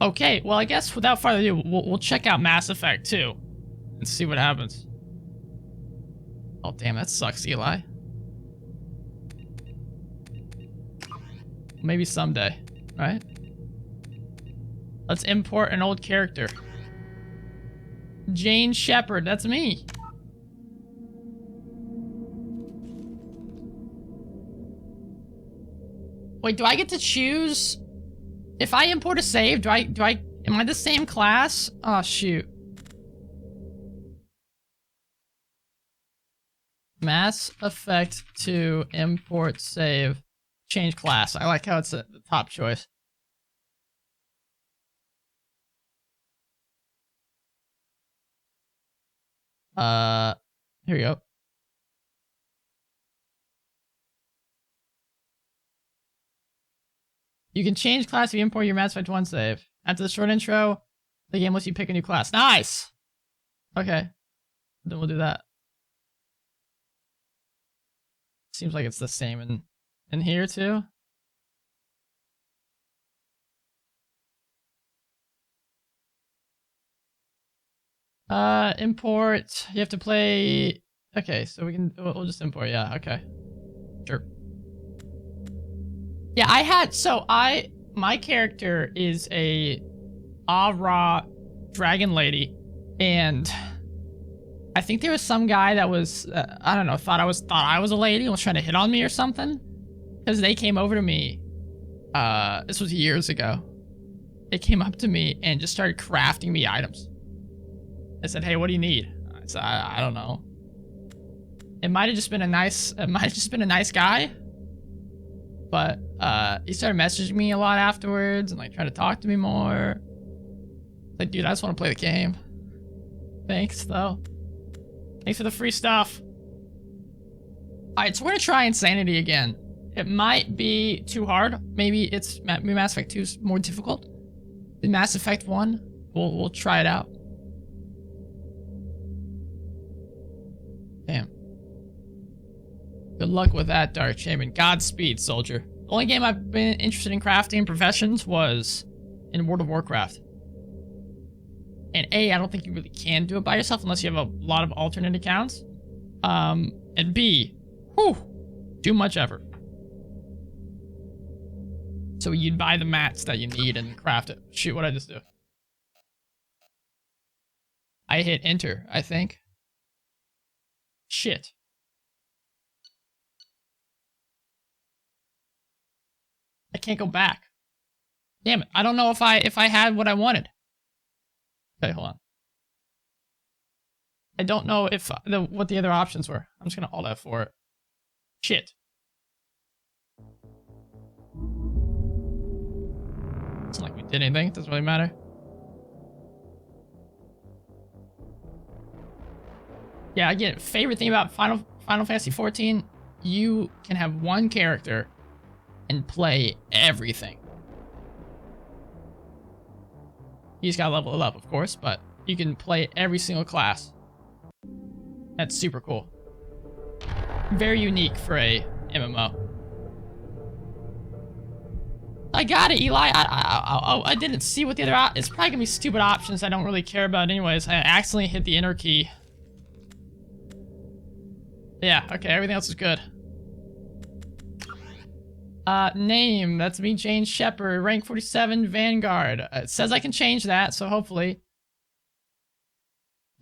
Okay, well, I guess without further ado, we'll check out Mass Effect 2 and see what happens. Oh, damn, that sucks, Eli. Maybe someday, right? Let's import an old character. Jane Shepard, that's me. Wait, do I get to choose? If I import a save, am I the same class? Oh, shoot. Mass Effect 2 import save. Change class. I like how it's the top choice. Here we go. You can change class if you import your Mass Effect 1 save. After the short intro, the game lets you pick a new class. Nice! Okay. Then we'll do that. Seems like it's the same in here too. Import. You have to play. Okay, so we'll just import. Yeah, okay. Sure. Yeah, my character is a Ra dragon lady, and I think there was some guy that was, I don't know, thought I was a lady and was trying to hit on me or something. Because they came over to me, this was years ago. They came up to me and just started crafting me items. I said, hey, what do you need? I said, I don't know. It might have just been a nice guy. But, he started messaging me a lot afterwards and like trying to talk to me more. Like, dude, I just want to play the game. Thanks, though. Thanks for the free stuff. Alright, so we're gonna try Insanity again. It might be too hard. Maybe Mass Effect 2 is more difficult than Mass Effect 1. We'll try it out. Damn. Good luck with that, Dark Shaman. Godspeed, soldier. The only game I've been interested in crafting professions was in World of Warcraft. And A, I don't think you really can do it by yourself unless you have a lot of alternate accounts. And B, too much effort. So you'd buy the mats that you need and craft it. Shoot, what'd I just do? I hit enter, I think. Shit. I can't go back. Damn it, I don't know if I had what I wanted. Okay, hold on. I don't know if what the other options were. I'm just gonna alt F4 it. Shit. It's not like we did anything. It doesn't really matter. Yeah, again, favorite thing about Final Fantasy XIV, you can have one character and play everything. You just gotta level it up, of course, but you can play every single class. That's super cool. Very unique for a MMO. I got it, Eli. I didn't see what the other it's probably gonna be stupid options I don't really care about anyways. I accidentally hit the enter key. Yeah, okay, everything else is good. Name, that's me, Jane Shepard, rank 47, Vanguard. It says I can change that, so hopefully.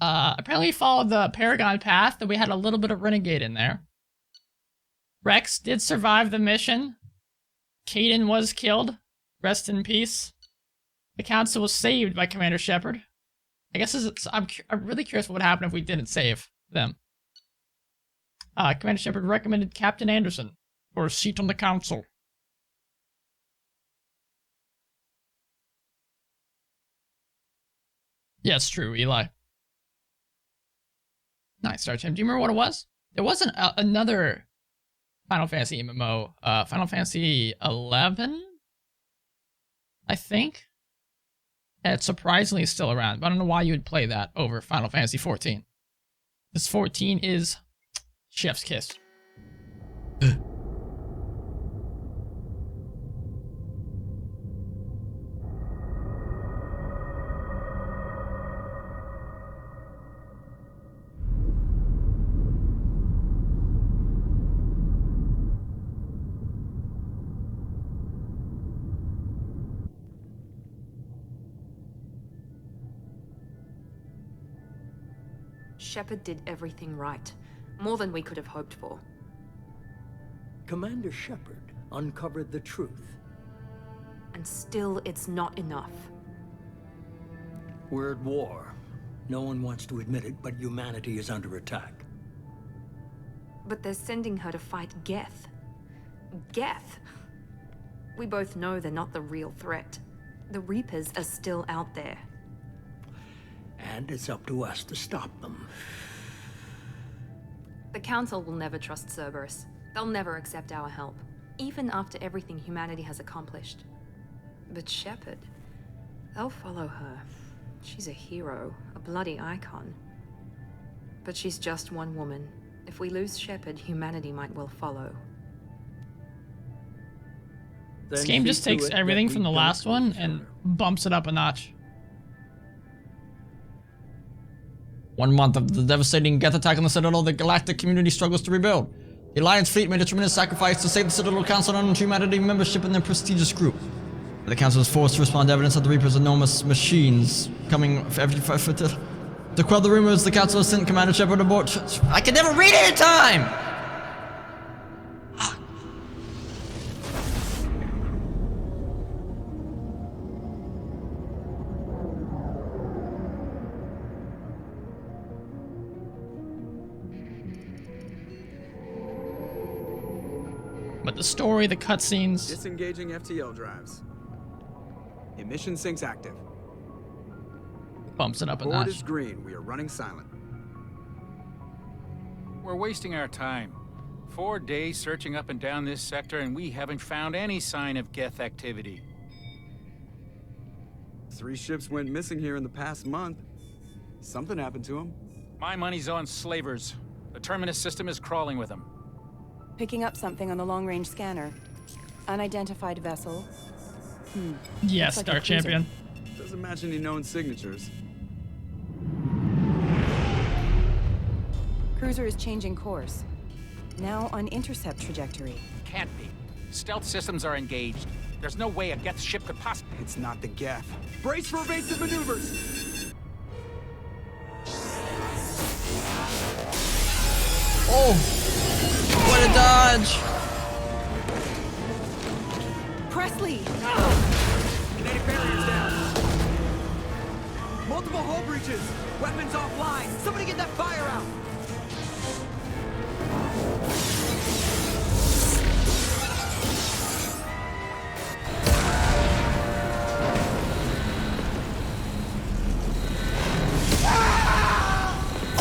Apparently we followed the Paragon path, that we had a little bit of Renegade in there. Rex did survive the mission. Kaidan was killed. Rest in peace. The council was saved by Commander Shepard. I guess I'm really curious what would happen if we didn't save them. Commander Shepard recommended Captain Anderson for a seat on the council. Yes, true, Eli. Nice, Star Champ. Do you remember what it was? There wasn't another Final Fantasy MMO. Final Fantasy 11? I think. It's surprisingly still around, but I don't know why you would play that over Final Fantasy 14. This 14 is chef's kiss. Shepard did everything right. More than we could have hoped for. Commander Shepard uncovered the truth. And still, it's not enough. We're at war. No one wants to admit it, but humanity is under attack. But they're sending her to fight Geth. Geth! We both know they're not the real threat. The Reapers are still out there. And it's up to us to stop them. The Council will never trust Cerberus. They'll never accept our help, even after everything humanity has accomplished. But Shepard, they'll follow her. She's a hero, a bloody icon. But she's just one woman. If we lose Shepard, humanity might well follow. This game just takes everything from the last one and bumps it up a notch. 1 month of the devastating Geth attack on the Citadel, the galactic community struggles to rebuild. The Alliance fleet made a tremendous sacrifice to save the Citadel Council and humanity membership in their prestigious group. The Council was forced to respond to evidence of the Reaper's enormous machines coming to quell the rumors. The Council has sent Commander Shepard aboard. I can never read it in time! But the story, the cutscenes. Disengaging FTL drives. Emission sinks active. Bumps it up a Board notch. is green. We are running silent. We're wasting our time. 4 days searching up and down this sector, and we haven't found any sign of Geth activity. 3 ships went missing here in the past month. Something happened to them. My money's on slavers. The Terminus system is crawling with them. Picking up something on the long-range scanner. Unidentified vessel. Yes, Looks like a Star cruiser. Champion. Doesn't match any known signatures. Cruiser is changing course. Now on intercept trajectory. Can't be. Stealth systems are engaged. There's no way a Geth ship could possibly... It's not the Geth. Brace for evasive maneuvers! Oh! What a dodge! Presley! Kinetic barriers down. Multiple hull breaches. Weapons offline. Somebody get that fire out.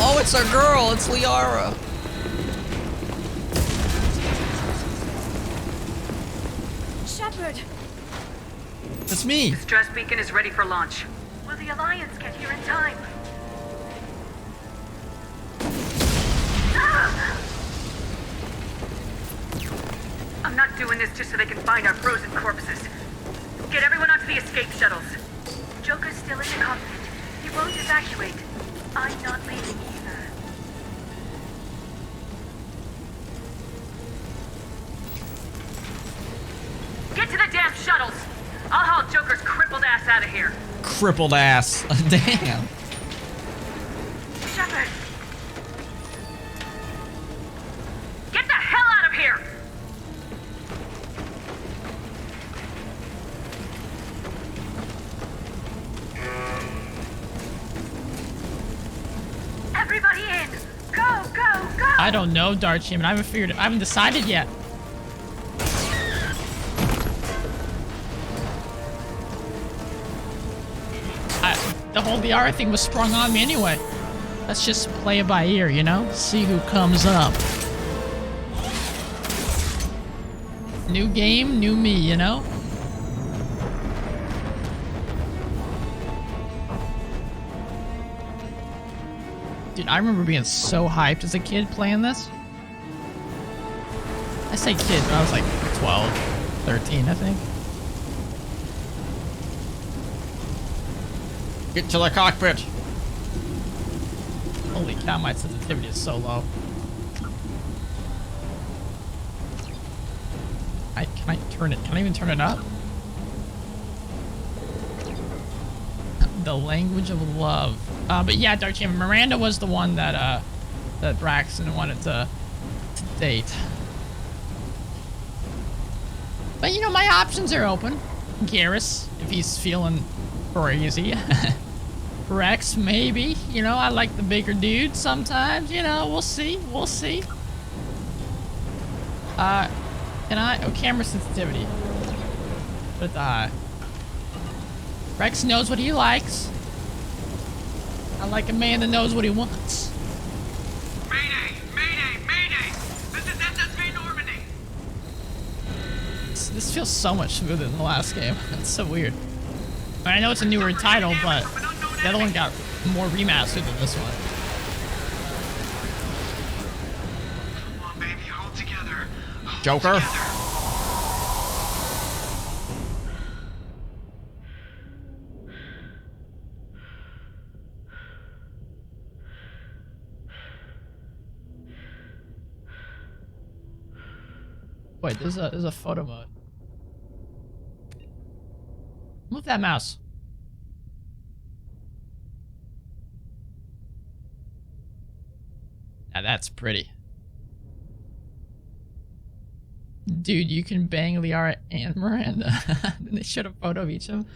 Oh, it's our girl! It's Liara! Shepard! It's me! Distress beacon is ready for launch. Will the Alliance get here in time? Ah! I'm not doing this just so they can find our frozen corpses. Get everyone onto the escape shuttles. Joker's still in the cockpit. He won't evacuate. I'm not leaving either. Get to the damn shuttles! I'll haul Joker's crippled ass out of here. Crippled ass. Damn. Shepard! Get the hell out of here! Everybody in! Go, go, go! I don't know, Dart Shaman. I haven't figured it. I haven't decided yet. The whole Liara thing was sprung on me anyway. Let's just play it by ear, you know? See who comes up. New game, new me, you know? Dude, I remember being so hyped as a kid playing this. I say kid, but I was like 12, 13, I think. Get to the cockpit! Holy cow, my sensitivity is so low. Can I turn it? Can I even turn it up? The language of love. But yeah, Dark Chamber, Miranda was the one that that Braxton wanted to date. But you know, my options are open. Garrus, if he's feeling crazy. Rex, maybe. You know, I like the bigger dude sometimes. You know, we'll see. We'll see. Can I? Oh, camera sensitivity. Put it to high. Rex knows what he likes. I like a man that knows what he wants. Mayday! Mayday! Mayday! This is SSV Normandy! This feels so much smoother than the last game. That's so weird. I know it's a newer title, but the other one got more remastered than this one. Come on, baby, hold together. Joker. Wait, there's a photo mode. Move that mouse. Now that's pretty. Dude, you can bang Liara and Miranda. Then they showed a photo of each of them.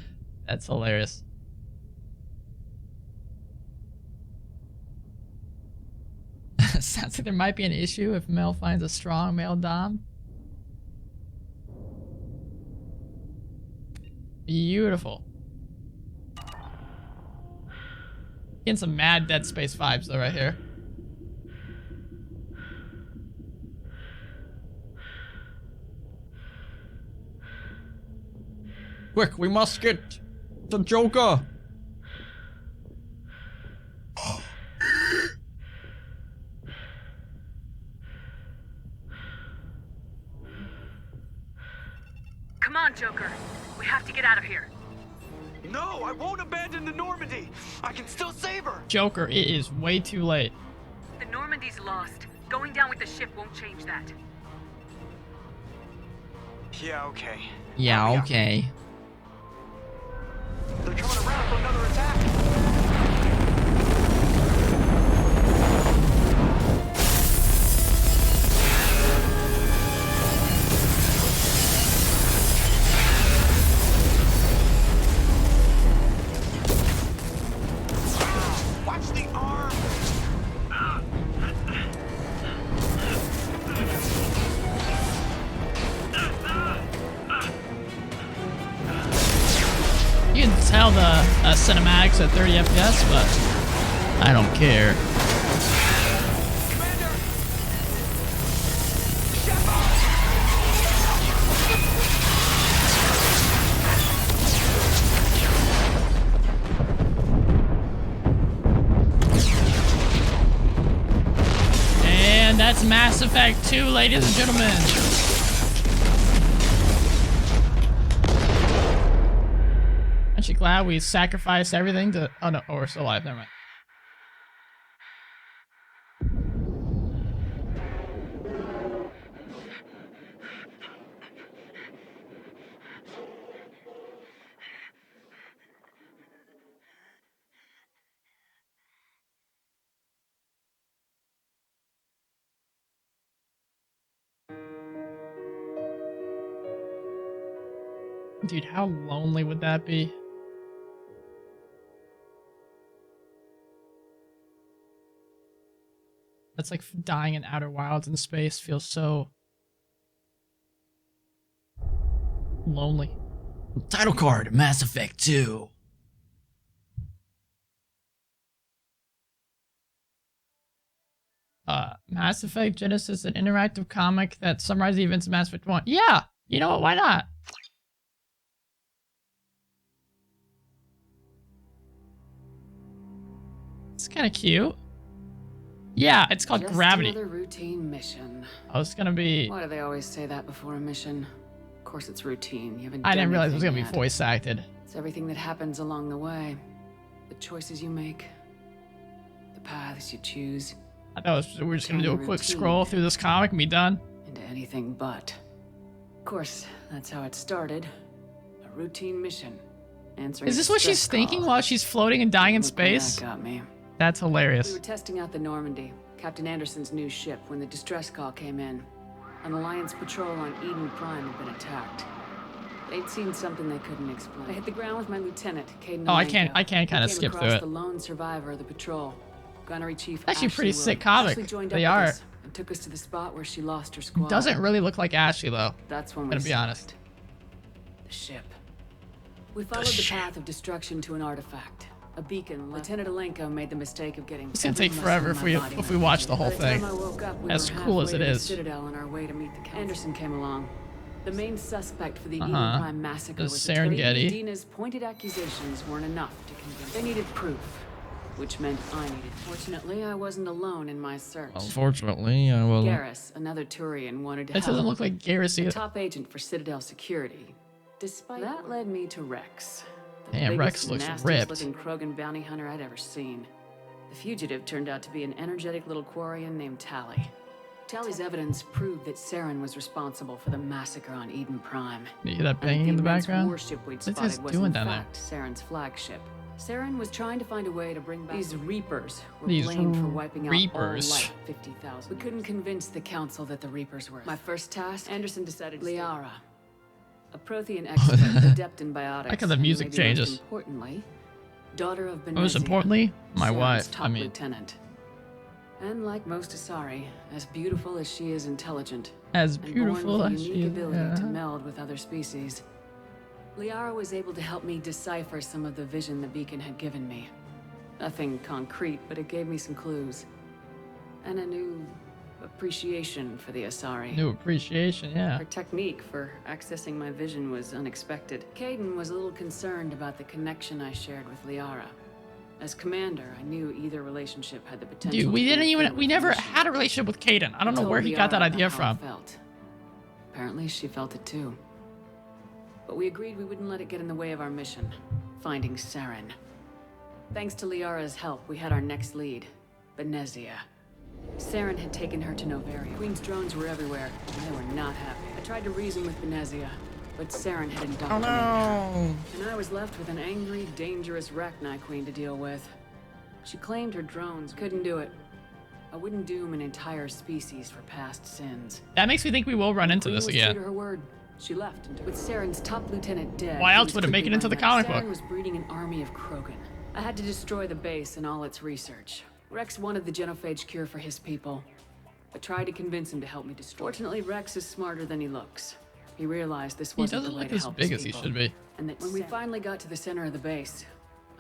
That's hilarious. Sounds like there might be an issue if Mel finds a strong male dom. Beautiful. Getting some mad Dead Space vibes though right here. Quick, we must get the Joker. Come on, Joker. We have to get out of here. No, I won't abandon the Normandy! I can still save her! Joker, it is way too late. The Normandy's lost. Going down with the ship won't change that. Yeah, okay. Yeah, Hurry up. okay. They're coming around for another attack! Watch the arm! You can tell the cinematics at 30 FPS, but I don't care. Commander! And that's Mass Effect 2, ladies and gentlemen. Aren't you glad we sacrificed everything to... Oh no, oh, we're still alive, never mind. Dude, how lonely would that be? That's like dying in Outer Wilds in space feels so lonely. Title card, Mass Effect 2. Mass Effect Genesis, an interactive comic that summarizes the events of Mass Effect 1. Yeah, you know what, why not? It's kind of cute. Yeah, it's called Just Gravity. another routine mission. Oh, it's gonna be... Why do they always say that before a mission? Of course it's routine. You haven't I done didn't realize it was gonna anything be yet. voice acted. It's everything that happens along the way. The choices you make. The paths you choose. I thought we were just gonna do a Turn the quick routine scroll through this comic and be done. Into anything but. Of course, that's how it started. A routine mission. answering Is this a what she's distress thinking call. while she's floating and dying in Look where space? That got me. That's We hilarious. were testing out the Normandy, Captain Anderson's new ship, when the distress call came in. An Alliance patrol on Eden Prime had been attacked. They'd seen something they couldn't explain. I hit the ground with my lieutenant, Caden. Oh, I can't He kind of came skip across through it. the lone survivor of the patrol, Gunnery Chief Actually, Ashley pretty sick Wood. comic. Ashley joined The up with art. us and took us to the spot where she lost her squad. Doesn't really look like Ashley though. That's when we Gonna be saw honest. it. The ship. We followed the path of destruction to an artifact. A beacon. Lieutenant Alenko made the mistake of getting. It's gonna every take muscle forever in if my we body if we went watch the whole By the time thing. I woke up, we As were cool as halfway it to the is. Citadel on our way to meet the council. Anderson came along. The main suspect for the Uh-huh. Eden Prime massacre The was Serengeti. Medina's pointed accusations weren't enough to convince. They needed proof, which meant I needed. Fortunately, I wasn't alone in my search. Unfortunately, I will. Garrus, another Turian, wanted to It help. doesn't look like Garrus A either. top agent for Citadel Security. Despite that, led me to Rex. The Damn, Rex biggest, looks nastiest ripped. looking Krogan bounty hunter I'd ever seen. The fugitive turned out to be an energetic little Quarian named Tally. Tally's evidence proved that Saren was responsible for the massacre on Eden Prime. You hear that And banging in the immense background? warship we'd What's this spotted was doing in down there? fact Saren's flagship. Saren was trying to find a way to bring back these Reapers. Were These blamed for wiping out Reapers. all life, 50,000. We couldn't convince the council that the Reapers were. My first task, Anderson decided Liara, a Prothean expert, adept in biotics. I like how the and music maybe changes. Most importantly, daughter of Benezia. Most importantly, my Saren's wife. top I mean, lieutenant. And like most Asari, as beautiful as she is intelligent, as and beautiful born as with the she unique is. ability Yeah. to meld with other species. Liara was able to help me decipher some of the vision the beacon had given me. Nothing concrete, but it gave me some clues. And a new appreciation for the Asari. New appreciation, yeah. Her technique for accessing my vision was unexpected. Caden was a little concerned about the connection I shared with Liara. As commander, I knew either relationship had the potential Dude, we to didn't interfere even, we with never mission. had a relationship with Caden. I don't know told where he got that Liara idea about how I from. felt. Apparently, she felt it too. But we agreed we wouldn't let it get in the way of our mission, finding Saren. Thanks to Liara's help, we had our next lead, Benezia. Saren had taken her to Noveria. Queen's drones were everywhere, and they were not happy. I tried to reason with Benezia, but Saren had indoctrinated her. And I was left with an angry, dangerous Rachni Queen to deal with. She claimed her drones couldn't do it. I wouldn't doom an entire species for past sins. That makes me think we will run into Queen this was true to again. her word. She left, and with Saren's top lieutenant dead. Why he else was would it make it quickly into the run out. comic book? Saren was breeding an army of Krogan. I had to destroy the base and all its research. Rex wanted the genophage cure for his people. I tried to convince him to help me destroy. Fortunately, Rex is smarter than he looks. He realized this He wasn't doesn't the way look to as help big his as he people. should be. And that when we finally got to the center of the base,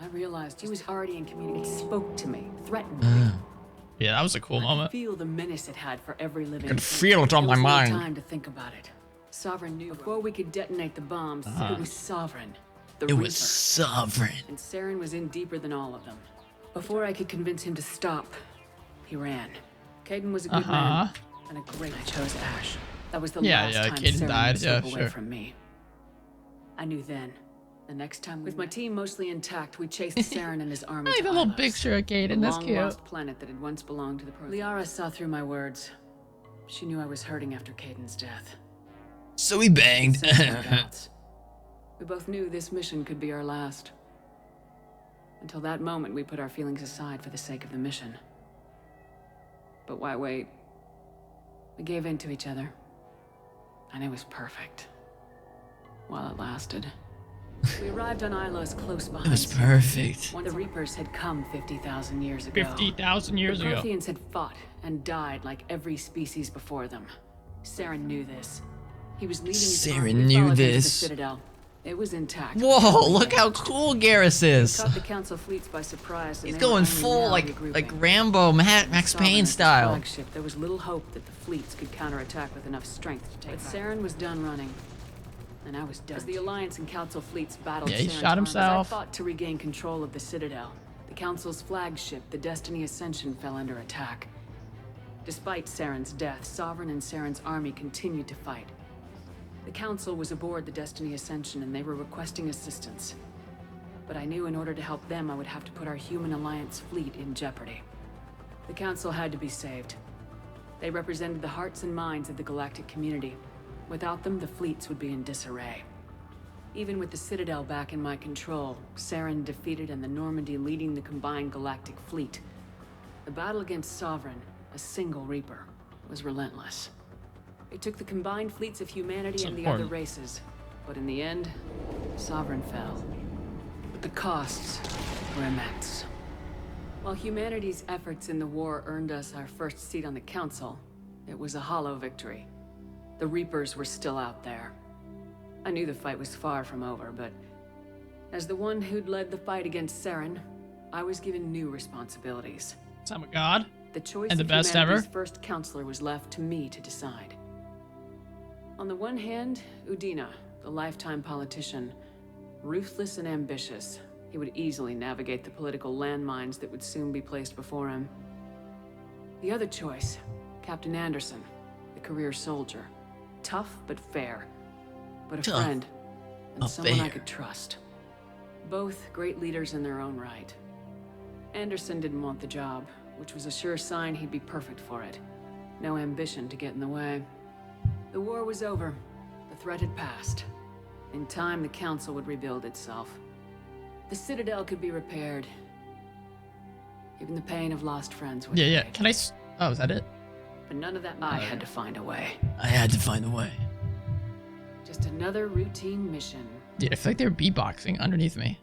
I realized he was already in communication. It spoke to me, threatened me. Yeah, that was a cool I could moment. feel the menace it had for every living. could thing. feel it on There my was no mind. time to think about it. Sovereign knew before we could detonate the bombs. It was Sovereign. The It was Reaper. sovereign. And Saren was in deeper than all of them. Before I could convince him to stop, he ran. Caden was a good man and a great. I chose Ash. That was the last time Caden Saren died. would Yeah, slip away sure. from me. I knew then. The next time, with my team mostly intact, we chased Saren and his army. I like to the little Ilos, picture of the Caden. That's cute. long-lost planet that had once belonged to the Protheans. Liara saw through my words. She knew I was hurting after Caden's death. So we banged. Sensed my doubts. We both knew this mission could be our last. Until that moment, we put our feelings aside for the sake of the mission. But why wait? We gave in to each other. And it was perfect. While it lasted. We arrived on Ilos close behind. It was perfect. When the Reapers had come 50,000 years ago. 50,000 years The ago. Protheans had fought and died like every species before them. Saren knew this. He was leading his Saren army. We knew followed him to the this. Citadel. It was intact. Whoa, look how cool Garrus is. Caught the council fleets by surprise. And He's they were going only full now like regrouping. Rambo, Max Sovereign Payne at the style. flagship, there was little hope that the fleets could counterattack with enough strength to take. But Saren was done running. And I was done. As the Alliance and Council fleets battled Yeah, he Saren's shot armies, himself. I fought to regain control of the Citadel. The Council's flagship, the Destiny Ascension, fell under attack. Despite Saren's death, Sovereign and Saren's army continued to fight. The Council was aboard the Destiny Ascension and they were requesting assistance. But I knew in order to help them, I would have to put our human Alliance fleet in jeopardy. The Council had to be saved. They represented the hearts and minds of the galactic community. Without them, the fleets would be in disarray. Even with the Citadel back in my control, Saren defeated and the Normandy leading the combined galactic fleet, the battle against Sovereign, a single Reaper, was relentless. It took the combined fleets of humanity and the other races, but in the end, Sovereign fell. But the costs were immense. While humanity's efforts in the war earned us our first seat on the Council, it was a hollow victory. The Reapers were still out there. I knew the fight was far from over, but as the one who'd led the fight against Saren, I was given new responsibilities. I'm a god. The choice And the of best humanity's ever. first counselor was left to me to decide. On the one hand, Udina, the lifetime politician, ruthless and ambitious. He would easily navigate the political landmines that would soon be placed before him. The other choice, Captain Anderson, the career soldier. Tough but fair. But a Tough, friend, and but someone I fair. could trust. Both great leaders in their own right. Anderson didn't want the job, which was a sure sign he'd be perfect for it. No ambition to get in the way. The war was over. The threat had passed. In time, the Council would rebuild itself. The Citadel could be repaired. Even the pain of lost friends would Yeah. fade. Can I? Oh, is that it? But none of that. I had to find a way. I had to find a way. Just another routine mission. Dude, I feel like they're beatboxing underneath me.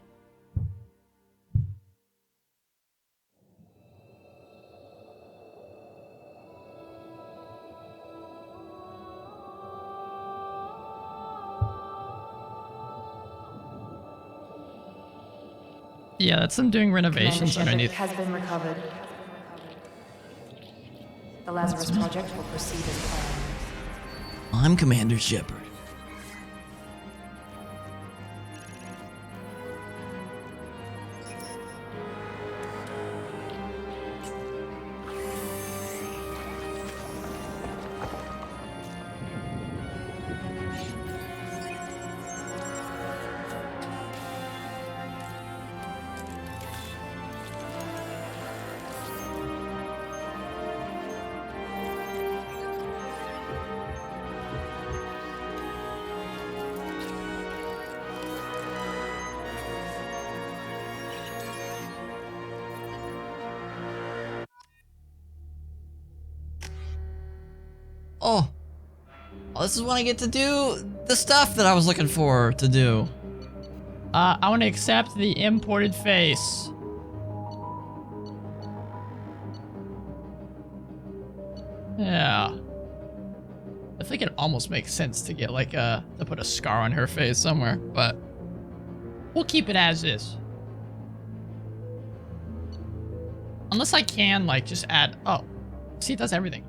Yeah, that's them doing renovations Commander underneath. Shepard has been recovered. The Lazarus Project will proceed as planned. I'm Commander Shepard. Oh, this is when I get to do the stuff that I was looking for to do. I want to accept the imported face. Yeah. I think it almost makes sense to get like to put a scar on her face somewhere, but we'll keep it as is. Unless I can like just add, oh, see, it does everything.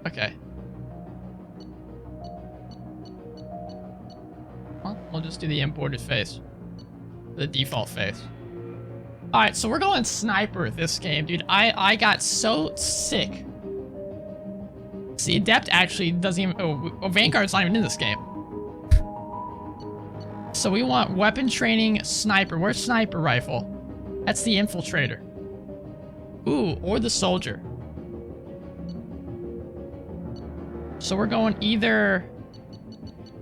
Okay. Well, we'll just do the imported face. The default face. Alright, so we're going sniper this game, dude. I got so sick. See, Adept actually doesn't even... Oh, Vanguard's not even in this game. So we want weapon training sniper. Where's sniper rifle? That's the infiltrator. Ooh, or the soldier. So we're going either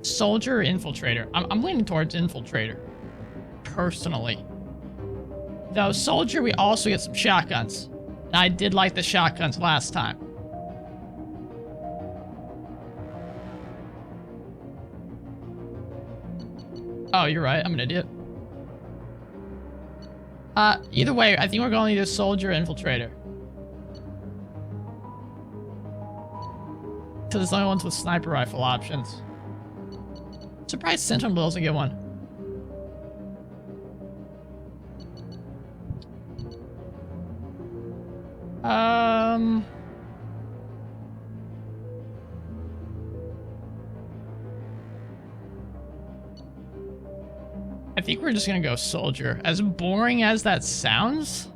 soldier or infiltrator. I'm leaning towards infiltrator, personally. Though soldier, we also get some shotguns. And I did like the shotguns last time. Oh, you're right. I'm an idiot. Either way, I think we're going either soldier or infiltrator. So there's only ones with sniper rifle options. Surprised Sentinel doesn't get one. I think we're just gonna go soldier. As boring as that sounds,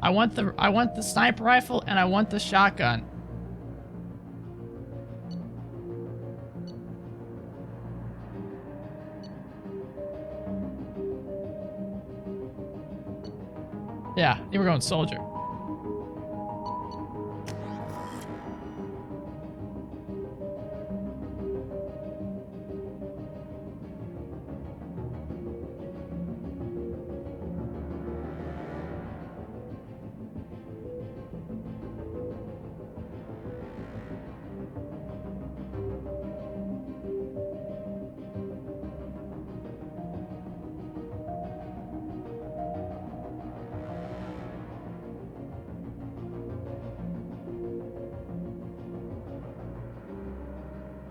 I want the sniper rifle and I want the shotgun. Yeah, I think we're going soldier.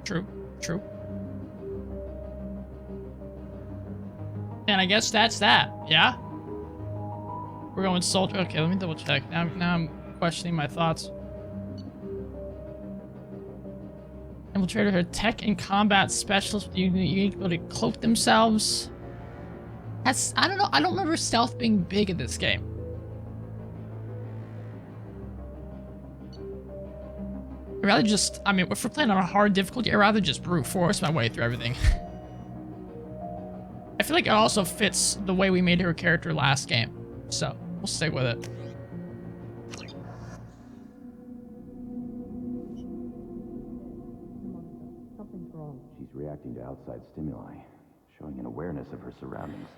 True. And I guess that's that. Yeah. We're going soldier. Okay, let me double check. Now I'm questioning my thoughts. Infiltrator, her tech and combat specialists, you able to cloak themselves. That's, I don't know. I don't remember stealth being big in this game. I'd rather just, I mean, if we're playing on a hard difficulty, I'd rather just brute force my way through everything. I feel like it also fits the way we made her character last game. So, we'll stick with it. Something's wrong. She's reacting to outside stimuli, showing an awareness of her surroundings.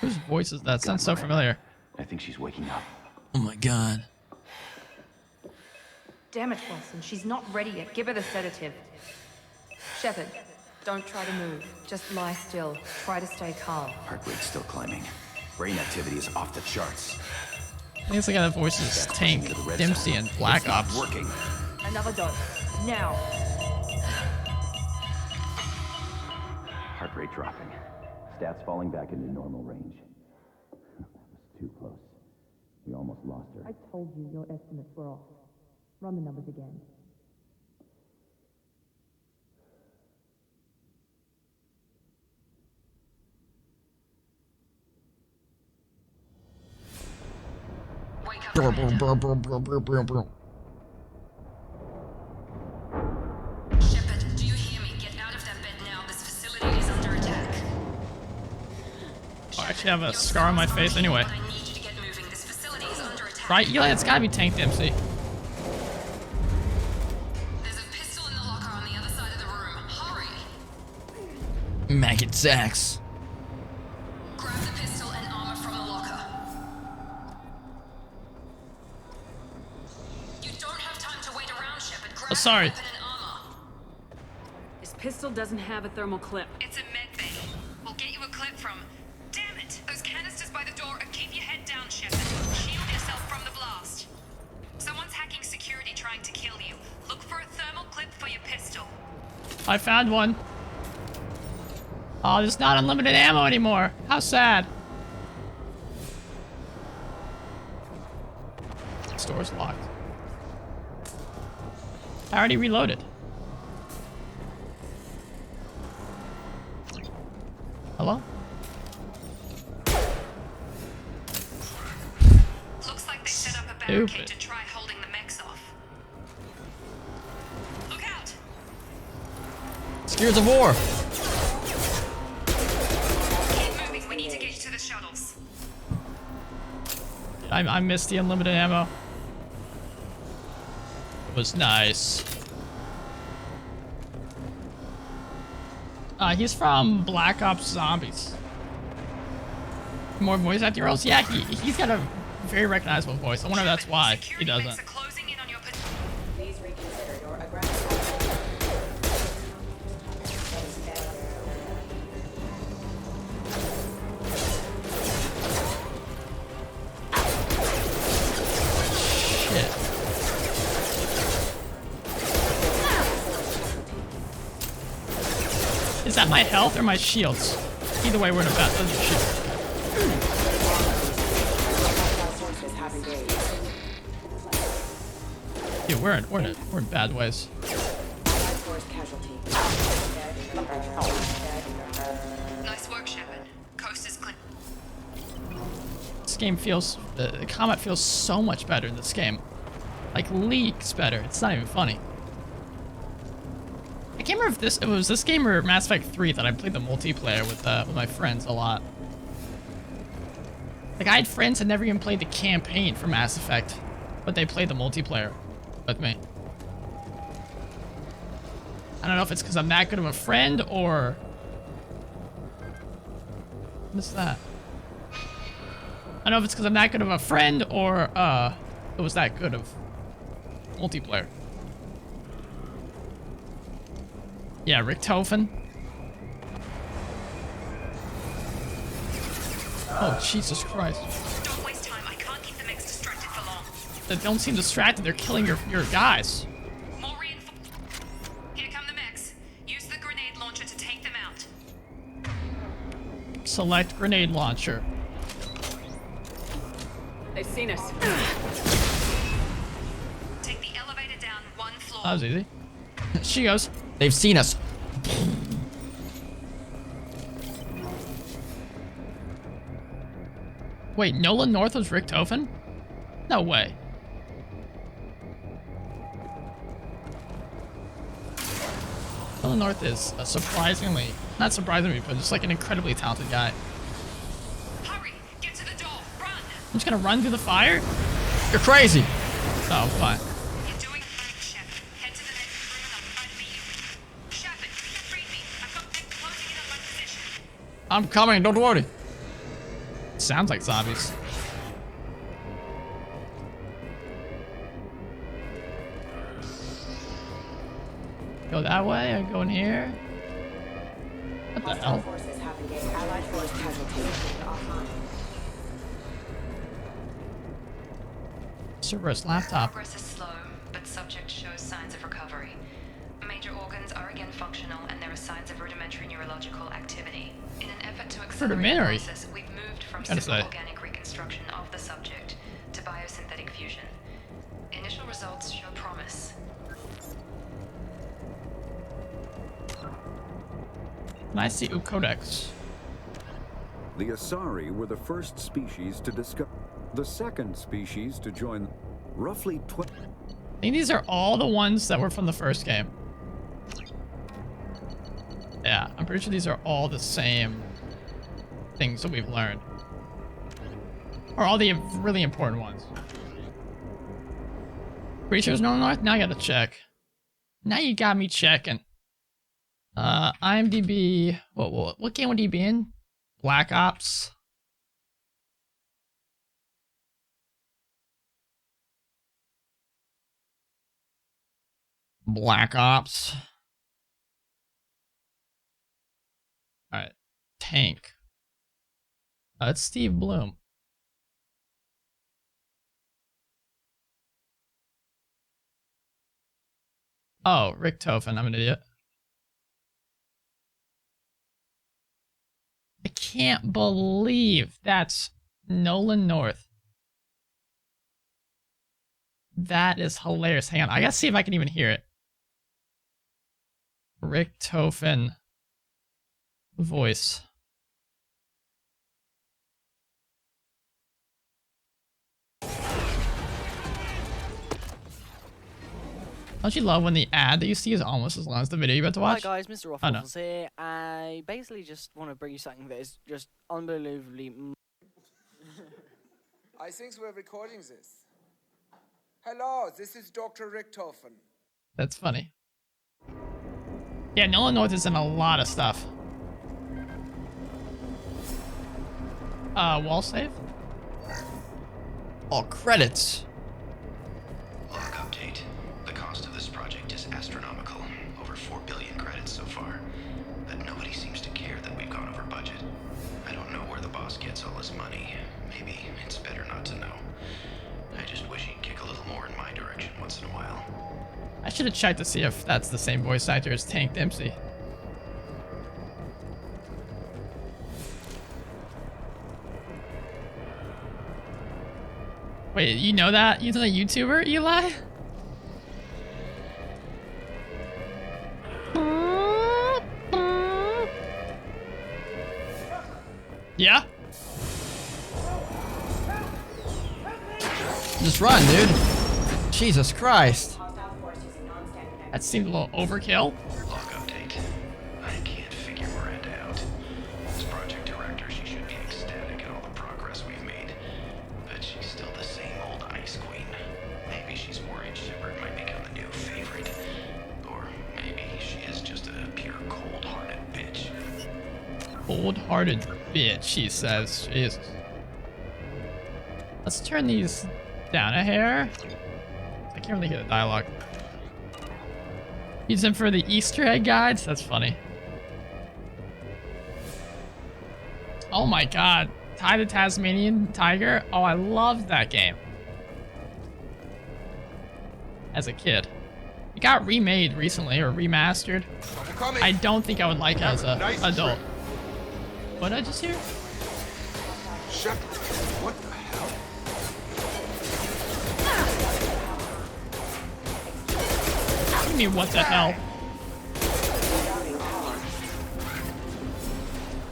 Whose voice is that? Sounds so familiar. I think she's waking up. Oh my god. Damn it, Wilson. She's not ready yet. Give her the sedative. Shepard, don't try to move. Just lie still. Try to stay calm. Heart rate's still climbing. Brain activity is off the charts. I think it's like the voices Tank, Dempsey, and Black Ops. Working. Another dose. Now. Heart rate dropping. Stats falling back into normal range. That was too close. We almost lost her. I told you your estimates were off. Run the numbers again. Shepard, do you hear me? Get out of that bed now. This facility is under attack. Oh, I actually have a scar on my face anyway. I need you to get moving. This facility is under attack. Right? Yeah, it's gotta be Tank Dempsey. There's a pistol in the locker on the other side of the room. Hurry! Maggot Zax. Grab the pistol and armor from the locker. You don't have time to wait around, Shepard. Grab sorry. the weapon and armor. This pistol doesn't have a thermal clip. It's a med bay. We'll get you a clip from... Damn it! Those canisters by the door, and keep your head down, Shepard. Shield yourself from the blast. Someone's hacking security trying to kill you. Look for a thermal clip for your pistol. I found one. Oh, there's not unlimited ammo anymore. How sad. This door's locked. I already reloaded. Hello? Looks like they set up a barricade Stupid. to try holding the mechs off. Look out! Gears of War. Keep moving. We need to get you to the shuttles. I missed the unlimited ammo. It was nice. He's from Black Ops Zombies. More voice acting roles? Yeah, he's got a very recognizable voice. I wonder if that's why he doesn't. Mechs are closing in on your Please reconsider your aggressive. Shit. Is that my health or my shields? Either way, we're in a bad position. Dude, we're in bad ways. Nice work, Shepard. Coast is clear. This game feels, the combat feels so much better in this game. Like leagues better. It's not even funny. I can't remember if it was this game or Mass Effect 3 that I played the multiplayer with my friends a lot. Like I had friends that never even played the campaign for Mass Effect, but they played the multiplayer with me. I don't know if it's because I'm that good of a friend or... What's that? I don't know if it's because I'm that good of a friend or it was that good of multiplayer. Yeah, Richtofen. Oh, Jesus Christ. Don't waste time. I can't keep the mechs distracted for long. They don't seem distracted. They're killing your guys. More reinforcements. Select grenade launcher. They've seen us. Take the elevator down 1 floor. That was easy. She goes. They've seen us. Wait, Nolan North was Richtofen? No way. Nolan North is a surprisingly, not surprisingly, but just like an incredibly talented guy. Hurry, get to the door. Run. I'm just gonna run through the fire? You're crazy. Oh, fine. You're doing fine, Shepard. Head to the next room and I'll try to meet you. Shepard, read me. I've got them closing in on my position. I'm coming, don't worry. Sounds like zombies. Go that way or go in here? What the hell? Cerberus laptop. Progress is slow, but subject shows signs of recovery. Major organs are again functional, and there are signs of rudimentary neurological activity. In an effort to accelerate the Rudimentary? process, we've moved from Gotta simple say. organic reconstruction of the subject to biosynthetic fusion. Initial results show promise. Can I see Codex? The Asari were the first species to discover. The second species to join. Roughly I think these are all the ones that were from the first game. Yeah, I'm pretty sure these are all the same things that we've learned. Or all the really important ones. Pretty sure it's Nolan North? Now I gotta check. Now you got me checking. IMDb. What game would he be in? Black Ops. Black Ops. Alright. Tank. It's Steve Bloom. Oh, Richtofen. I'm an idiot. I can't believe that's Nolan North. That is hilarious. Hang on. I gotta see if I can even hear it. Richtofen voice. Don't you love when the ad that you see is almost as long as the video you're about to watch? Hi guys, Mr. Oh, no. Waffles here. I basically just want to bring you something that is just unbelievably. I think we're recording this. Hello, this is Dr. Richtofen. That's funny. Yeah, Nolan North is in a lot of stuff. Wall save? All credits. Log update. The cost of this project is astronomical. Over 4 billion credits so far. But nobody seems to care that we've gone over budget. I don't know where the boss gets all his money. Maybe it's better not to know. I just wish he'd kick a little more in my direction once in a while. I should have checked to see if that's the same voice actor as Tank Dempsey. Wait, you know that? You know the YouTuber, Eli? Yeah? Just run, dude. Jesus Christ. That seemed a little overkill. Log update. I can't figure Miranda out. As project director, she should be ecstatic at all the progress we've made. But she's still the same old ice queen. Maybe she's worried Shepard might become the new favorite. Or maybe she is just a pure cold-hearted bitch. Cold-hearted bitch, she says. Jesus. Let's turn these down a hair. I can't really hear the dialogue. Use them for the Easter egg guides? That's funny. Oh my god. Ty the Tasmanian Tiger? Oh, I loved that game. As a kid. It got remade recently, or remastered. I don't think I would like it as an adult. What did I just hear? Shepard, what the hell? What do you mean, what the hell?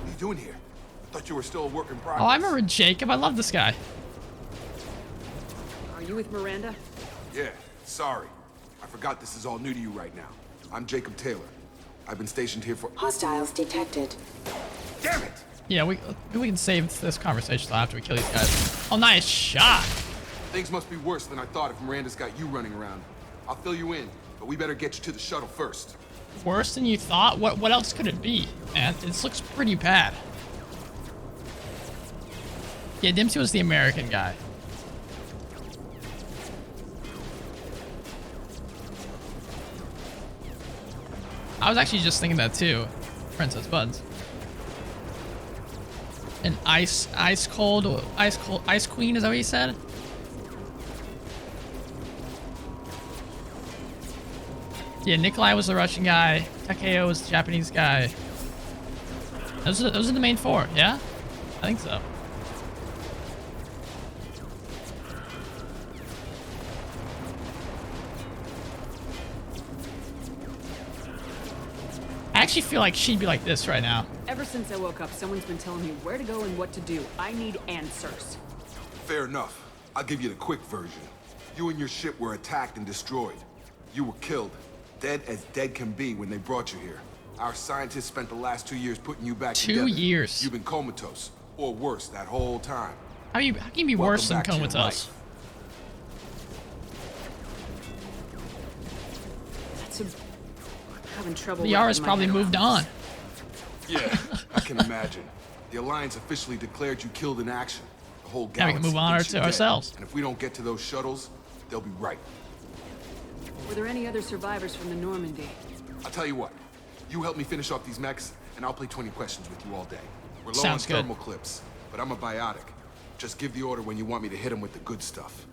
What are you doing here? I thought you were still a work in progress. Oh, I remember Jacob. I love this guy. Are you with Miranda? Yeah, sorry. I forgot this is all new to you right now. I'm Jacob Taylor. I've been stationed here for— Hostiles detected. Damn it! Yeah, we can save this conversation till after we kill these guys. Oh, nice shot. Things must be worse than I thought if Miranda's got you running around. I'll fill you in, but we better get you to the shuttle first. Worse than you thought? What else could it be, man? This looks pretty bad. Yeah, Dempsey was the American guy. I was actually just thinking that too. Princess Buds. An ice queen, is that what you said? Yeah, Nikolai was the Russian guy. Takeo was the Japanese guy. Those are the main four, yeah? I think so. I actually feel like she'd be like this right now. Ever since I woke up, someone's been telling me where to go and what to do. I need answers. Fair enough. I'll give you the quick version. You and your ship were attacked and destroyed. You were killed. Dead as dead can be when they brought you here. Our scientists spent the last 2 years putting you back together. 2 years. You've been comatose, or worse, that whole time. How can you be worse than comatose? That's a... I'm having trouble. Liara's probably moved on. Yeah, I can imagine. The Alliance officially declared you killed in action. The whole Yeah, we galaxy can move on thinks to you're dead. ourselves. And if we don't get to those shuttles, they'll be right. Were there any other survivors from the Normandy? I'll tell you what. You help me finish off these mechs, and I'll play 20 questions with you all day. We're low Sounds on good. thermal clips, but I'm a biotic. Just give the order when you want me to hit them with the good stuff.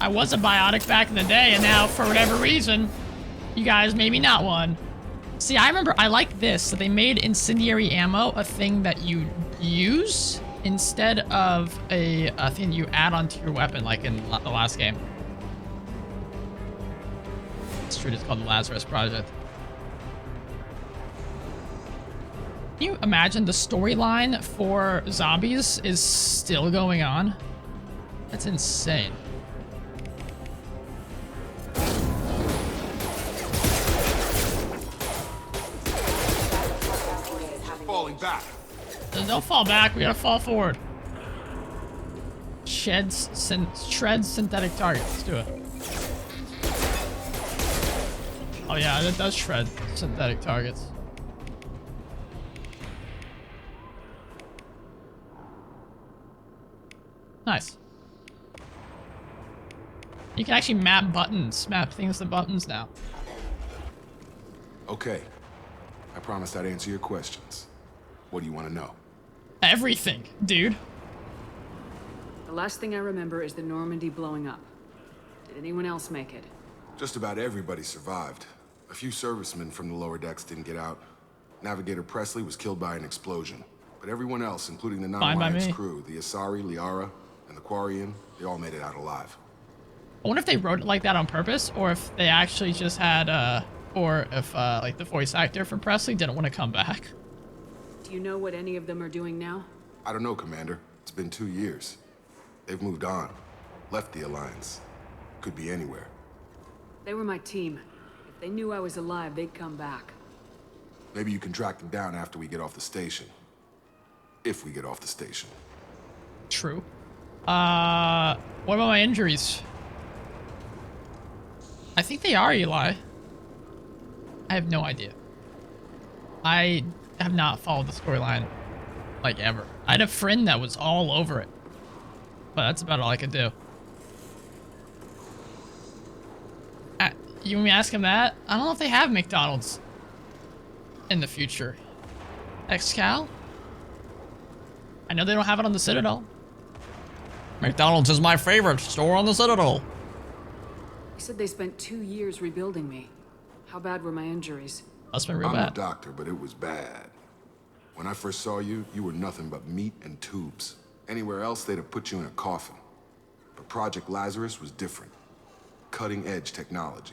I was a biotic back in the day, and now, for whatever reason, you guys maybe not one. See, I remember I like this. So they made incendiary ammo a thing that you use instead of a thing you add onto your weapon, like in the last game. It's true, it's called the Lazarus Project. Can you imagine the storyline for zombies is still going on? That's insane. Falling back. Don't fall back, we gotta fall forward. Shreds synthetic targets. Let's do it. Oh yeah, it does shred synthetic targets. Nice. You can actually map things to buttons now. Okay. I promised I'd answer your questions. What do you want to know? Everything, dude. The last thing I remember is the Normandy blowing up. Did anyone else make it? Just about everybody survived. A few servicemen from the lower decks didn't get out. Navigator Presley was killed by an explosion. But everyone else, including the non-Alliance crew, the Asari, Liara, and the Quarian, they all made it out alive. I wonder if they wrote it like that on purpose, or if they actually just had, or if, like, the voice actor for Presley didn't want to come back. Do you know what any of them are doing now? I don't know, Commander. It's been 2 years. They've moved on. Left the Alliance. Could be anywhere. They were my team. If they knew I was alive, they'd come back. Maybe you can track them down after we get off the station. If we get off the station. True. What about my injuries? I think they are Eli. I have no idea. I have not followed the storyline, like, ever. I had a friend that was all over it. But that's about all I could do. You want me to ask him that? I don't know if they have McDonald's in the future. Excal? I know they don't have it on the Citadel. McDonald's is my favorite store on the Citadel. You said they spent 2 years rebuilding me. How bad were my injuries? Must've been real I'm bad. no doctor, but it was bad. When I first saw you, you were nothing but meat and tubes. Anywhere else, they'd have put you in a coffin. But Project Lazarus was different. Cutting-edge technology.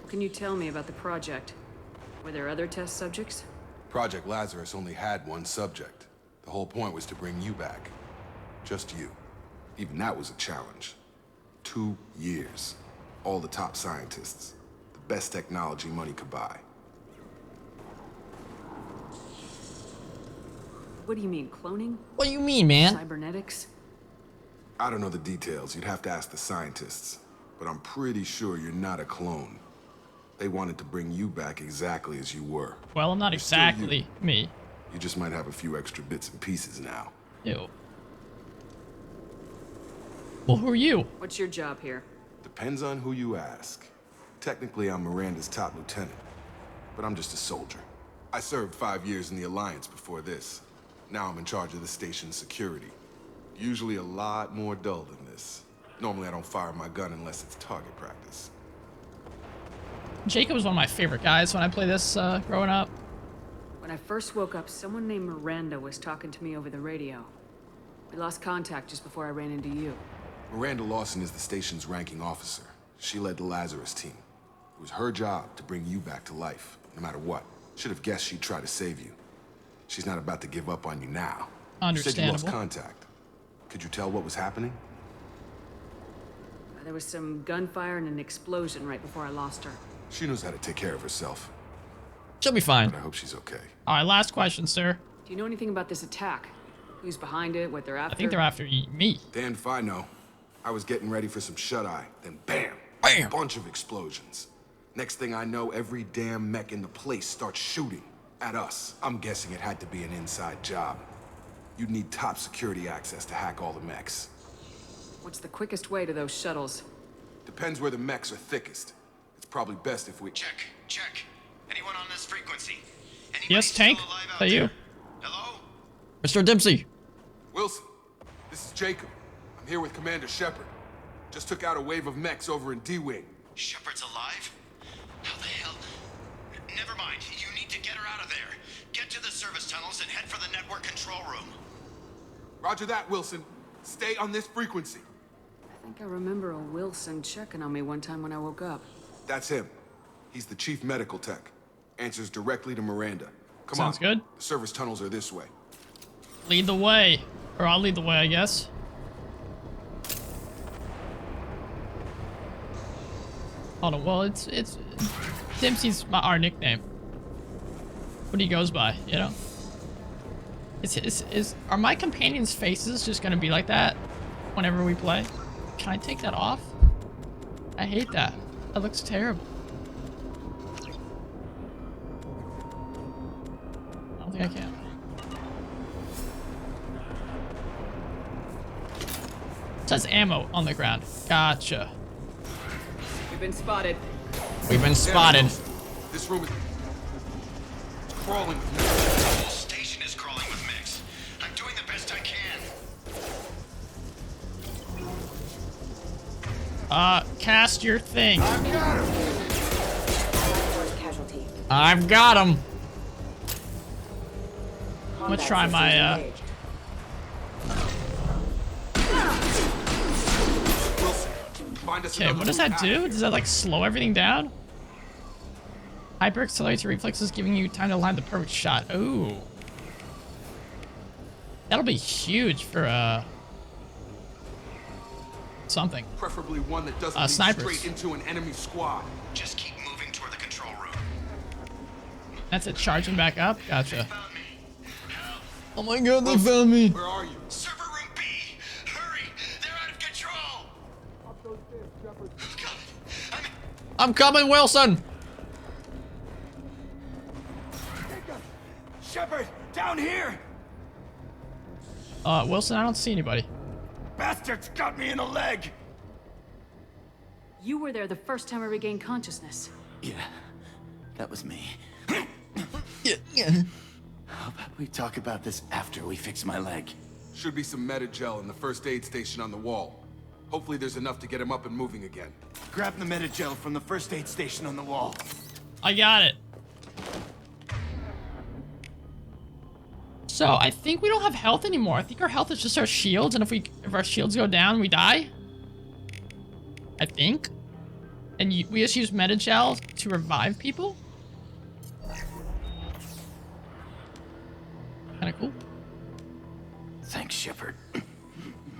What can you tell me about the project? Were there other test subjects? Project Lazarus only had one subject. The whole point was to bring you back. Just you. Even that was a challenge. 2 years. All the top scientists. The best technology money could buy. What do you mean, cloning? What do you mean, man? Cybernetics? I don't know the details. You'd have to ask the scientists. But I'm pretty sure you're not a clone. They wanted to bring you back exactly as you were. Well, I'm not exactly me. You just might have a few extra bits and pieces now. Ew. Well, who are you? What's your job here? Depends on who you ask. Technically, I'm Miranda's top lieutenant, but I'm just a soldier. I served 5 years in the Alliance before this. Now I'm in charge of the station's security. Usually a lot more dull than this. Normally I don't fire my gun unless it's target practice. Jacob was one of my favorite guys when I played this growing up. When I first woke up, someone named Miranda was talking to me over the radio. We lost contact just before I ran into you. Miranda Lawson is the station's ranking officer. She led the Lazarus team. It was her job to bring you back to life, no matter what. Should have guessed she'd try to save you. She's not about to give up on you now. Understandable. You said you lost contact. Could you tell what was happening? There was some gunfire and an explosion right before I lost her. She knows how to take care of herself. She'll be fine. But I hope she's okay. All right, last question, sir. Do you know anything about this attack? Who's behind it? What they're after? I think they're after me. Damned if I know. I was getting ready for some shut-eye, then bam! Bam! A bunch of explosions. Next thing I know, every damn mech in the place starts shooting at us. I'm guessing it had to be an inside job. You'd need top security access to hack all the mechs. What's the quickest way to those shuttles? Depends where the mechs are thickest. It's probably best if we... Check. Anyone on this frequency? Yes, Tank. Is that you? Hello? Mr. Dempsey. Wilson, this is Jacob. I'm here with Commander Shepard. Just took out a wave of mechs over in D-Wing. Shepard's alive? How the hell? Never mind. You need to get her out of there. Get to the service tunnels and head for the network control room. Roger that, Wilson. Stay on this frequency. I think I remember a Wilson checking on me one time when I woke up. That's him. He's the chief medical tech. Answers directly to Miranda. Come Sounds on. good. The service tunnels are this way. Lead the way. Or I'll lead the way, I guess. Hold on, well, it's Dempsey's our nickname. What he goes by, you know? Are my companions' faces just gonna be like that whenever we play? Can I take that off? I hate that. That looks terrible. I don't think I can. It says ammo on the ground. Gotcha. We've been spotted. We've been spotted. This room is crawling. The whole station is crawling with mechs. I'm doing the best I can. Cast your thing. Casualty. I've got him. I'm gonna try my, Okay, what does that do? Does that, like, slow everything down? Hyper accelerates your reflexes, giving you time to land the perfect shot. Ooh. That'll be huge for, something. Preferably one that doesn't lead snipers. straight into an enemy squad. Just keep moving toward the control room. That's it, charging back up? Gotcha. Oh my god, they found me. Where are you? Server room B! Hurry! They're out of control! I'm coming, Wilson. Shepard, down here! Wilson, I don't see anybody. Bastards got me in the leg! You were there the first time I regained consciousness. Yeah, that was me. Yeah. How about we talk about this after we fix my leg? Should be some Medi-gel in the first aid station on the wall. Hopefully there's enough to get him up and moving again. Grab the Medi-gel from the first aid station on the wall. I got it. So I think we don't have health anymore. I think our health is just our shields, and if our shields go down, we die. I think. And we just use Medi-gel to revive people. Kinda cool. Thanks, Shepard.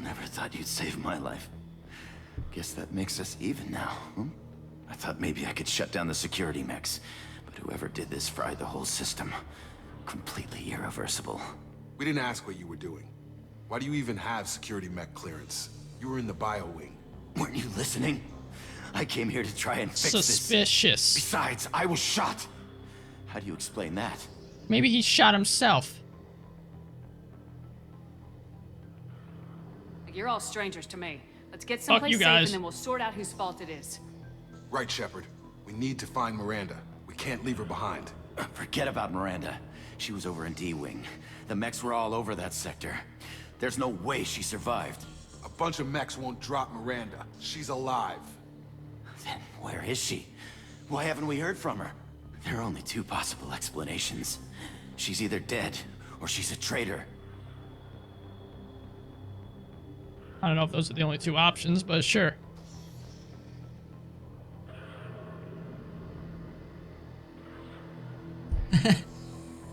Never thought you'd save my life. Guess that makes us even now, huh? I thought maybe I could shut down the security mechs, but whoever did this fried the whole system. Completely irreversible. We didn't ask what you were doing. Why do you even have security mech clearance? You were in the bio wing. Weren't you listening? I came here to try and fix Suspicious. this. Besides, I was shot. How do you explain that? Maybe he shot himself. You're all strangers to me. Let's get Fuck someplace you safe guys. and then we'll sort out whose fault it is. Right, Shepard. We need to find Miranda. We can't leave her behind. Forget about Miranda. She was over in D-Wing. The mechs were all over that sector. There's no way she survived. A bunch of mechs won't drop Miranda. She's alive. Then where is she? Why haven't we heard from her? There are only two possible explanations. She's either dead, or she's a traitor. I don't know if those are the only two options, but sure.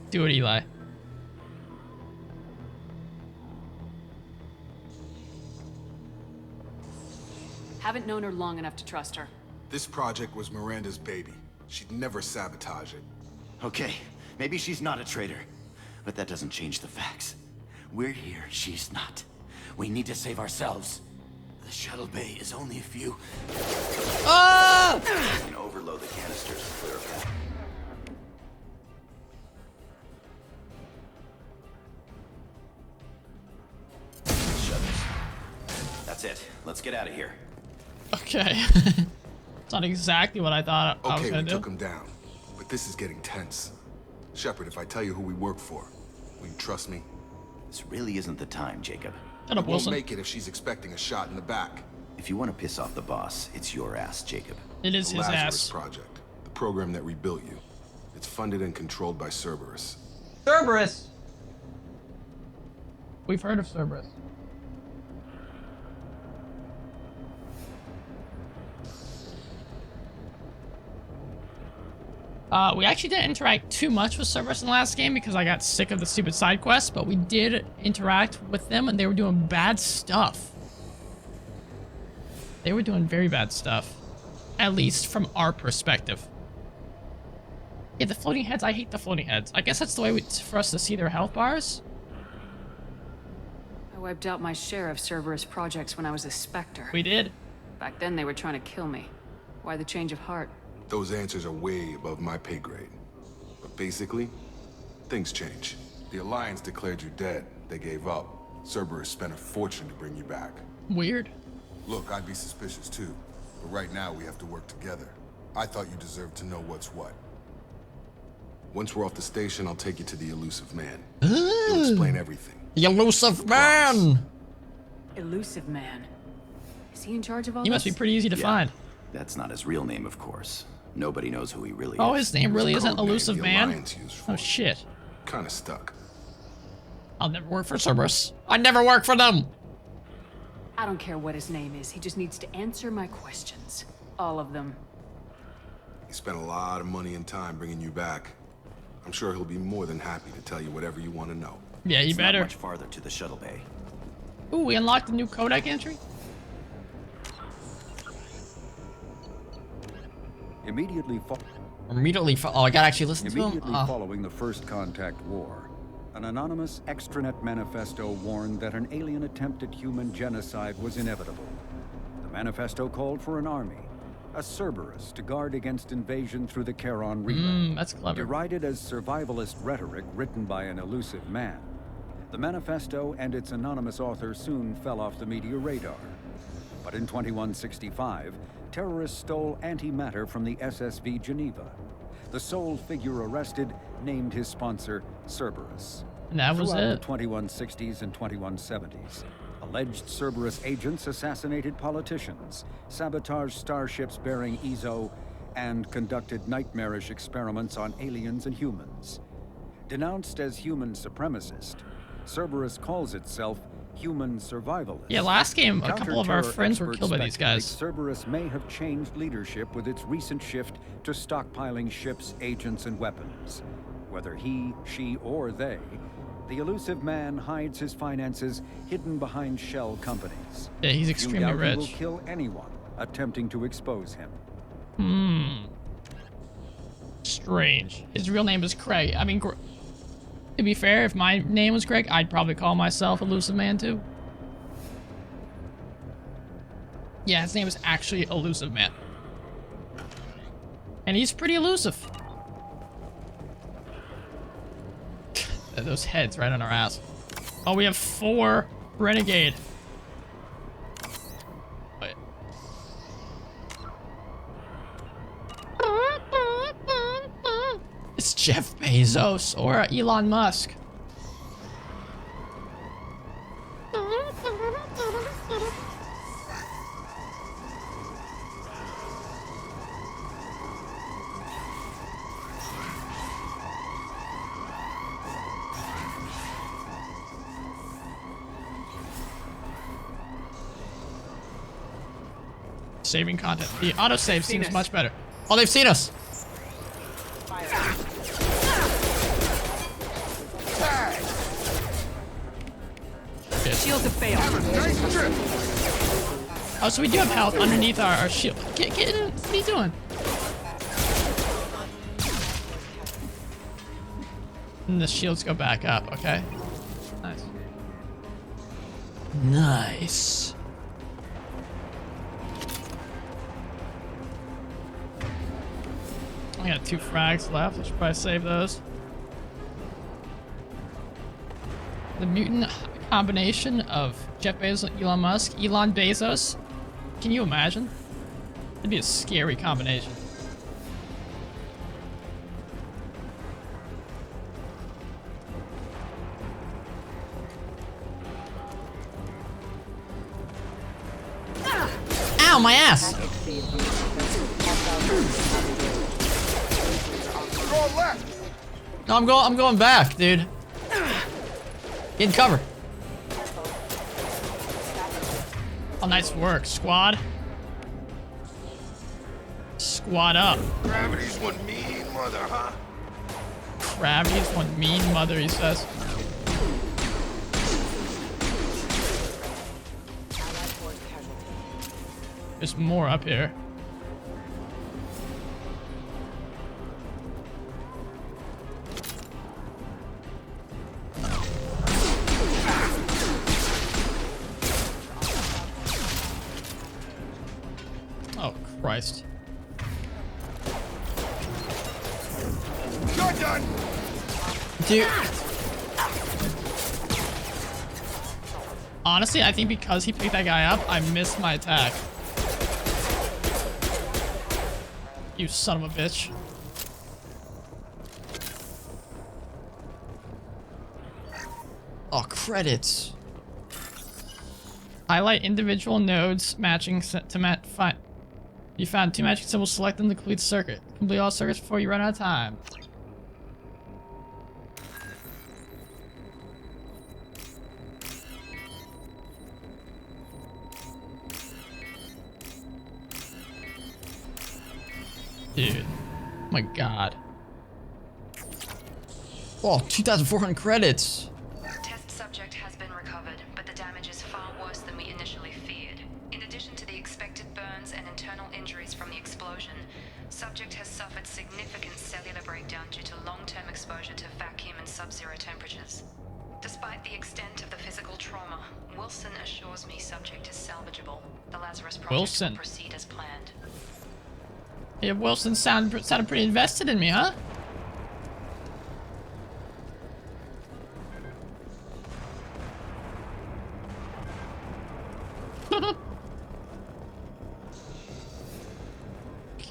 Do it, Eli. Haven't known her long enough to trust her. This project was Miranda's baby. She'd never sabotage it. Okay, maybe she's not a traitor, but that doesn't change the facts. We're here, she's not. We need to save ourselves. The shuttle bay is only a few... Ah! And overload the canisters to clear a path. Shuttles. That's it. Let's get out of here. Okay. It's not exactly what I thought I was Okay, gonna we do. took him down, but this is getting tense. Shepard, if I tell you who we work for, will you trust me? This really isn't the time, Jacob. Shut up, We won't Wilson. make it if she's expecting a shot in the back. If you want to piss off the boss, it's your ass, Jacob. It is The his Lazarus ass. Project, the program that rebuilt you. It's funded and controlled by Cerberus. Cerberus! We've heard of Cerberus. We actually didn't interact too much with Cerberus in the last game because I got sick of the stupid side quests, but we did interact with them and they were doing bad stuff. They were doing very bad stuff. At least from our perspective. Yeah, the floating heads, I hate the floating heads. I guess that's the way for us to see their health bars. I wiped out my share of Cerberus projects when I was a Spectre. We did. Back then they were trying to kill me. Why the change of heart? Those answers are way above my pay grade. But basically, things change. The Alliance declared you dead. They gave up. Cerberus spent a fortune to bring you back. Weird. Look, I'd be suspicious too. But right now, we have to work together. I thought you deserved to know what's what. Once we're off the station, I'll take you to the Elusive Man. He'll explain everything. The Elusive Man! Elusive Man. Is he in charge of all He must be pretty easy to find. That's not his real name, of course. Nobody knows who he really Oh, is. his name really isn't code name Elusive the Man? Alliance used for Oh, it. shit. Kinda stuck. I'll never work for Cerberus. I never work for them! I don't care what his name is. He just needs to answer my questions. All of them. He spent a lot of money and time bringing you back. I'm sure he'll be more than happy to tell you whatever you want to know. Yeah, you It's better. Not much farther to the shuttle bay. Ooh, we unlocked a new codec entry? Immediately Oh, I gotta actually listen to him? Immediately following the First Contact War, an anonymous extranet manifesto warned that an alien attempt at human genocide was inevitable. The manifesto called for an army, a Cerberus, to guard against invasion through the Charon relay. That's clever. Derided as survivalist rhetoric written by an elusive man, the manifesto and its anonymous author soon fell off the media radar. But in 2165, terrorists stole antimatter from the SSV Geneva. The sole figure arrested named his sponsor Cerberus. And that was Throughout it. the 2160s and 2170s, alleged Cerberus agents assassinated politicians, sabotaged starships bearing Ezo, and conducted nightmarish experiments on aliens and humans. Denounced as human supremacist, Cerberus calls itself human survivalist. Yeah, last game, a couple of our Counter-terror friends were experts killed by these speculate guys. Cerberus may have changed leadership with its recent shift to stockpiling ships, agents, and weapons. Whether he, she, or they, the elusive man hides his finances hidden behind shell companies. Yeah, he's You extremely doubt he will rich. kill anyone attempting to expose him. Strange. His real name is Craig. I mean, to be fair, if my name was Craig, I'd probably call myself Elusive Man too. Yeah, his name is actually Elusive Man. And he's pretty elusive. Those heads right on our ass. Oh, we have 4 Renegade. Wait. It's Jeff Bezos or Elon Musk. Saving content. The autosave seems much better. Oh, they've seen us. Shields have failed. Oh, so we do have health underneath our shield. Get in. What are you doing? And the shields go back up, okay? Nice. Nice. I got 2 frags left. I should probably save those. The mutant combination of Jeff Bezos and Elon Musk. Elon Bezos. Can you imagine? That'd be a scary combination. Ow, my ass! No, I'm going back, dude. Get in cover. Oh, nice work, squad. Squad up. Gravity's one mean mother, huh? Gravity's one mean mother, he says. There's more up here. Oh, Christ. You're done. Dude. Honestly, I think because he picked that guy up, I missed my attack. You son of a bitch. Oh, credits. Highlight individual nodes matching to you found 2 matching symbols, select them to complete the circuit. Complete all circuits before you run out of time. Dude. Oh my god. Oh, 2,400 credits. Test subject has been recovered, but the damage is far worse than we initially feared. In addition to the expected burns and internal injuries from the explosion, subject has suffered significant cellular breakdown due to long-term exposure to vacuum and sub-zero temperatures. Despite the extent of the physical trauma, Wilson assures me subject is salvageable. The Lazarus project will proceed as planned. Yeah, Wilson sounded pretty invested in me, huh?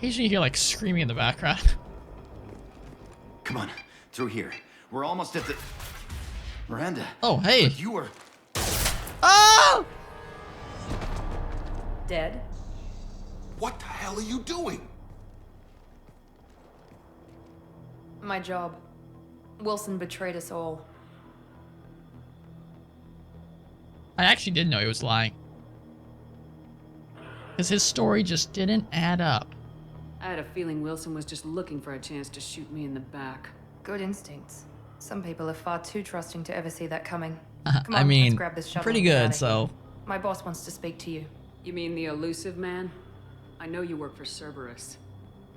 Occasionally you hear like screaming in the background. Come on, through here. We're almost at the... Miranda. Oh, hey. You were... Oh! Dead? What the hell are you doing? My job. Wilson betrayed us all. I actually didn't know he was lying. Because his story just didn't add up. I had a feeling Wilson was just looking for a chance to shoot me in the back. Good instincts. Some people are far too trusting to ever see that coming. Come on, I mean, let's grab this shuttle pretty and get good, outta so... here. My boss wants to speak to you. You mean the elusive man? I know you work for Cerberus.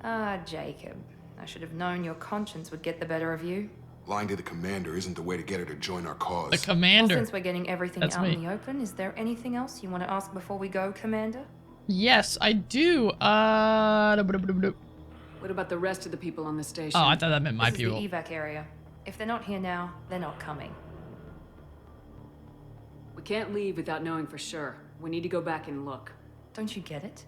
Ah, Jacob. I should have known your conscience would get the better of you. Lying to the commander isn't the way to get her to join our cause. The commander. Well, since we're getting everything That's out me. in the open, is there anything else you want to ask before we go, Commander? Yes, I do. What about the rest of the people on the station? Oh, I thought that meant my This people. is the evac area. If they're not here now, they're not coming. We can't leave without knowing for sure. We need to go back and look. Don't you get it?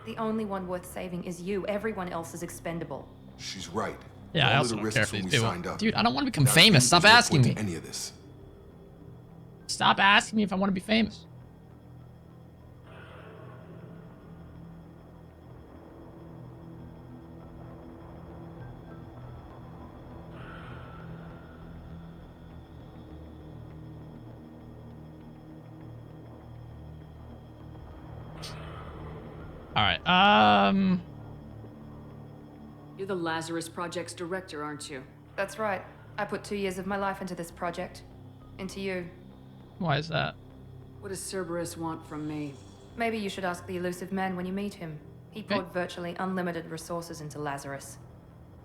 The only one worth saving is you. Everyone else is expendable. She's right. Yeah, I All also of the don't care risks for when these we people. signed up. Dude, I don't want to become Without famous. him, Stop there's no asking point me. to any of this. Stop asking me if I want to be famous. All right. You're the Lazarus Project's director, aren't you? That's right. I put 2 years of my life into this project. Into you. Why is that? What does Cerberus want from me? Maybe you should ask the elusive man when you meet him. He poured virtually unlimited resources into Lazarus.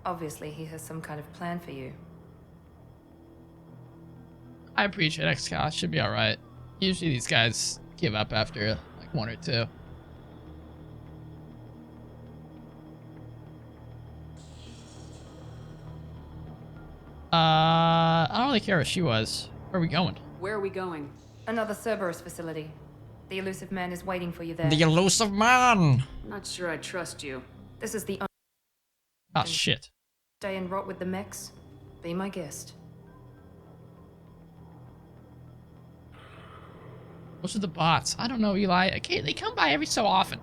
Obviously, he has some kind of plan for you. I appreciate XCOM. Should be all right. Usually these guys give up after like 1 or 2. I don't really care what she was. Where are we going? Where are we going? Another Cerberus facility. The elusive man is waiting for you there. The elusive man! I'm not sure I trust you. This is the Oh, shit. Stay and rot with the mechs. Be my guest. Those are the bots. I don't know, Eli. Okay, they come by every so often.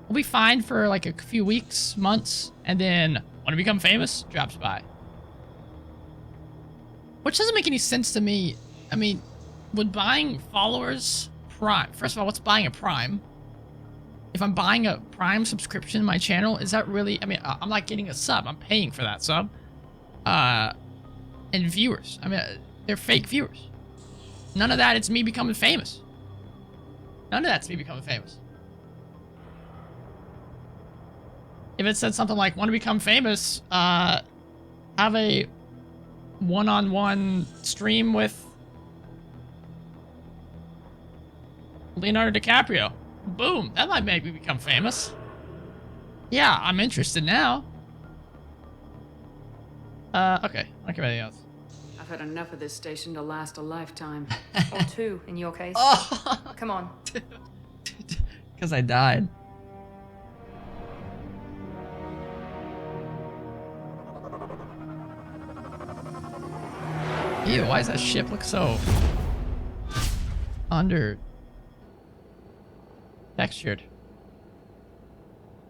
We'll be fine for like a few weeks, months, and then want to become famous, drops by. Which doesn't make any sense to me. I mean, would buying followers Prime? First of all, what's buying a Prime? If I'm buying a Prime subscription in my channel, is that really? I mean, I'm not getting a sub. I'm paying for that sub. And viewers. I mean, they're fake viewers. None of that. It's me becoming famous. None of that's me becoming famous. If it said something like, want to become famous, have a one-on-one stream with Leonardo DiCaprio. Boom. That might make me become famous. Yeah, I'm interested now. Okay. I don't care about anything else. I've had enough of this station to last a lifetime. Or 2, in your case. Come on. Because I died. Ew, why does that ship look so under textured?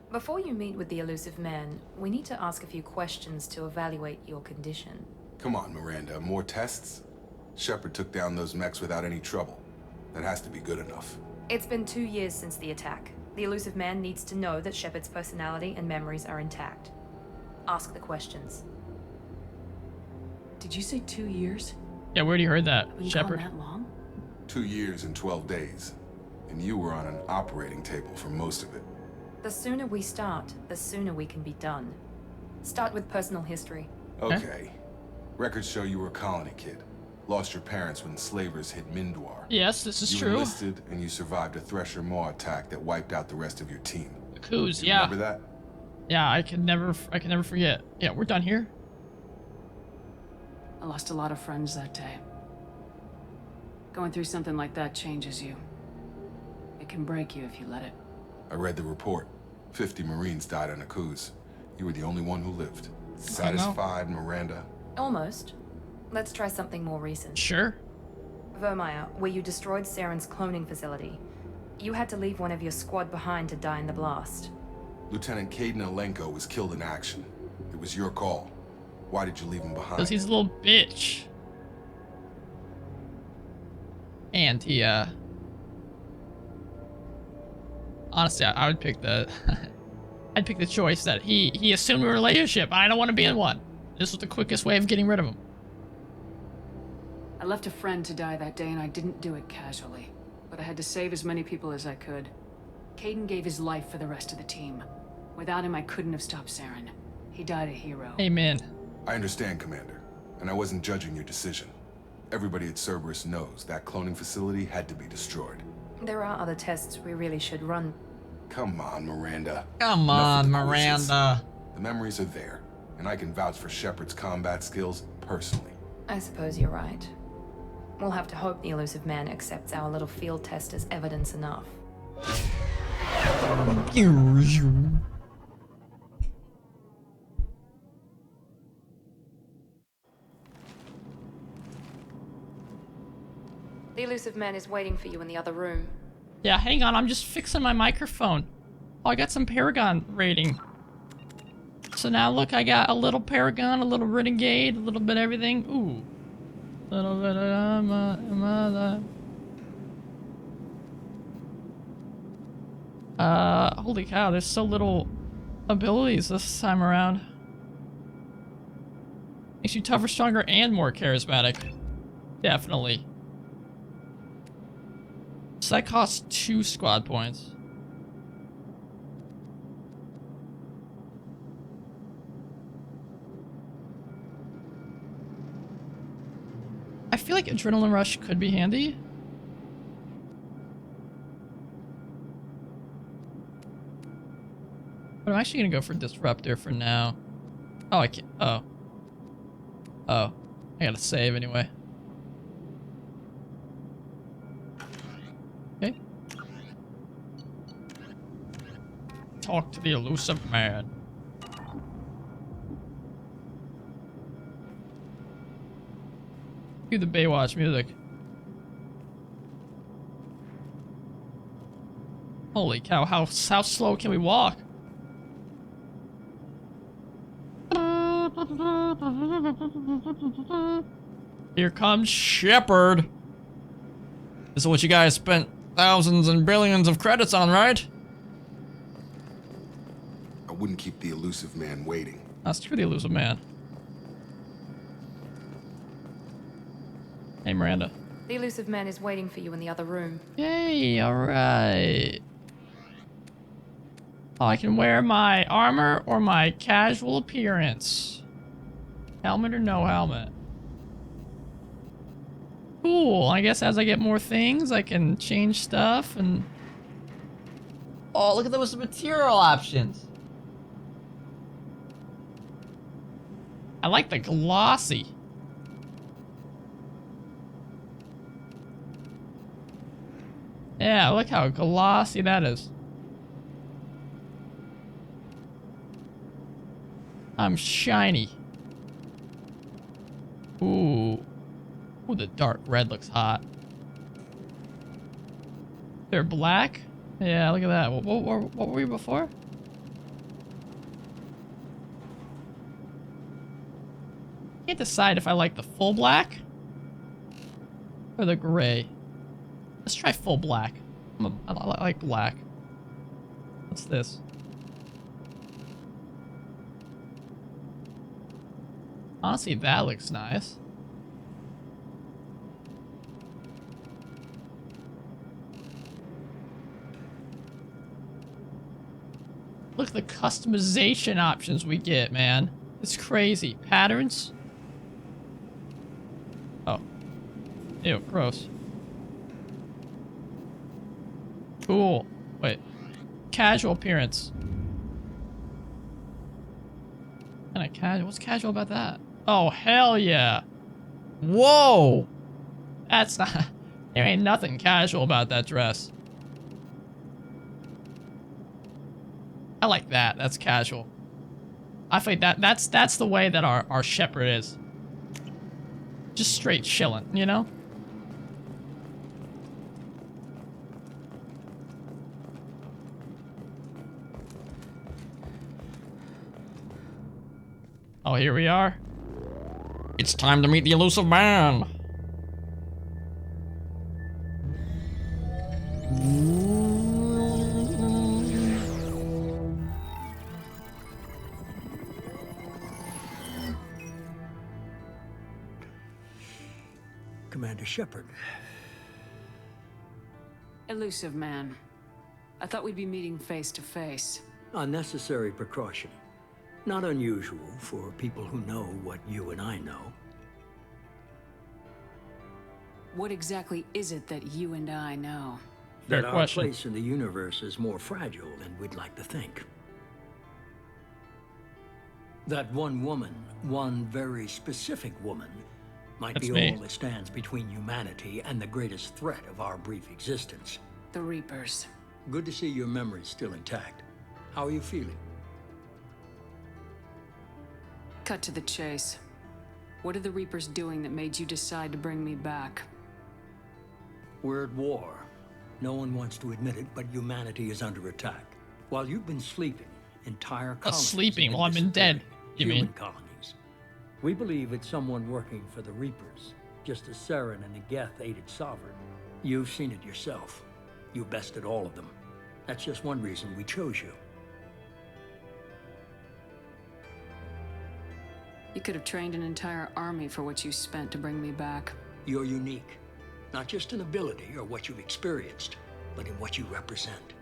Before you meet with the elusive man, we need to ask a few questions to evaluate your condition. Come on, Miranda. More tests? Shepard took down those mechs without any trouble. That has to be good enough. It's been 2 years since the attack. The elusive man needs to know that Shepard's personality and memories are intact. Ask the questions. Did you say 2 years? Yeah, where you heard that, Been Shepard? gone that long? 2 years and 12 days. And you were on an operating table for most of it. The sooner we start, the sooner we can be done. Start with personal history. Okay. Records show you were a colony kid. Lost your parents when slavers hit Mindwar. Yes, this is you true. enlisted and you survived a Thresher Maw attack that wiped out the rest of your team. The coups, You yeah. Remember that? Yeah, I can never forget. Yeah, we're done here. I lost a lot of friends that day. Going through something like that changes you. It can break you if you let it. I read the report. 50 Marines died on Akuz. You were the only one who lived. Satisfied, Miranda? Almost. Let's try something more recent. Sure. Vermeer, where you destroyed Saren's cloning facility. You had to leave one of your squad behind to die in the blast. Lieutenant Kaidan Alenko was killed in action. It was your call. Why did you leave him behind? Because he's a little bitch. And he, honestly, I would pick the... I'd pick the choice that he assumed a relationship. I don't want to be in one. This was the quickest way of getting rid of him. I left a friend to die that day, and I didn't do it casually. But I had to save as many people as I could. Kaidan gave his life for the rest of the team. Without him, I couldn't have stopped Saren. He died a hero. Amen. I understand, Commander. And I wasn't judging your decision. Everybody at Cerberus knows that cloning facility had to be destroyed. There are other tests we really should run. Come on, Miranda. Come on, Miranda. The memories are there, and I can vouch for Shepard's combat skills personally. I suppose you're right. We'll have to hope the Illusive Man accepts our little field test as evidence enough. The Illusive Man is waiting for you in the other room. Yeah, hang on, I'm just fixing my microphone. Oh, I got some Paragon rating. So now look, I got a little Paragon, a little Renegade, a little bit of everything. Ooh. A little bit of holy cow, there's so little abilities this time around. Makes you tougher, stronger, and more charismatic. Definitely. So that costs 2 squad points. I feel like Adrenaline Rush could be handy. But I'm actually gonna go for Disruptor for now. Oh, I can't. Oh. Oh. I gotta save anyway. Okay. Talk to the Illusive Man. Cue the Baywatch music. Holy cow, how slow can we walk? Here comes Shepard. This is what you guys spent thousands and billions of credits on, right? I wouldn't keep the Illusive Man waiting. That's true, the Illusive Man. Hey, Miranda. The Illusive Man is waiting for you in the other room. Yay, alright. Oh, I can wear my armor or my casual appearance. Helmet or no helmet. Cool, I guess as I get more things, I can change stuff and... Oh, look at those material options. I like the glossy. Yeah, look how glossy that is. I'm shiny. Ooh. Ooh, the dark red looks hot. They're black? Yeah, look at that. What were we before? Can't decide if I like the full black or the gray. Let's try full black. I like black. What's this? Honestly, that looks nice. Look at the customization options we get, man. It's crazy. Patterns? Oh. Ew, gross. Cool. Wait. Casual appearance. Kinda casual. What's casual about that? Oh, hell yeah. Whoa! That's not... There ain't nothing casual about that dress. I like that. That's casual. I think that's the way that our Shepard is. Just straight chilling, you know? Oh, here we are. It's time to meet the elusive man. Commander Shepard. Elusive man. I thought we'd be meeting face to face. Unnecessary precaution. Not unusual for people who know what you and I know. What exactly is it that you and I know? That our place in the universe is more fragile than we'd like to think. That one woman, one very specific woman, might be all that stands between humanity and the greatest threat of our brief existence. The Reapers. Good to see your memory's still intact. How are you feeling? Cut to the chase. What are the Reapers doing that made you decide to bring me back? We're at war. No one wants to admit it, but humanity is under attack. While you've been sleeping, entire colonies sleeping while I've been dead, you mean? Colonies. We believe it's someone working for the Reapers, just as Saren and the Geth aided Sovereign. You've seen it yourself. You bested all of them. That's just one reason we chose you. You could have trained an entire army for what you spent to bring me back. You're unique. Not just in ability or what you've experienced, but in what you represent.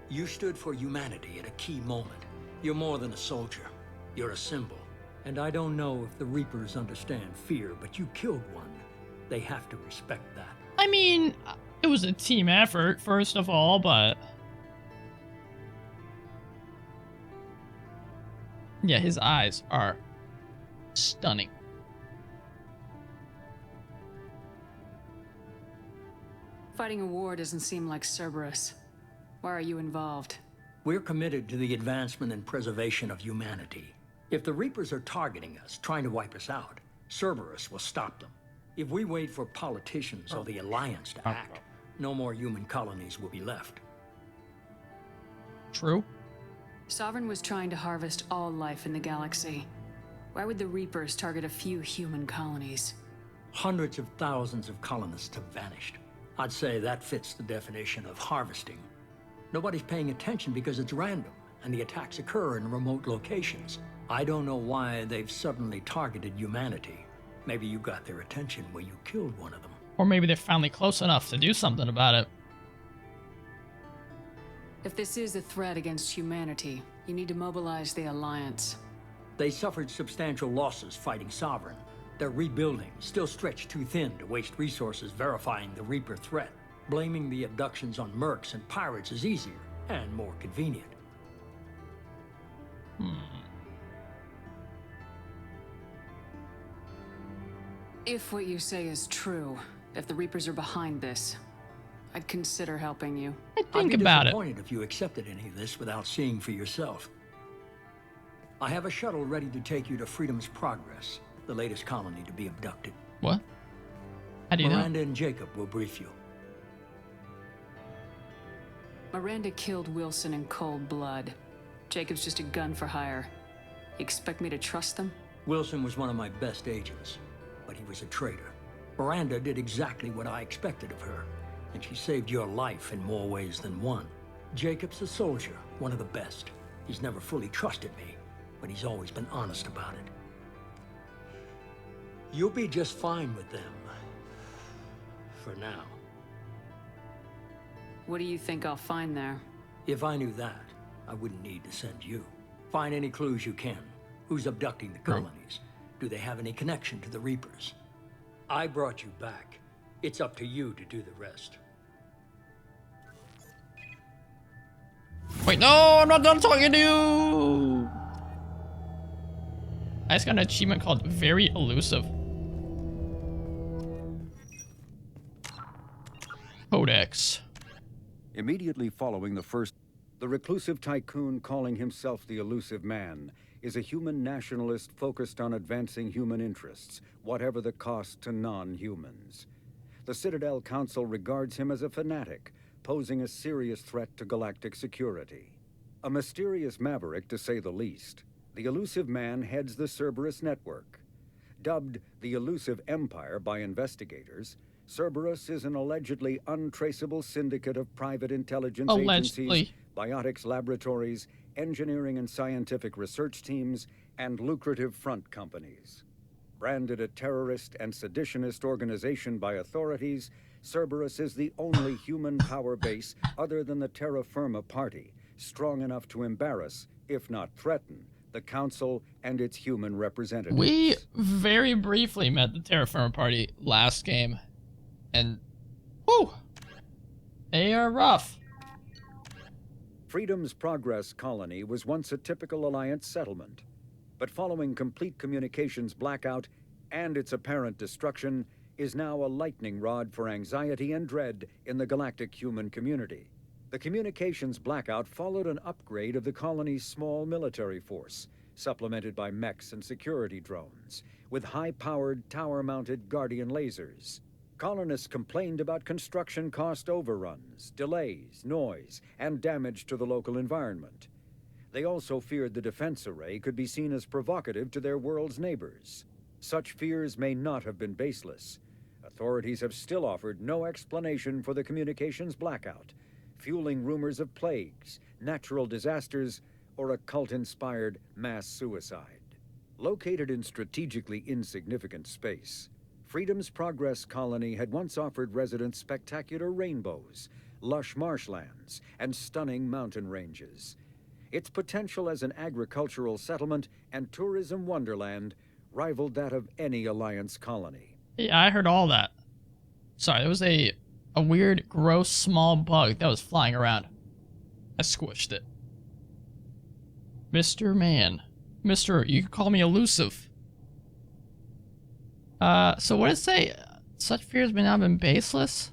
You stood for humanity at a key moment. You're more than a soldier. You're a symbol. And I don't know if the Reapers understand fear, but you killed one. They have to respect that. I mean, it was a team effort, first of all, but... yeah, his eyes are stunning. Fighting a war doesn't seem like Cerberus. Why are you involved? We're committed to the advancement and preservation of humanity. If the Reapers are targeting us, trying to wipe us out, Cerberus will stop them. If we wait for politicians or the Alliance to act, no more human colonies will be left. True. Sovereign was trying to harvest all life in the galaxy. Why would the Reapers target a few human colonies? Hundreds of thousands of colonists have vanished. I'd say that fits the definition of harvesting. Nobody's paying attention because it's random, and the attacks occur in remote locations. I don't know why they've suddenly targeted humanity. Maybe you got their attention when you killed one of them. Or maybe they're finally close enough to do something about it. If this is a threat against humanity, you need to mobilize the Alliance. They suffered substantial losses fighting Sovereign. They're rebuilding, still stretched too thin to waste resources verifying the Reaper threat. Blaming the abductions on mercs and pirates is easier and more convenient. If what you say is true, if the Reapers are behind this, I'd consider helping you. I'd be disappointed if you accepted any of this without seeing for yourself. I have a shuttle ready to take you to Freedom's Progress, the latest colony to be abducted. What? How do you know? Miranda and Jacob will brief you. Miranda killed Wilson in cold blood. Jacob's just a gun for hire. You expect me to trust them? Wilson was one of my best agents, but he was a traitor. Miranda did exactly what I expected of her, and she saved your life in more ways than one. Jacob's a soldier, one of the best. He's never fully trusted me, but he's always been honest about it. You'll be just fine with them. For now. What do you think I'll find there? If I knew that, I wouldn't need to send you. Find any clues you can. Who's abducting the colonies? Do they have any connection to the Reapers? I brought you back. It's up to you to do the rest. Wait, no, I'm not done talking to you! I just got an achievement called Very Elusive. Codex. Immediately following the first... The reclusive tycoon calling himself the Elusive Man is a human nationalist focused on advancing human interests, whatever the cost to non-humans. The Citadel Council regards him as a fanatic, posing a serious threat to galactic security. A mysterious maverick, to say the least, the Elusive Man heads the Cerberus network. Dubbed the Elusive Empire by investigators, Cerberus is an allegedly untraceable syndicate of private intelligence agencies, biotics laboratories, engineering and scientific research teams, and lucrative front companies. Branded a terrorist and seditionist organization by authorities, Cerberus is the only human power base other than the Terra Firma Party, strong enough to embarrass, if not threaten, the Council and its human representatives. We very briefly met the Terra Firma Party last game, and whew, they are rough. Freedom's Progress colony was once a typical Alliance settlement, but following complete communications blackout and its apparent destruction, is now a lightning rod for anxiety and dread in the galactic human community. The communications blackout followed an upgrade of the colony's small military force, supplemented by mechs and security drones, with high-powered, tower-mounted Guardian lasers. Colonists complained about construction cost overruns, delays, noise, and damage to the local environment. They also feared the defense array could be seen as provocative to their world's neighbors. Such fears may not have been baseless. Authorities have still offered no explanation for the communications blackout, fueling rumors of plagues, natural disasters, or a cult-inspired mass suicide. Located in strategically insignificant space, Freedom's Progress colony had once offered residents spectacular rainbows, lush marshlands, and stunning mountain ranges. Its potential as an agricultural settlement and tourism wonderland rivaled that of any Alliance colony. Yeah, I heard all that. Sorry, there was a weird, gross, small bug that was flying around. I squished it. Mr. Man. Mr. You can call me elusive. So what did it say? Such fears may not have been baseless.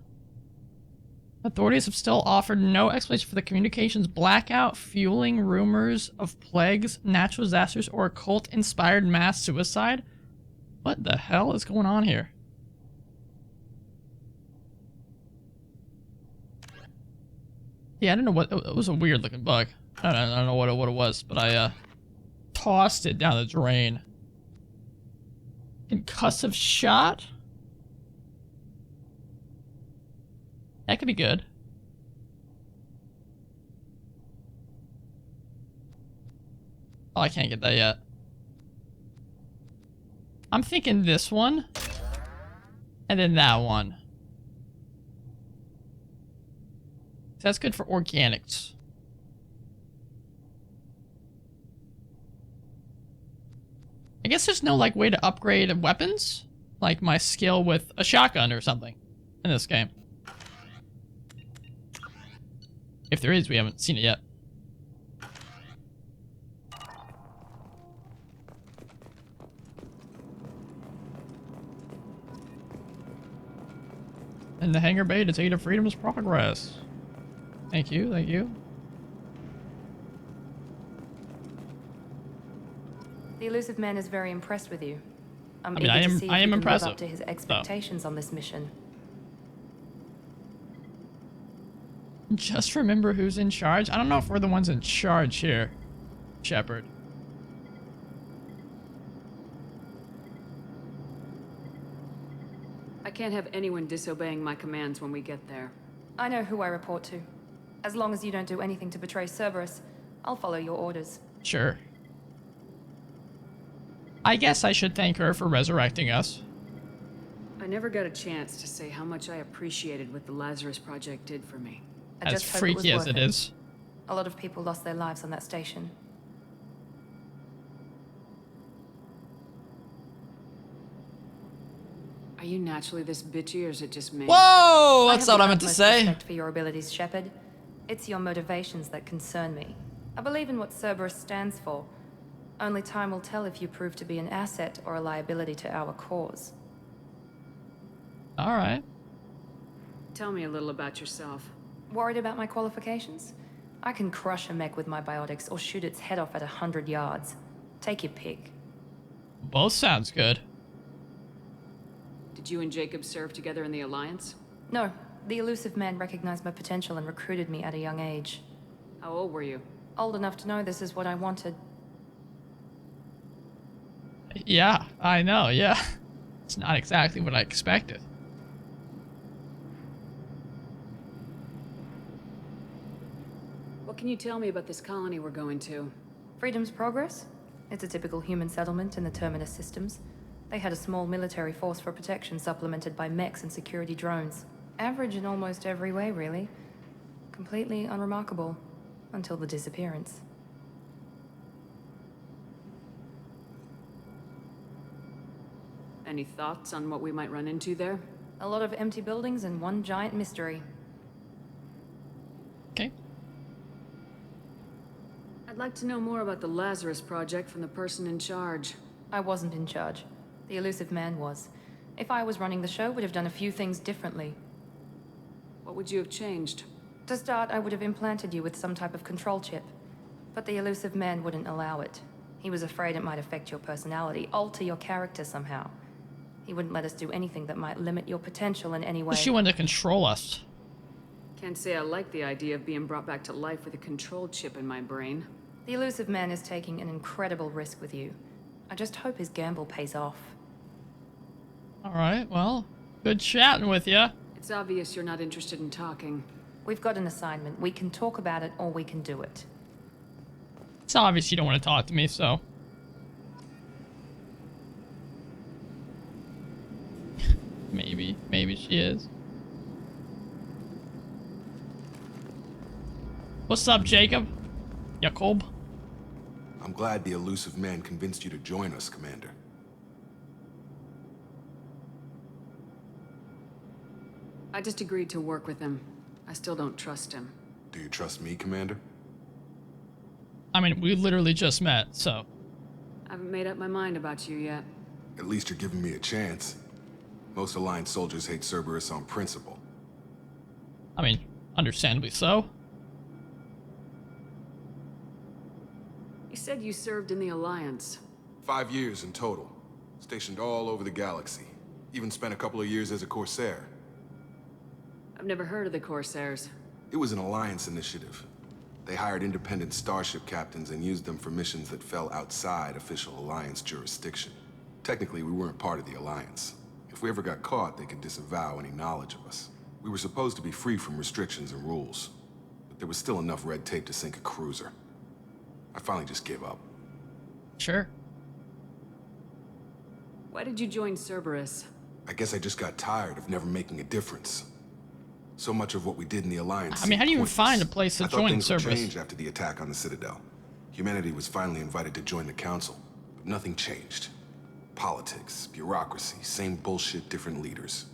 Authorities have still offered no explanation for the communications blackout, fueling rumors of plagues, natural disasters, or cult-inspired mass suicide. What the hell is going on here? Yeah, I don't know what, it was a weird looking bug. I don't know what it was, but I tossed it down the drain. Concussive shot? That could be good. Oh, I can't get that yet. I'm thinking this one. And then that one. That's good for organics. I guess there's no like way to upgrade weapons, like my skill with a shotgun or something in this game. If there is, we haven't seen it yet. And the hangar bay to take you to Freedom's Progress. Thank you, thank you. The Elusive Man is very impressed with you. I mean, I am impressive. Live up to his expectations on this mission. Just remember who's in charge. I don't know if we're the ones in charge here, Shepard. I can't have anyone disobeying my commands when we get there. I know who I report to. As long as you don't do anything to betray Cerberus, I'll follow your orders. Sure. I guess I should thank her for resurrecting us. I never got a chance to say how much I appreciated what the Lazarus Project did for me. As freaky as it is. A lot of people lost their lives on that station. Are you naturally this bitchy, or is it just me? Whoa! That's not what I meant to say. I have respect for your abilities, Shepard. It's your motivations that concern me. I believe in what Cerberus stands for. Only time will tell if you prove to be an asset or a liability to our cause. All right. Tell me a little about yourself. Worried about my qualifications? I can crush a mech with my biotics or shoot its head off at 100 yards. Take your pick. Both sounds good. Did you and Jacob serve together in the Alliance? No, the elusive man recognized my potential and recruited me at a young age. How old were you? Old enough to know this is what I wanted. Yeah, I know, yeah. It's not exactly what I expected. What can you tell me about this colony we're going to? Freedom's Progress? It's a typical human settlement in the Terminus systems. They had a small military force for protection supplemented by mechs and security drones. Average in almost every way, really. Completely unremarkable. Until the disappearance. Any thoughts on what we might run into there? A lot of empty buildings and one giant mystery. Okay. I'd like to know more about the Lazarus Project from the person in charge. I wasn't in charge. The elusive man was. If I was running the show, would have done a few things differently. What would you have changed? To start, I would have implanted you with some type of control chip. But the elusive man wouldn't allow it. He was afraid it might affect your personality, alter your character somehow. He wouldn't let us do anything that might limit your potential in any way. She wanted to control us. Can't say I like the idea of being brought back to life with a control chip in my brain. The elusive man is taking an incredible risk with you. I just hope his gamble pays off. Alright, well, good chatting with you. It's obvious you're not interested in talking. We've got an assignment. We can talk about it or we can do it. It's obvious you don't want to talk to me, so. Maybe she is. What's up, Jacob? Jacob? I'm glad the elusive man convinced you to join us, Commander. I just agreed to work with him. I still don't trust him. Do you trust me, Commander? I mean, we literally just met, so. I haven't made up my mind about you yet. At least you're giving me a chance. Most Alliance soldiers hate Cerberus on principle. I mean, understandably so. You said you served in the Alliance. 5 years in total. Stationed all over the galaxy. Even spent a couple of years as a Corsair. I've never heard of the Corsairs. It was an Alliance initiative. They hired independent starship captains and used them for missions that fell outside official Alliance jurisdiction. Technically, we weren't part of the Alliance. If we ever got caught, they could disavow any knowledge of us. We were supposed to be free from restrictions and rules, but there was still enough red tape to sink a cruiser. I finally just gave up. Sure. Why did you join Cerberus? I guess I just got tired of never making a difference. So much of what we did in the Alliance. I mean, how do you even find a place to join Cerberus? I thought things would change after the attack on the Citadel. Humanity was finally invited to join the Council, but nothing changed. Politics, bureaucracy, same bullshit, different leaders.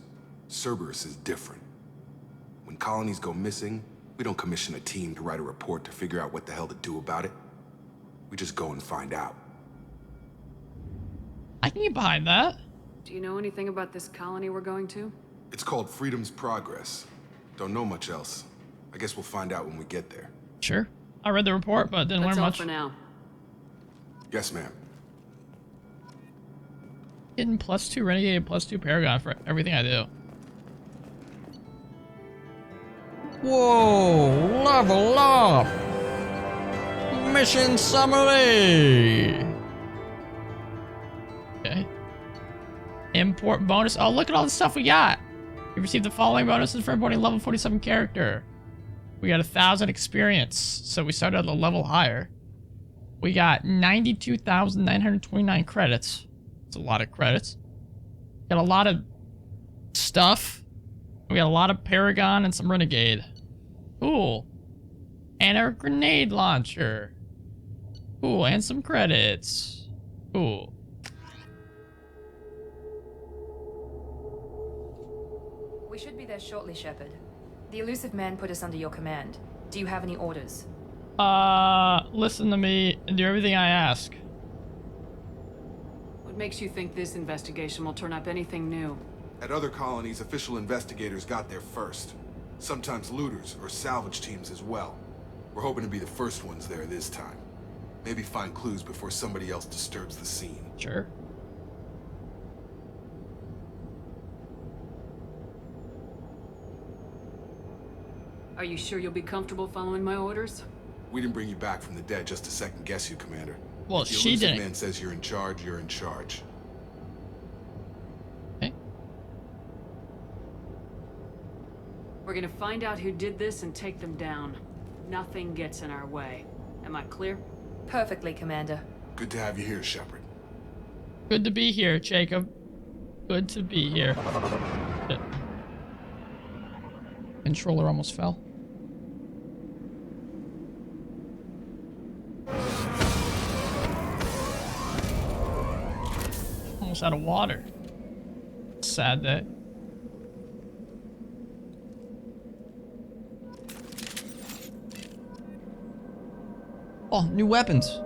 Cerberus is different. When colonies go missing, we don't commission a team to write a report to figure out what the hell to do about it. We just go and find out. I can get behind that. Do you know anything about this colony we're going to? It's called Freedom's Progress. Don't know much else. I guess we'll find out when we get there. Sure. I read the report, but didn't learn much. That's all for now. Yes, ma'am. Getting +2 Renegade, +2 Paragon for everything I do. Whoa! Level up! Mission summary! Okay. Import bonus. Oh, look at all the stuff we got. We received the following bonuses for importing level 47 character. We got 1,000 experience, so we started at a level higher. We got 92,929 credits. That's a lot of credits. Got a lot of stuff. We got a lot of Paragon and some Renegade. Cool. And a grenade launcher. Cool, and some credits. Cool. We should be there shortly, Shepard. The elusive man put us under your command. Do you have any orders? Listen to me and do everything I ask. What makes you think this investigation will turn up anything new? At other colonies, official investigators got there first. Sometimes looters or salvage teams as well. We're hoping to be the first ones there this time. Maybe find clues before somebody else disturbs the scene. Sure. Are you sure you'll be comfortable following my orders? We didn't bring you back from the dead just to second guess you, Commander. Well, if the she elusive didn't. man says you're in charge, you're in charge. Okay. We're gonna find out who did this and take them down. Nothing gets in our way. Am I clear? Perfectly, Commander. Good to have you here, Shepard. Good to be here, Jacob. Good to be here. Shit. Controller almost fell. Almost out of water. Sad day. Oh, new weapons.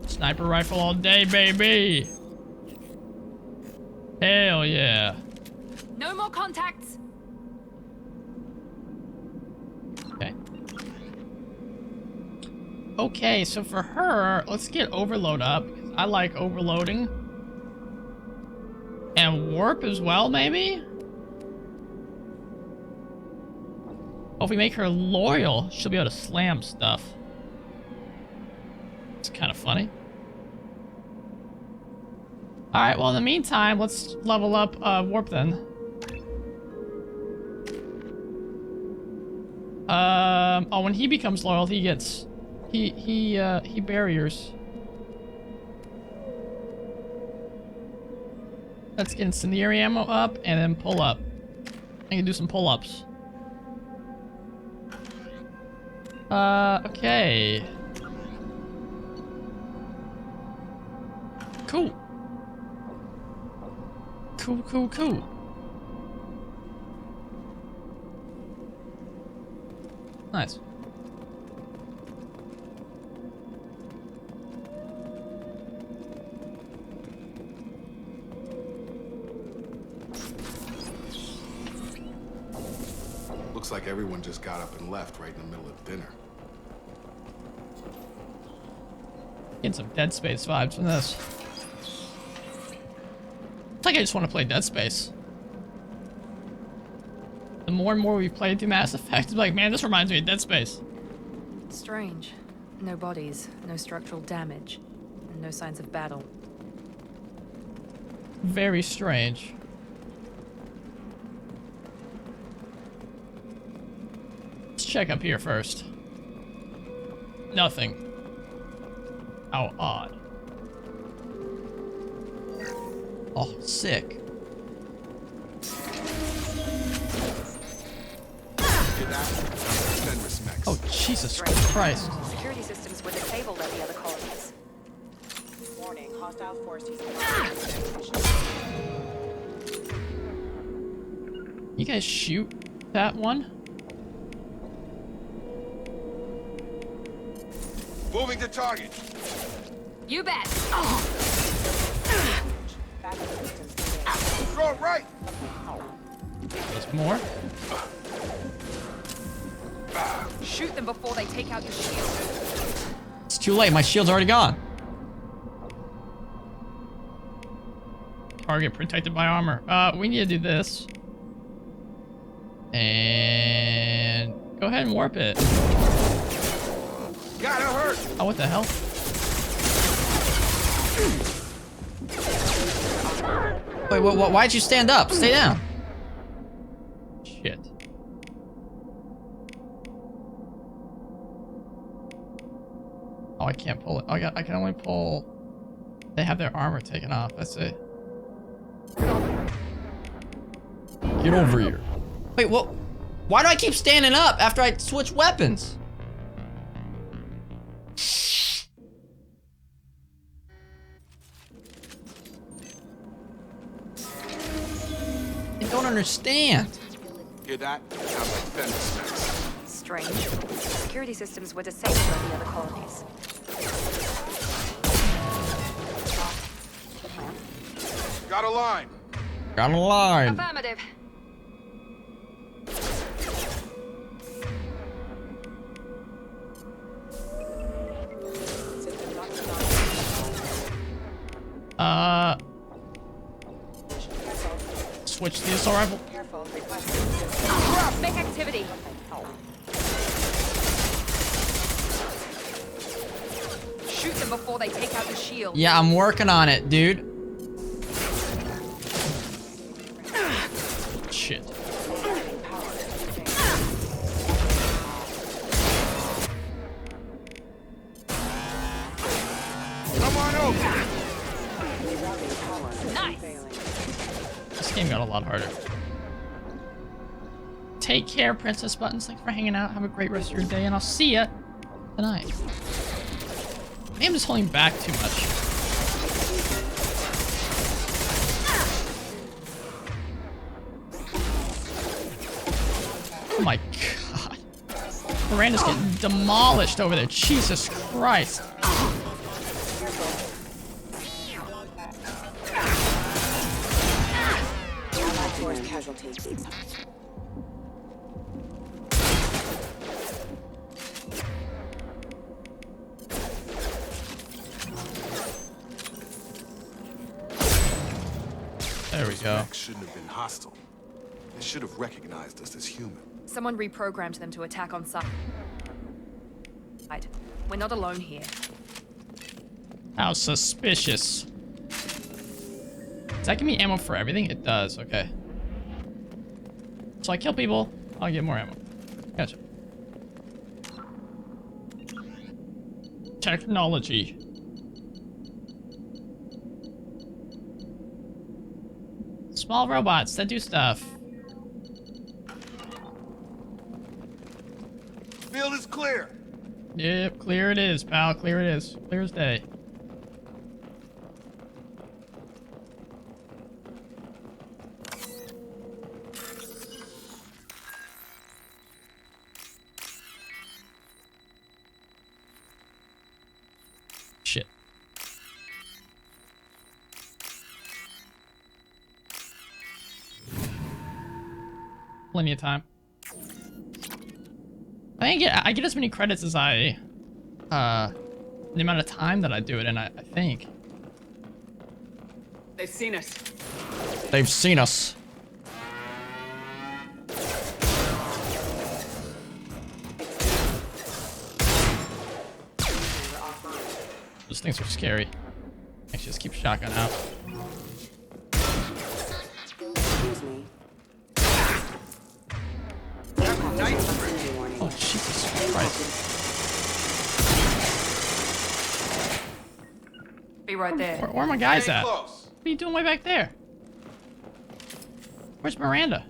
Sniper rifle all day, baby. Hell yeah. No more contacts. Okay. Okay, so for her, let's get overload up. I like overloading. And warp as well, maybe? Oh, if we make her loyal, she'll be able to slam stuff. It's kind of funny. Alright, well in the meantime, let's level up warp then. Oh, when he becomes loyal, he gets he barriers. Let's get incendiary ammo up and then pull up. I can do some pull-ups. Okay. Cool. Cool. Nice. Looks like everyone just got up and left right in the middle of dinner. Getting some Dead Space vibes from this. It's like I just want to play Dead Space. The more and more we've played through Mass Effect, it's like, man, this reminds me of Dead Space. Strange. No bodies, no structural damage, and no signs of battle. Very strange. Let's check up here first. Nothing. How odd. Oh, sick. Oh, Jesus Christ. Security systems were disabled at the other colonies. Warning, hostile force using You guys shoot that one? Moving to target. You bet. Throw right. There's more. Shoot them before they take out your shield. It's too late. My shield's already gone. Target protected by armor. We need to do this. And go ahead and warp it. Gotta hurt. Oh, what the hell? Wait, why'd you stand up? Stay down. Shit. Oh, I can't pull it. I can only pull. They have their armor taken off. I see. Get over here. Wait, what? Why do I keep standing up after I switch weapons? I don't understand. Hear that? Sounds like fender smacks. Strange. Security systems were disabled at the other colonies. Got a line. Got a line. Affirmative. Switch the assault rifle. Make activity. Shoot them before they take out the shield. Yeah, I'm working on it, dude. Shit. Come on over. Nice. This game got a lot harder. Take care, Princess Buttons. Thanks for hanging out. Have a great rest of your day, and I'll see ya tonight. Maybe I'm just holding back too much. Oh my god. Miranda's getting demolished over there. Jesus Christ. Casualties. There we go. Max shouldn't have been hostile. They should have recognized us as human. Someone reprogrammed them to attack on sight. We're not alone here. How suspicious. Does that give me ammo for everything? It does, okay. So I kill people, I'll get more ammo. Gotcha. Technology. Small robots that do stuff. Field is clear. Yep, clear it is, pal. Clear it is. Clear as day. Shit. Plenty of time. I get as many credits as I, the amount of time that I do it in, I think. They've seen us. They've seen us. Those things are scary. I should just keep shotgun out. Excuse me. Oh, Jesus Christ. Be right there. Where are my guys at? What are you doing way back there? Where's Miranda?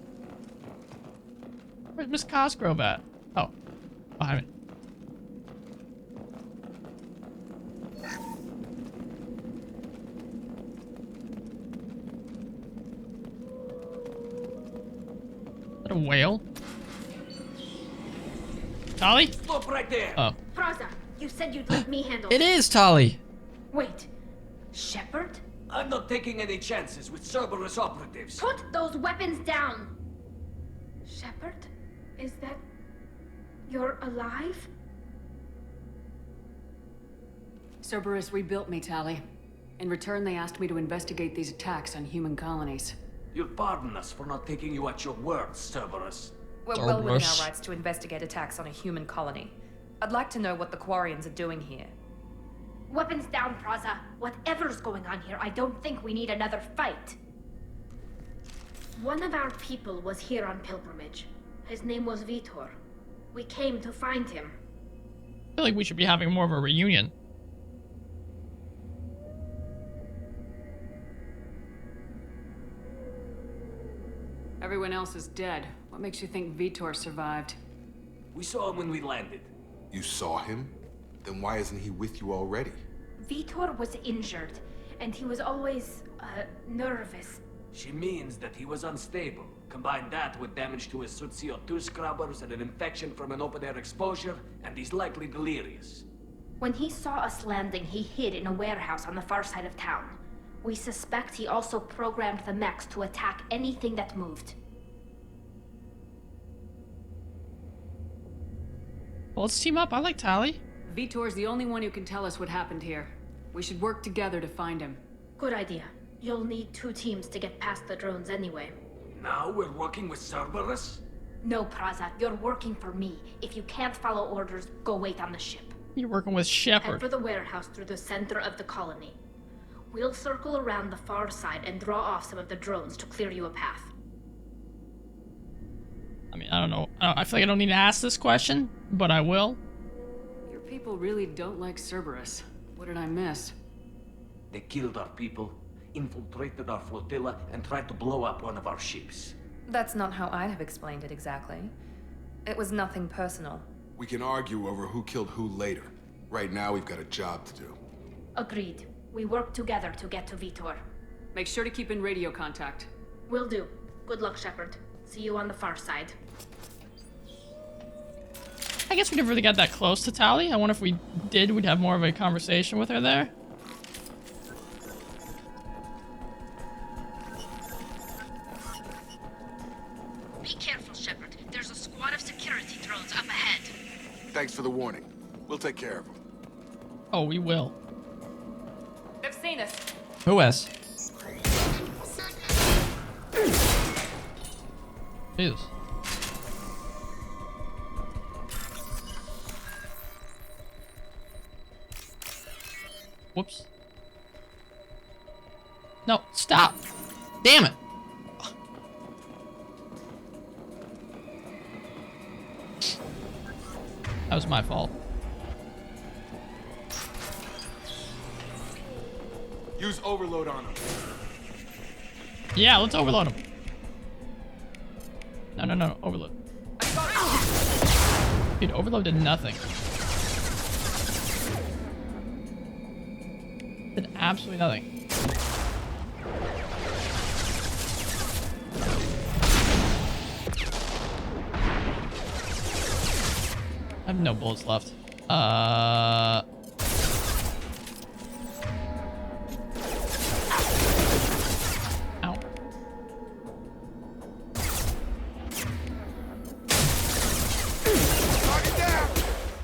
Where's Miss Cosgrove at? Oh, behind me. Is that a whale? Tali? Stop right there. Oh. Praza, you said you'd let me handle It is Tali. Wait, Shepard? I'm not taking any chances with Cerberus operatives. Put those weapons down! Shepard? Is that... you're alive? Cerberus rebuilt me, Tali. In return, they asked me to investigate these attacks on human colonies. You'll pardon us for not taking you at your word, Cerberus. We're well within our rights to investigate attacks on a human colony. I'd like to know what the Quarians are doing here. Weapons down, Praza. Whatever's going on here, I don't think we need another fight. One of our people was here on pilgrimage. His name was Vitor. We came to find him. I feel like we should be having more of a reunion. Everyone else is dead. What makes you think Vitor survived? We saw him when we landed. You saw him? Then why isn't he with you already? Vitor was injured, and he was always, nervous. She means that he was unstable. Combine that with damage to his suit CO2 scrubbers and an infection from an open-air exposure, and he's likely delirious. When he saw us landing, he hid in a warehouse on the far side of town. We suspect he also programmed the mechs to attack anything that moved. Well, let's team up. I like Tali. Vitor's the only one who can tell us what happened here. We should work together to find him. Good idea. You'll need 2 teams to get past the drones anyway. Now we're working with Cerberus? No, Praza, you're working for me. If you can't follow orders, go wait on the ship. You're working with Head Shepard. for the warehouse through the center of the colony. We'll circle around the far side and draw off some of the drones to clear you a path. I mean, I don't know. I feel like I don't need to ask this question, but I will. Your people really don't like Cerberus. What did I miss? They killed our people, infiltrated our flotilla, and tried to blow up one of our ships. That's not how I'd have explained it exactly. It was nothing personal. We can argue over who killed who later. Right now, we've got a job to do. Agreed. We work together to get to Vitor. Make sure to keep in radio contact. Will do. Good luck, Shepard. See you on the far side. I guess we never really got that close to Tali. I wonder if we did, we'd have more of a conversation with her there. Be careful, Shepard. There's a squad of security drones up ahead. Thanks for the warning. We'll take care of them. Oh, we will. They've seen us. Who has? Jesus. Whoops. No, stop. Damn it. That was my fault. Use overload on them. Yeah, let's overload him. No, overload. Dude, overload did nothing. Did absolutely nothing. I have no bullets left. Ow.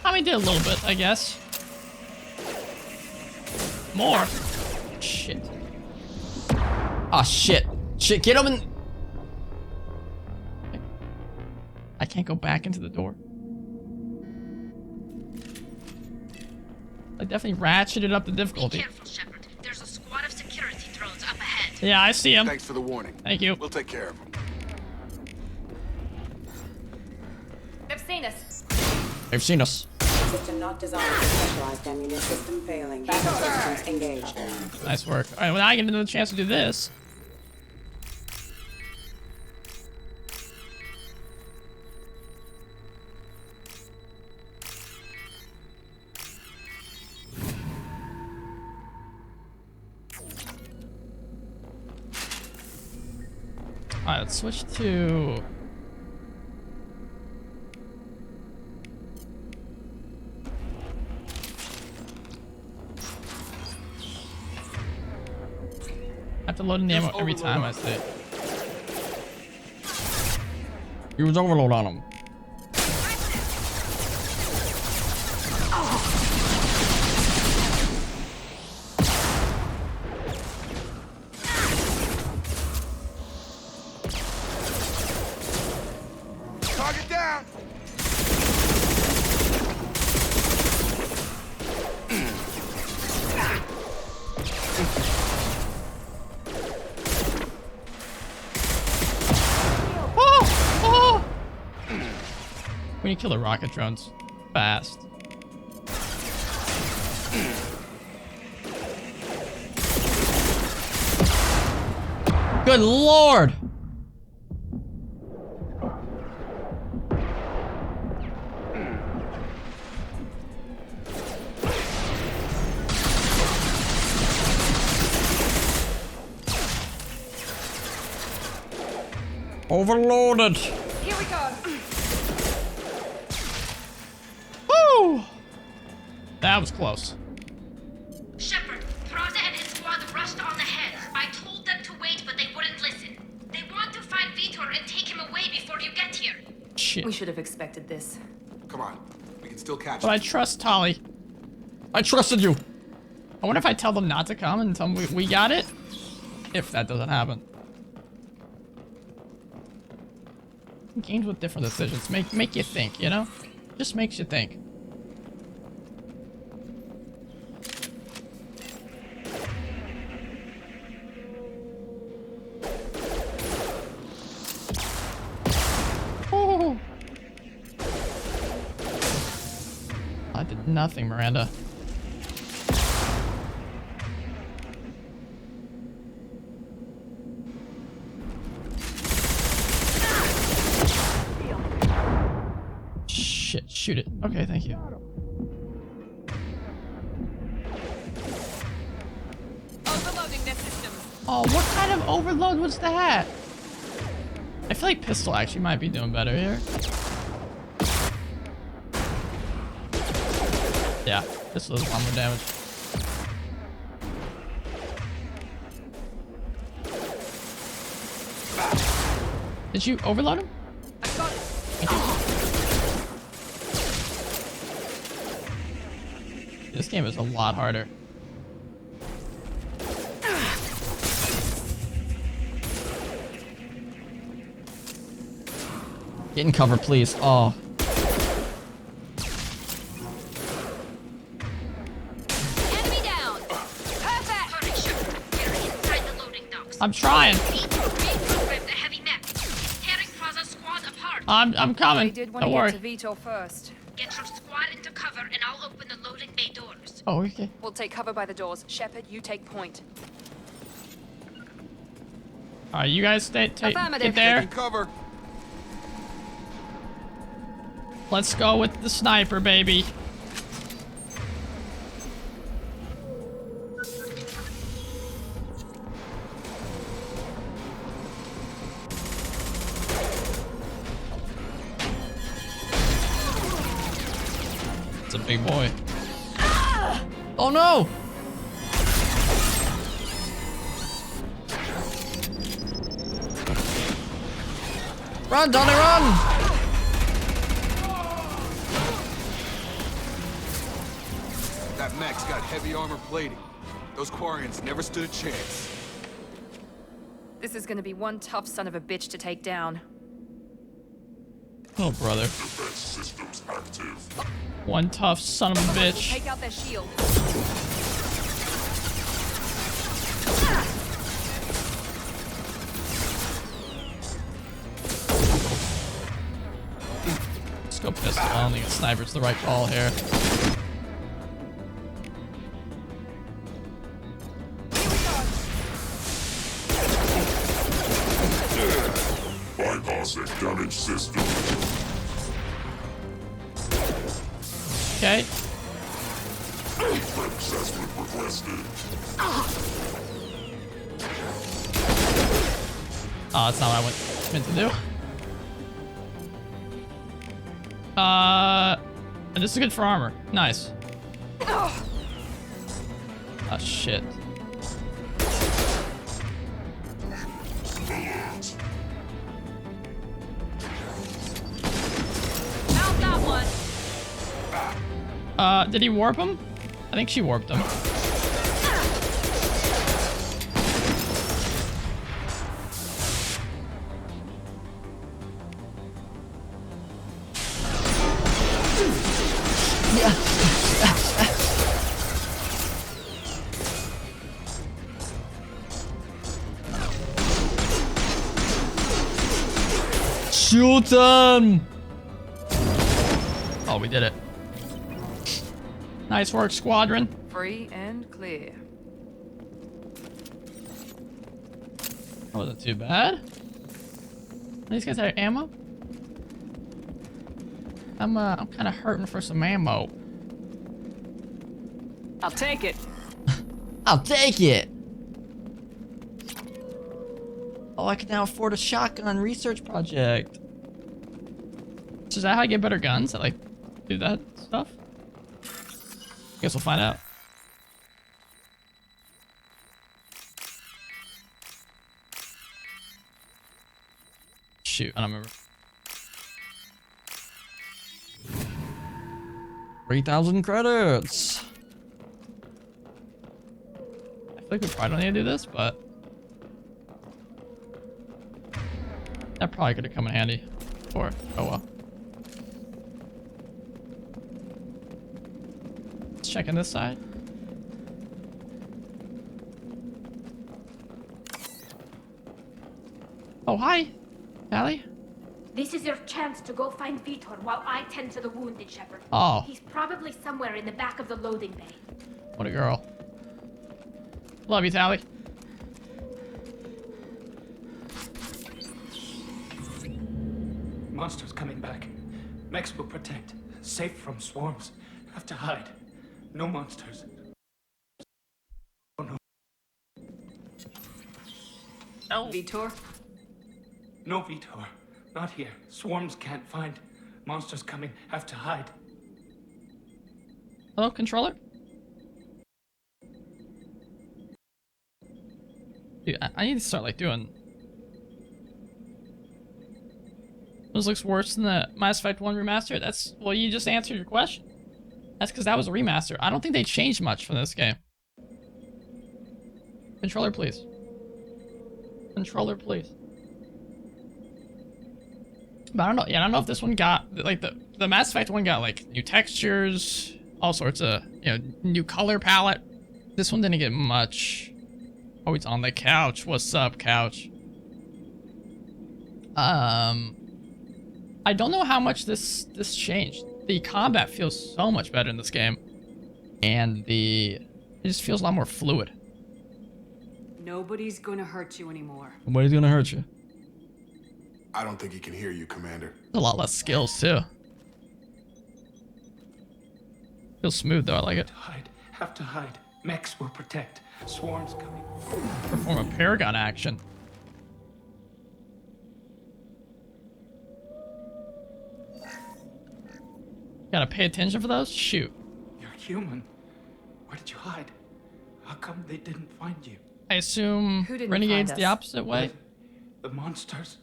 I mean, did a little bit, I guess. More. Shit. Oh, shit. Shit, get him in. I can't go back into the door. I definitely ratcheted up the difficulty. Be careful, Shepard. There's a squad of security drones up ahead. Yeah, I see him. Thanks for the warning. Thank you. We'll take care of them. They've seen us. They've seen us. System not designed for specialized ammunition. System failing. Backup systems engaged. Nice work. All right, well, now I get another chance to do this. All right, let's switch to... I have to load an ammo every time I say it. Use overload on them. Target down! We need to kill the rocket drones fast. Good lord! Overloaded. Here we go. Woo! That was close. Shepard, Praza and his squad rushed on ahead. I told them to wait, but they wouldn't listen. They want to find Vitor and take him away before you get here. Shit. We should have expected this. Come on. We can still catch But I them. trust Tali. I trusted you. I wonder if I tell them not to come and tell them we got it? If that doesn't happen. Games with different decisions make you think, you know? Just makes you think. Oh. I did nothing, Miranda. Shit, shoot it. Okay, thank you. Overloading their systems. Oh, what kind of overload was that? I feel like pistol actually might be doing better here. Yeah, pistol does a lot more damage. Did you overload him? I got it. This game is a lot harder. Get in cover, please. Oh. Enemy down. Perfect. Hurry, Shepard. We're inside the loading docks. I'm trying. Reprogram the heavy mech. Tearing Praza's squad apart. I'm coming. They did want Don't to worry. get to Vitor first. Get your squad into cover, and I'll open the loading bay doors. Oh, okay. We'll take cover by the doors. Shepard, you take point. Alright, you guys stay get Affirmative. there. Taking cover. Let's go with the sniper, baby. It's a big boy. Oh no! Run, Donnie, run! That mech's got heavy armor plating. Those Quarians never stood a chance. This is gonna be one tough son of a bitch to take down. Oh, brother. Defense systems active. One tough son of a bitch. Take out their shield. Let's go pistol. I don't think a sniper's the right call here. Bypassing damage system. Okay. Threat assessment requested. Oh, that's not what I meant to do. And this is good for armor. Nice. Oh, shit. Found that one. Did he warp him? I think she warped him. Shoot him! Oh, we did it. Nice work, squadron. Free and clear. That wasn't too bad. These guys have ammo? I'm kind of hurting for some ammo. I'll take it. I'll take it. Oh, I can now afford a shotgun research project. So is that how I get better guns? That like do that stuff? Guess we'll find out. Shoot, I don't remember. 3,000 credits. like we probably don't need to do this, but that probably could have come in handy. Or, oh well. Let's check on this side. Oh, hi, Allie. This is your chance to go find Vitor while I tend to the wounded, Shepard. Oh. He's probably somewhere in the back of the loading bay. What a girl. Love you, Tally. Monsters coming back. Mechs will protect. Safe from swarms. Have to hide. No monsters. Oh no. Oh. Vitor? No Vitor. Not here. Swarms can't find. Monsters coming. Have to hide. Hello, controller? Dude, I need to start like doing... This looks worse than the Mass Effect 1 remaster. That's... Well, you just answered your question. That's because that was a remaster. I don't think they changed much from this game. Controller, please. Controller, please. But I don't know. Yeah, I don't know if this one got... Like, the Mass Effect 1 got, like, new textures, all sorts of, you know, new color palette. This one didn't get much. Oh, he's on the couch. What's up, couch? I don't know how much this changed. The combat feels so much better in this game. And it just feels a lot more fluid. Nobody's gonna hurt you anymore. Nobody's gonna hurt you. I don't think he can hear you, Commander. A lot less skills, too. Feels smooth, though. I like it. Hide. Have to hide. Mechs will protect. Swarms coming. Perform a Paragon action. Gotta pay attention for those? Shoot. You're human. Where did you hide? How come they didn't find you? I assume Renegade's the opposite way? The monsters.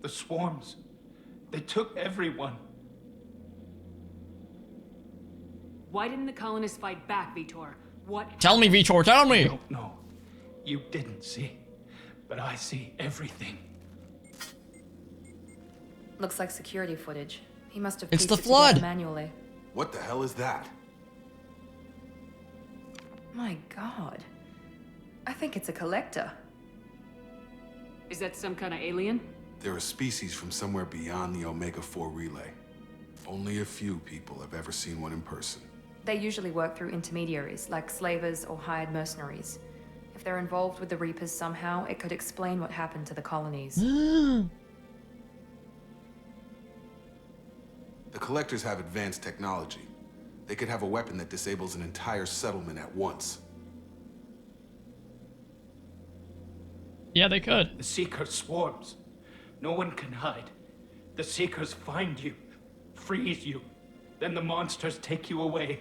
The swarms. They took everyone. Why didn't the colonists fight back, Vitor? What? Tell me, Vitor, tell me! I don't know. You didn't see. But I see everything. Looks like security footage. He must have It's pieced the it together flood. manually. What the hell is that? My god. I think it's a collector. Is that some kind of alien? They're a species from somewhere beyond the Omega-4 relay. Only a few people have ever seen one in person. They usually work through intermediaries, like slavers or hired mercenaries. If they're involved with the Reapers somehow, it could explain what happened to the colonies. The Collectors have advanced technology. They could have a weapon that disables an entire settlement at once. Yeah, they could. The Seeker swarms. No one can hide. The Seekers find you, freeze you. Then the monsters take you away.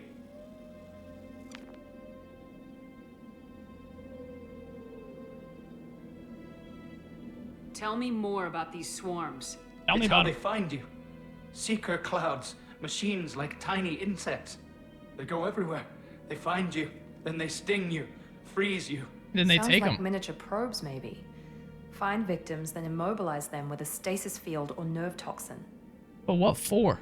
Tell me more about these swarms. Tell me It's how about they it. find you. Seeker clouds, machines like tiny insects. They go everywhere. They find you, then they sting you, freeze you. Then they Sounds take like them. miniature probes, maybe. Find victims, then immobilize them with a stasis field or nerve toxin. But what for?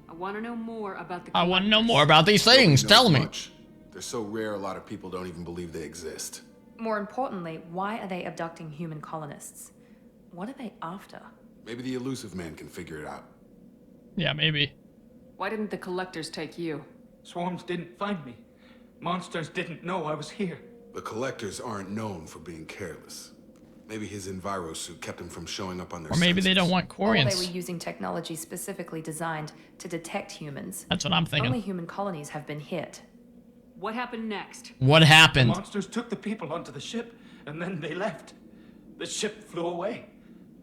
I want to know more about the I want to know collectors. more about these things. Nobody Tell knows me. much. They're so rare, a lot of people don't even believe they exist. More importantly, why are they abducting human colonists? What are they after? Maybe the Elusive Man can figure it out. Yeah, maybe. Why didn't the collectors take you? Swarms didn't find me. Monsters didn't know I was here. The Collectors aren't known for being careless. Maybe his envirosuit kept him from showing up on their Or maybe they don't want Or they Quarians. were using technology specifically designed to detect humans. That's what I'm thinking. Only human colonies have been hit. What happened next? What The happened? monsters took the people onto the ship, and then they left. The ship flew away.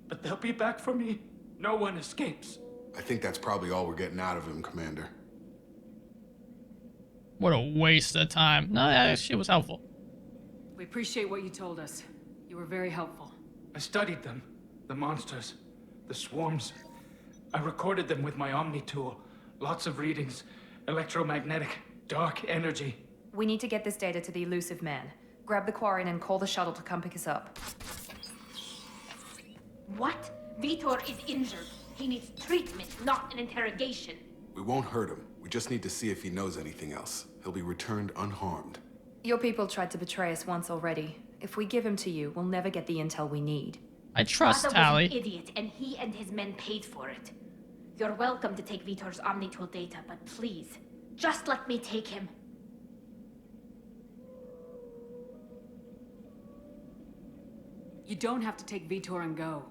But they'll be back for me. No one escapes. I think that's probably all we're getting out of him, Commander. What a waste of time. No, that shit was helpful. We appreciate what you told us. You were very helpful. I studied them. The monsters. The swarms. I recorded them with my Omni tool. Lots of readings. Electromagnetic. Dark energy. We need to get this data to the Elusive Man. Grab the Quarian and call the shuttle to come pick us up. What? Vitor is injured. He needs treatment, not an interrogation. We won't hurt him. We just need to see if he knows anything else. He'll be returned unharmed. Your people tried to betray us once already. If we give him to you, we'll never get the intel we need. I trust Praza Tali. was an idiot, and he and his men paid for it. You're welcome to take Vitor's Omnitool data, but please, just let me take him. You don't have to take Vitor and go.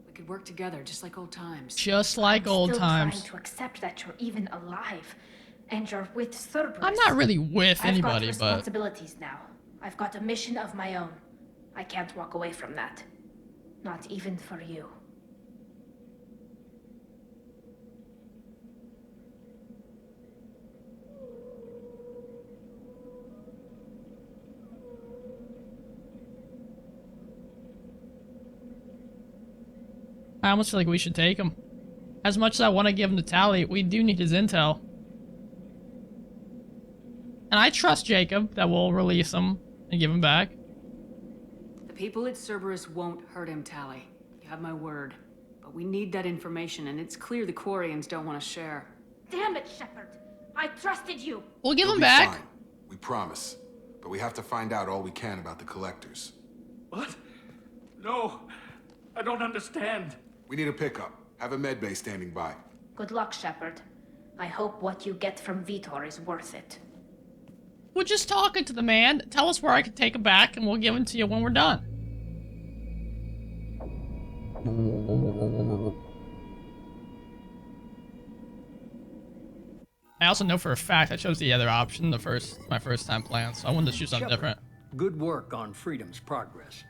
We could work together, just like old times. Just like old times. I'm still trying to accept that you're even alive, and you're with Cerberus. I'm not really with anybody, I've got responsibilities now. I've got a mission of my own. I can't walk away from that. Not even for you. I almost feel like we should take him. As much as I want to give him to Tali, we do need his intel. And I trust Jacob that we'll release him and give him back. The people at Cerberus won't hurt him, Tali. You have my word. But we need that information, and it's clear the Quarians don't want to share. Damn it, Shepard! I trusted you! We'll give He'll him be back. fine. We promise. But we have to find out all we can about the collectors. What? No, I don't understand. We need a pickup. Have a medbay standing by. Good luck, Shepard. I hope what you get from Vitor is worth it. We're just talking to the man. Tell us where I can take him back, and we'll give him to you when we're done. I also know for a fact I chose the other option my first time playing, so I wanted to choose something Shepard, different. Good work on Freedom's progress.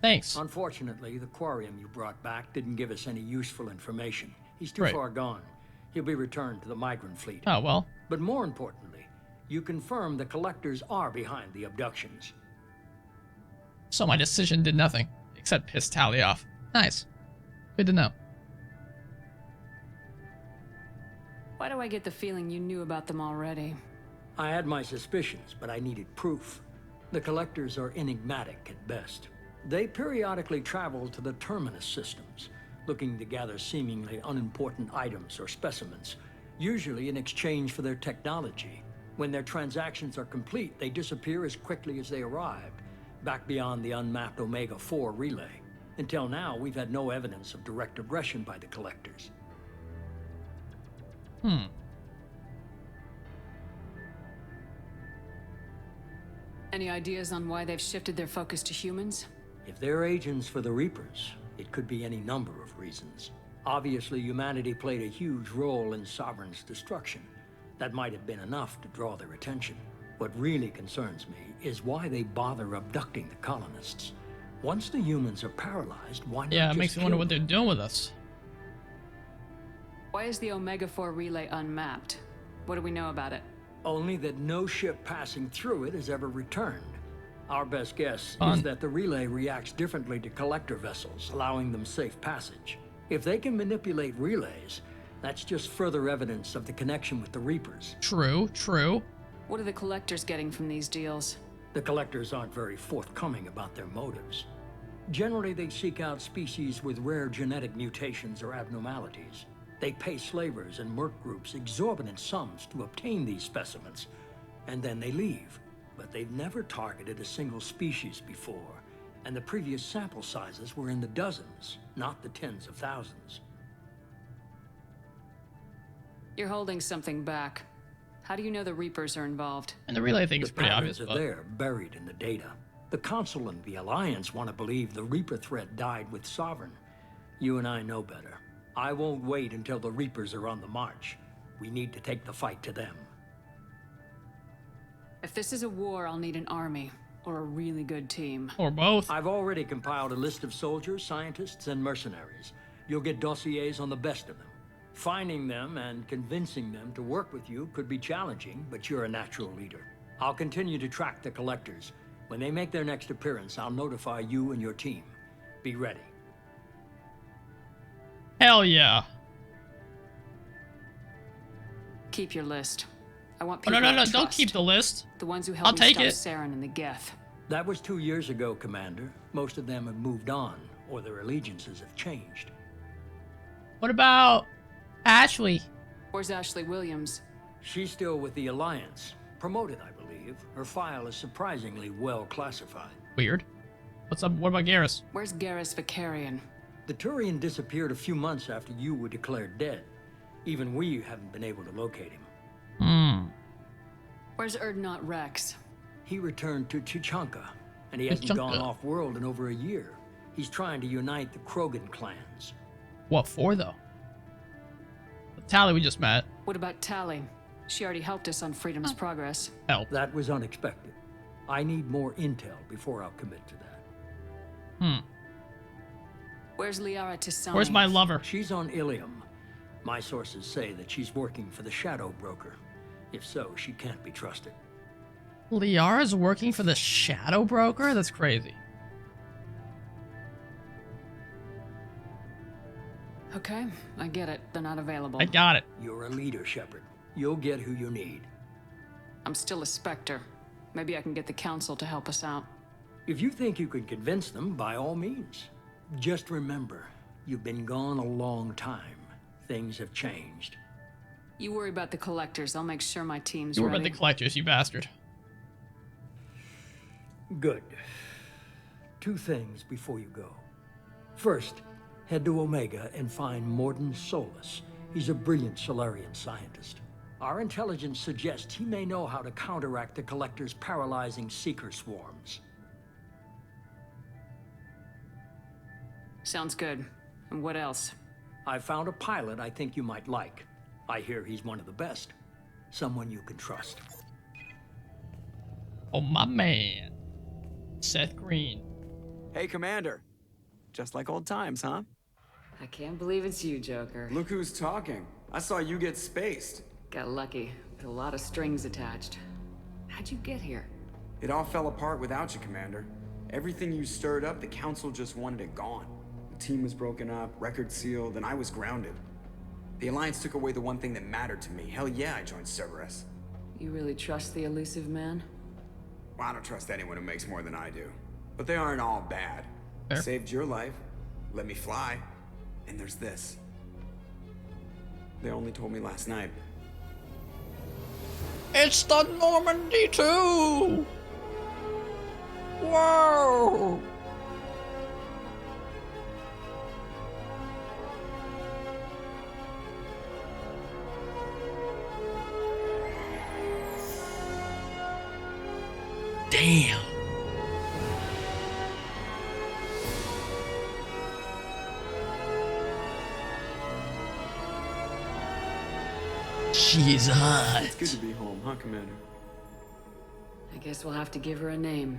Thanks. Unfortunately, the Quarian you brought back didn't give us any useful information. He's too Right. far gone. He'll be returned to the migrant fleet. Oh, well. But more importantly, you confirm the collectors are behind the abductions. So my decision did nothing, except piss Tali off. Nice. Good to know. Why do I get the feeling you knew about them already? I had my suspicions, but I needed proof. The collectors are enigmatic at best. They periodically travel to the Terminus systems, looking to gather seemingly unimportant items or specimens, usually in exchange for their technology. When their transactions are complete, they disappear as quickly as they arrived, back beyond the unmapped Omega-4 relay. Until now, we've had no evidence of direct aggression by the collectors. Any ideas on why they've shifted their focus to humans? If they're agents for the Reapers, it could be any number of reasons. Obviously, humanity played a huge role in Sovereign's destruction. That might have been enough to draw their attention. What really concerns me is why they bother abducting the colonists. Once the humans are paralyzed, why not Yeah, it just makes me wonder kill what they're doing with us. Why is the Omega-4 relay unmapped? What do we know about it? Only that no ship passing through it has ever returned. Our best guess Fun. is that the relay reacts differently to collector vessels, allowing them safe passage. If they can manipulate relays, that's just further evidence of the connection with the Reapers. True, true. What are the collectors getting from these deals? The collectors aren't very forthcoming about their motives. Generally, they seek out species with rare genetic mutations or abnormalities. They pay slavers and merc groups exorbitant sums to obtain these specimens, and then they leave. But they've never targeted a single species before, and the previous sample sizes were in the dozens, not the tens of thousands. You're holding something back. How do you know the Reapers are involved? And the relay thing is pretty obvious. The patterns are there, buried in the data. The Council and the Alliance want to believe the Reaper threat died with Sovereign. You and I know better. I won't wait until the Reapers are on the march. We need to take the fight to them. If this is a war, I'll need an army, or a really good team. Or both. I've already compiled a list of soldiers, scientists, and mercenaries. You'll get dossiers on the best of them. Finding them and convincing them to work with you could be challenging, but you're a natural leader. I'll continue to track the collectors. When they make their next appearance, I'll notify you and your team. Be ready. Hell yeah. Keep your list. I want Oh, people no, I don't trust. keep the list. The ones who I'll helped me take stop it. Saren and the Geth. That was 2 years ago, Commander. Most of them have moved on, or their allegiances have changed. What about Ashley? Where's Ashley Williams? She's still with the Alliance. Promoted, I believe. Her file is surprisingly well classified. Weird. What's up? What about Garrus? Where's Garrus Vakarian? The Turian disappeared a few months after you were declared dead. Even we haven't been able to locate him. Where's Erdnot Rex? He returned to Chichanka, and he hasn't gone off-world in over a year. He's trying to unite the Krogan clans. What for, though? The Tali we just met. What about Tali? She already helped us on Freedom's Progress. Help. That was unexpected. I need more intel before I'll commit to that. Where's Liara T'Soni? Where's my lover? She's on Ilium. My sources say that she's working for the Shadow Broker. If so, she can't be trusted. Liara's working for the Shadow Broker? That's crazy. Okay, I get it. They're not available. I got it. You're a leader, Shepard. You'll get who you need. I'm still a Spectre. Maybe I can get the Council to help us out. If you think you can convince them, by all means. Just remember, you've been gone a long time. Things have changed. You worry about the Collectors. I'll make sure my team's You worry ready. about the Collectors, you bastard. Good. 2 things before you go. First, head to Omega and find Mordin Solus. He's a brilliant Solarian scientist. Our intelligence suggests he may know how to counteract the Collector's paralyzing Seeker swarms. Sounds good. And what else? I found a pilot I think you might like. I hear he's one of the best. Someone you can trust. Oh, my man. Seth Green. Hey, Commander. Just like old times, huh? I can't believe it's you, Joker. Look who's talking. I saw you get spaced. Got lucky, with a lot of strings attached. How'd you get here? It all fell apart without you, Commander. Everything you stirred up, the Council just wanted it gone. The team was broken up, record sealed, and I was grounded. The Alliance took away the one thing that mattered to me. Hell yeah, I joined Cerberus. You really trust the elusive man? Well, I don't trust anyone who makes more than I do. But they aren't all bad. Fair. Saved your life, let me fly, and there's this. They only told me last night. It's the Normandy 2! Whoa! Damn. She's hot. It's good to be home, huh, Commander? I guess we'll have to give her a name.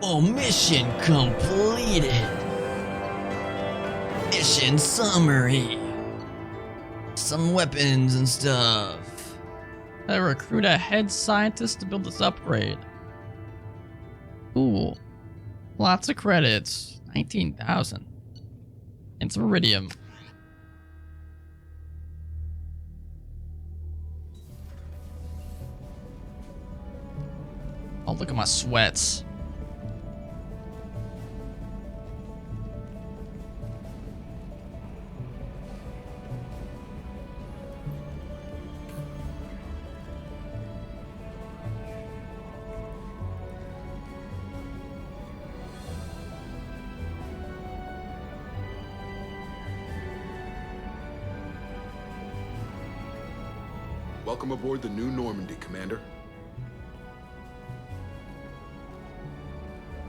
Oh, mission completed. Mission summary. Some weapons and stuff. I recruit a head scientist to build this upgrade. Cool. Lots of credits. 19,000. And some iridium. Oh, look at my sweats. Welcome aboard the new Normandy, Commander.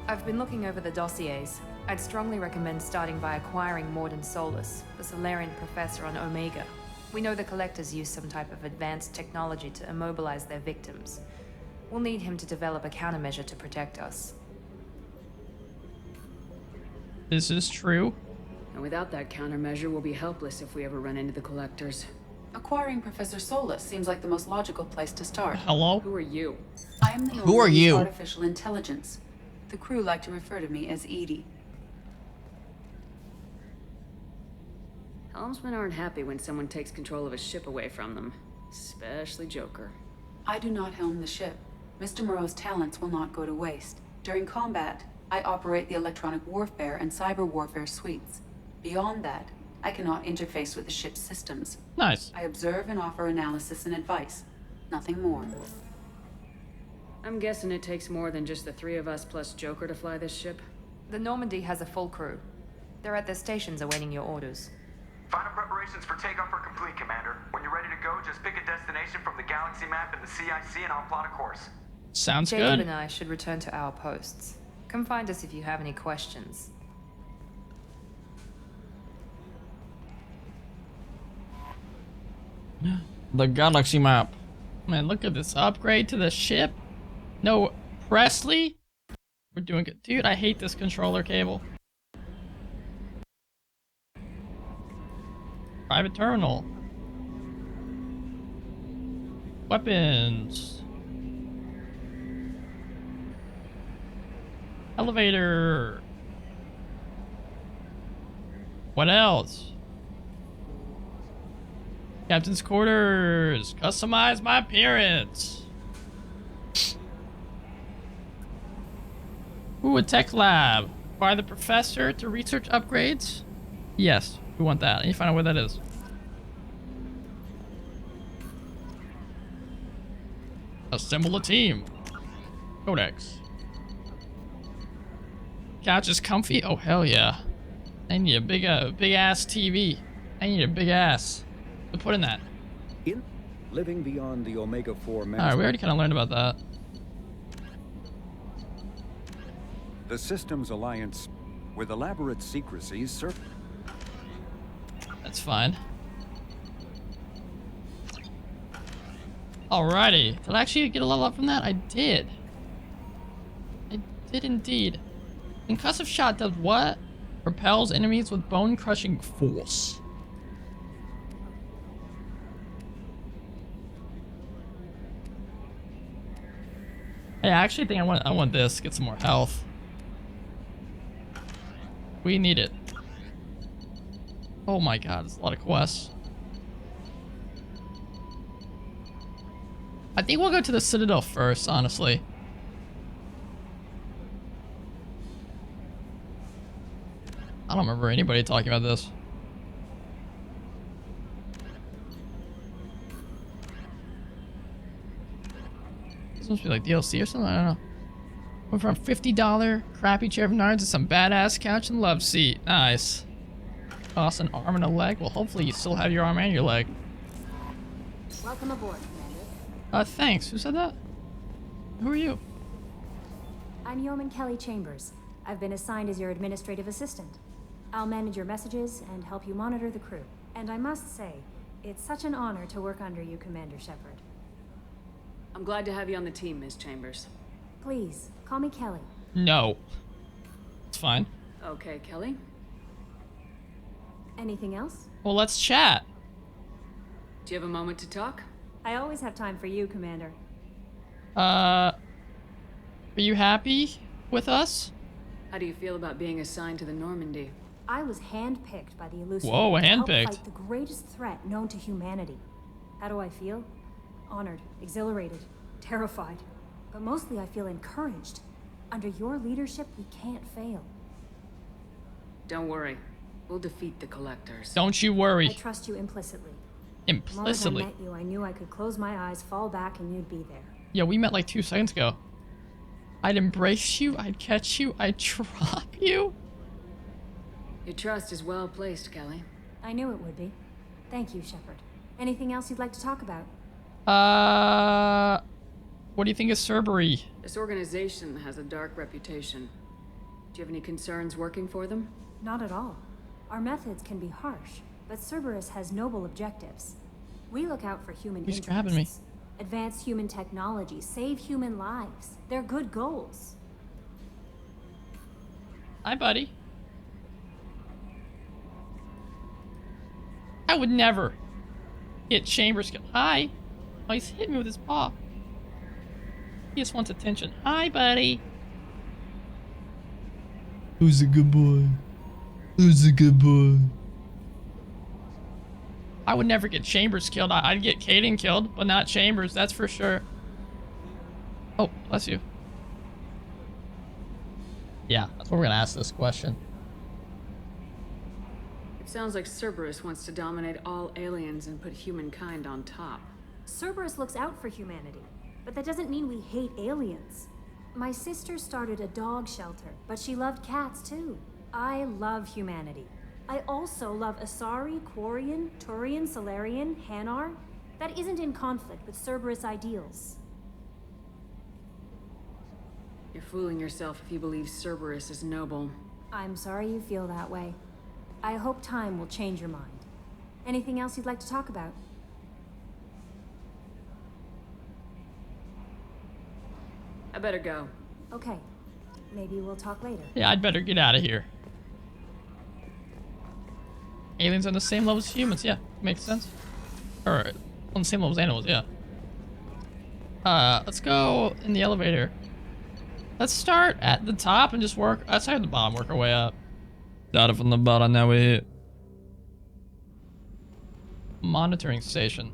I've been looking over the dossiers. I'd strongly recommend starting by acquiring Mordin Solus, the Solarian professor on Omega. We know the Collectors use some type of advanced technology to immobilize their victims. We'll need him to develop a countermeasure to protect us. This is true. And without that countermeasure, we'll be helpless if we ever run into the Collectors. Acquiring Professor Solus seems like the most logical place to start. Hello? Who are you? I am the Who are you? Artificial intelligence. The crew like to refer to me as Edie. Helmsmen aren't happy when someone takes control of a ship away from them. Especially Joker. I do not helm the ship. Mr. Moreau's talents will not go to waste. During combat, I operate the electronic warfare and cyber warfare suites. Beyond that, I cannot interface with the ship's systems. Nice. I observe and offer analysis and advice. Nothing more. I'm guessing it takes more than just the three of us plus Joker to fly this ship. The Normandy has a full crew. They're at their stations awaiting your orders. Final preparations for takeoff are complete, Commander. When you're ready to go, just pick a destination from the galaxy map in the CIC and I'll plot a course. Sounds Jacob good. and I should return to our posts. Come find us if you have any questions. The galaxy map. Man, look at this upgrade to the ship. No, Presley? We're doing good. Dude, I hate this controller cable. Private terminal. Weapons. Elevator. What else? Captain's quarters. Customize my appearance. Ooh, a tech lab. Acquire the professor to research upgrades? Yes, we want that. I need to find out where that is. Assemble a team. Codex. Couch is comfy? Oh, hell yeah. I need a big ass TV. I need a big ass to put in that. Living beyond the Omega 4 mass. Alright, we already kind of learned about that. The Systems Alliance, with elaborate secrecy, That's fine. Alrighty. Did I actually get a level up from that? I did. I did indeed. Concussive shot does what? Propels enemies with bone-crushing force. Hey, I actually think I want this. Get some more health. We need it. Oh my god, there's a lot of quests. I think we'll go to the Citadel first, honestly. I don't remember anybody talking about this. This must be like DLC or something, I don't know. Went from $50 crappy chair from Nards to some badass couch and love seat. Nice. Toss an arm and a leg. Well, hopefully you still have your arm and your leg. Welcome aboard, Commander. Thanks. Who said that? Who are you? I'm Yeoman Kelly Chambers. I've been assigned as your administrative assistant. I'll manage your messages and help you monitor the crew. And I must say, it's such an honor to work under you, Commander Shepard. I'm glad to have you on the team, Ms. Chambers. Please, call me Kelly. No. It's fine. Okay, Kelly. Anything else? Well, let's chat. Do you have a moment to talk? I always have time for you, Commander. Are you happy with us? How do you feel about being assigned to the Normandy? I was handpicked by the Elusive Whoa, to help handpicked. fight the greatest threat known to humanity. How do I feel? Honored, exhilarated, terrified. But mostly I feel encouraged. Under your leadership, we can't fail. Don't worry. We'll defeat the Collectors. Don't you worry. I trust you implicitly. Implicitly? The moment I met you, I knew I could close my eyes, fall back, and you'd be there. Yeah, we met like 2 seconds ago. I'd embrace you, I'd catch you, I'd drop you. Your trust is well placed, Kelly. I knew it would be. Thank you, Shepard. Anything else you'd like to talk about? What do you think of Cerberus? This organization has a dark reputation. Do you have any concerns working for them? Not at all. Our methods can be harsh, but Cerberus has noble objectives. We look out for human He's interests. grabbing me. Advance human technology, save human lives. They're good goals. Hi, buddy. I would never hit Chambers. Hi. Oh, he's hitting me with his paw. He just wants attention. Hi, buddy. Who's a good boy? Who's a good boy? I would never get Chambers killed. I'd get Kaidan killed, but not Chambers, that's for sure. Oh, bless you. Yeah, that's what we're gonna ask this question. It sounds like Cerberus wants to dominate all aliens and put humankind on top. Cerberus looks out for humanity, but that doesn't mean we hate aliens. My sister started a dog shelter, but she loved cats too. I love humanity. I also love Asari, Quarian, Turian, Salarian, Hanar. That isn't in conflict with Cerberus ideals. You're fooling yourself if you believe Cerberus is noble. I'm sorry you feel that way. I hope time will change your mind. Anything else you'd like to talk about? I better go. Okay. Maybe we'll talk later. Yeah, I'd better get out of here. Aliens on the same level as humans, yeah. Makes sense. Or on the same level as animals, yeah. Let's go in the elevator. Let's start at the top and just work. Let's start at the bottom, work our way up. Started from the bottom, now we're here. Monitoring station.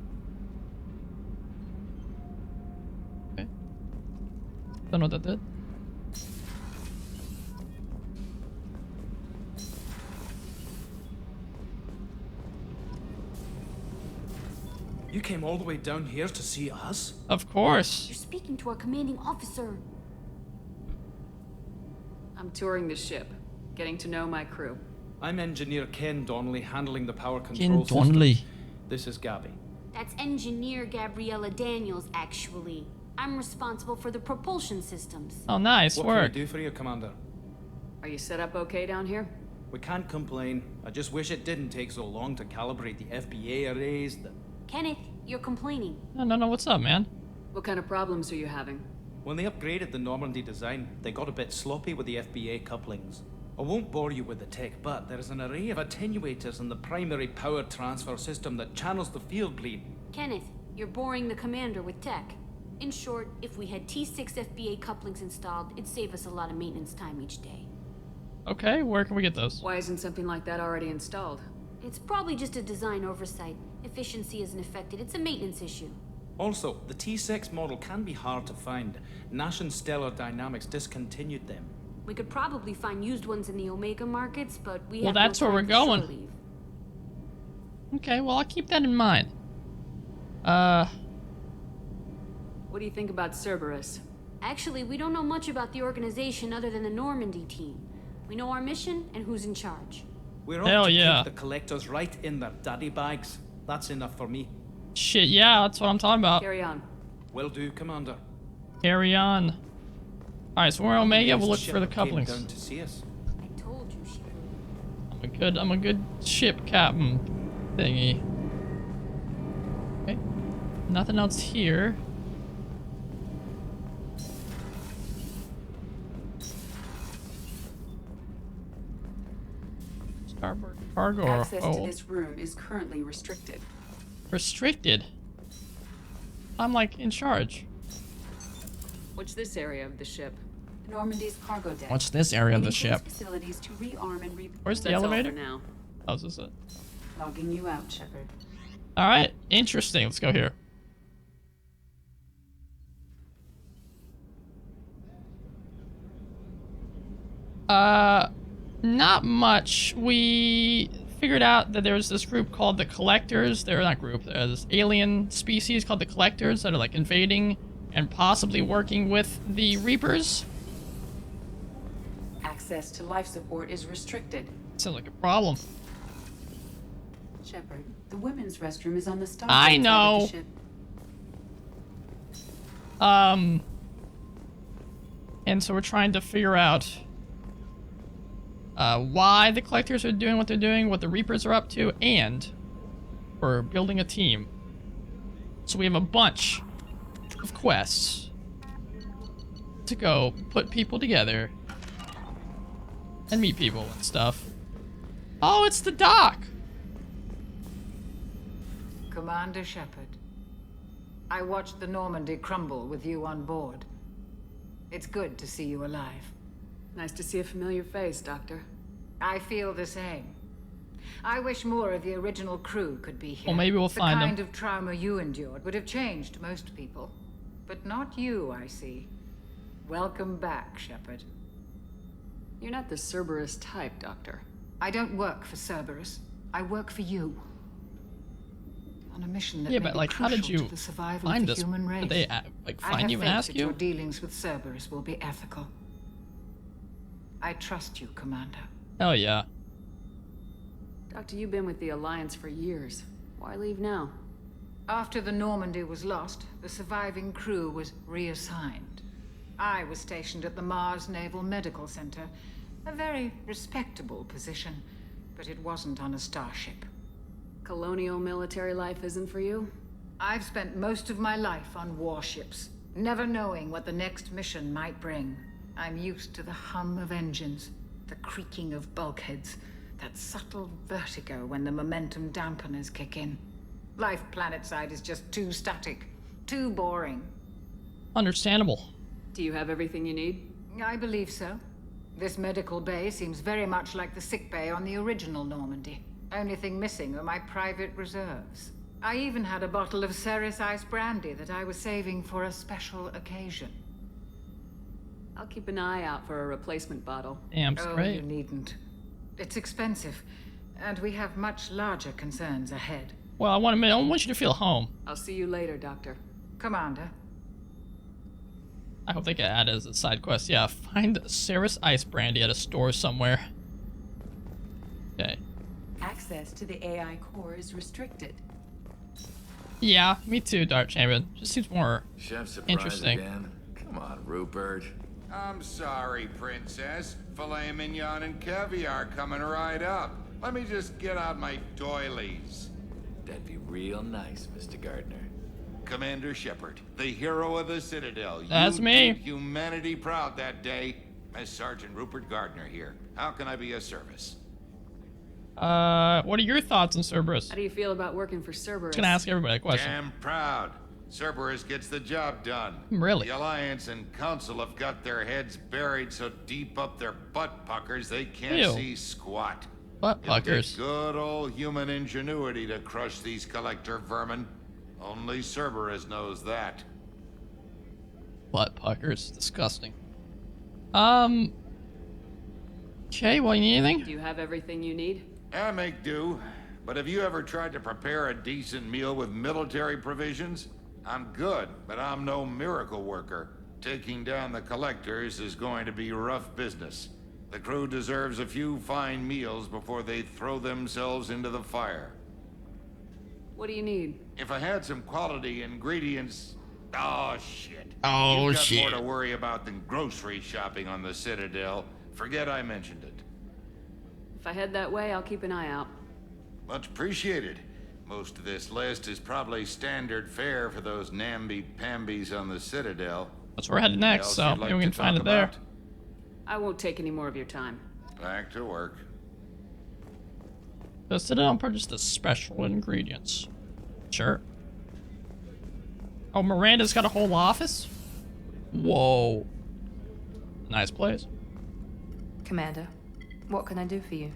Okay. Don't know what that did. You came all the way down here to see us? Of course. You're speaking to our commanding officer. I'm touring the ship, getting to know my crew. I'm Engineer Ken Donnelly, handling the power Ken control Donnelly. system. This is Gabby. That's Engineer Gabriella Daniels, actually. I'm responsible for the propulsion systems. Oh, nice What work. can I do for you, Commander? Are you set up okay down here? We can't complain. I just wish it didn't take so long to calibrate the FBA arrays. Kenneth, you're complaining. No, what's up, man? What kind of problems are you having? When they upgraded the Normandy design, they got a bit sloppy with the FBA couplings. I won't bore you with the tech, but there's an array of attenuators in the primary power transfer system that channels the field bleed. Kenneth, you're boring the commander with tech. In short, if we had T6 FBA couplings installed, it'd save us a lot of maintenance time each day. Okay, where can we get those? Why isn't something like that already installed? It's probably just a design oversight. Efficiency isn't affected. It's a maintenance issue. Also, the T6 model can be hard to find. Nash and Stellar Dynamics discontinued them. We could probably find used ones in the Omega markets, but we Well, have that's no where time we're for shore going. leave. Okay, well, I'll keep that in mind. What do you think about Cerberus? Actually, we don't know much about the organization other than the Normandy team. We know our mission and who's in charge. We're Hell off to yeah. kick the collectors right in their daddy bags. That's enough for me. Shit, yeah, that's what I'm talking about. Carry on. Will do, Commander. Carry on. Alright, so we're Omega, we'll look for the Ship came couplings. down to see us. I told you she would. I'm a good ship captain thingy. Okay. Nothing else here. Starboard cargo or Access to hold. this room is currently restricted. Restricted? I'm like in charge. What's this area of the ship? Normandy's cargo deck. What's this area of the It ship? includes facilities to rearm and re- Where's the That's all elevator? for now. Oh, is this it? Logging you out, Shepard. Alright, interesting. Let's go here. Not much. We figured out that there was this group called the Collectors. They're not group. There's this alien species called the Collectors that are like invading and possibly working with the Reapers. Access to life support is restricted. Sounds like a problem. Shepard, the women's restroom is on the starboard I side of know. the ship. And so we're trying to figure out why the Collectors are doing what they're doing, what the Reapers are up to, and we're building a team. So we have a bunch of quests to go put people together and meet people and stuff. Oh, it's the doc! Commander Shepard, I watched the Normandy crumble with you on board. It's good to see you alive. Nice to see a familiar face, Doctor. I feel the same. I wish more of the original crew could be here. Well, maybe we'll find them. The kind of trauma you endured would have changed most people. But not you, I see. Welcome back, Shepard. You're not the Cerberus type, Doctor. I don't work for Cerberus. I work for you. On a mission that yeah, may but be like, how did crucial you to the survival find of the us? human race. Did they like find you and ask that you? your dealings with Cerberus will be ethical. I trust you, Commander. Oh yeah. Doctor, you've been with the Alliance for years. Why leave now? After the Normandy was lost, the surviving crew was reassigned. I was stationed at the Mars Naval Medical Center, a very respectable position, but it wasn't on a starship. Colonial military life isn't for you? I've spent most of my life on warships, never knowing what the next mission might bring. I'm used to the hum of engines, the creaking of bulkheads, that subtle vertigo when the momentum dampeners kick in. Life planetside is just too static, too boring. Understandable. Do you have everything you need? I believe so. This medical bay seems very much like the sick bay on the original Normandy. Only thing missing are my private reserves. I even had a bottle of Ceres Ice brandy that I was saving for a special occasion. I'll keep an eye out for a replacement bottle. Damn Oh, straight. you needn't. It's expensive, and we have much larger concerns ahead. Well, I want you to feel home. I'll see you later, Doctor. Commander. I hope they get added as a side quest. Yeah, find Ceres Ice Brandy at a store somewhere. Okay. Access to the AI core is restricted. Yeah, me too, Dark Champion. Just seems more Chef surprise interesting. again. Come on, Rupert. I'm sorry, Princess. Filet mignon and caviar coming right up. Let me just get out my doilies. That'd be real nice, Mr. Gardner. Commander Shepard, the hero of the Citadel. That's you me. did humanity proud that day. As Sergeant Rupert Gardner here. How can I be of service? What are your thoughts on Cerberus? How do you feel about working for Cerberus? Just gonna ask everybody a question. Damn proud. Cerberus gets the job done. Really? The Alliance and Council have got their heads buried so deep up their butt puckers they can't Ew. see squat. Butt It'll take puckers. good old human ingenuity to crush these collector vermin. Only Cerberus knows that. Butt puckers. Disgusting. Okay, well, you need anything? Do you have everything you need? I make do. But have you ever tried to prepare a decent meal with military provisions? I'm good, but I'm no miracle worker. Taking down the collectors is going to be rough business. The crew deserves a few fine meals before they throw themselves into the fire. What do you need? If I had some quality ingredients... Oh, shit. Oh, You've got shit. more to worry about than grocery shopping on the Citadel. Forget I mentioned it. If I head that way, I'll keep an eye out. Much appreciated. Most of this list is probably standard fare for those namby-pambies on the Citadel. That's where we're headed next, so Else you'd maybe we like can to find talk it there. about? I won't take any more of your time. Back to work. So Citadel purchased the special ingredients. Sure. Oh, Miranda's got a whole office? Whoa. Nice place. Commander, what can I do for you?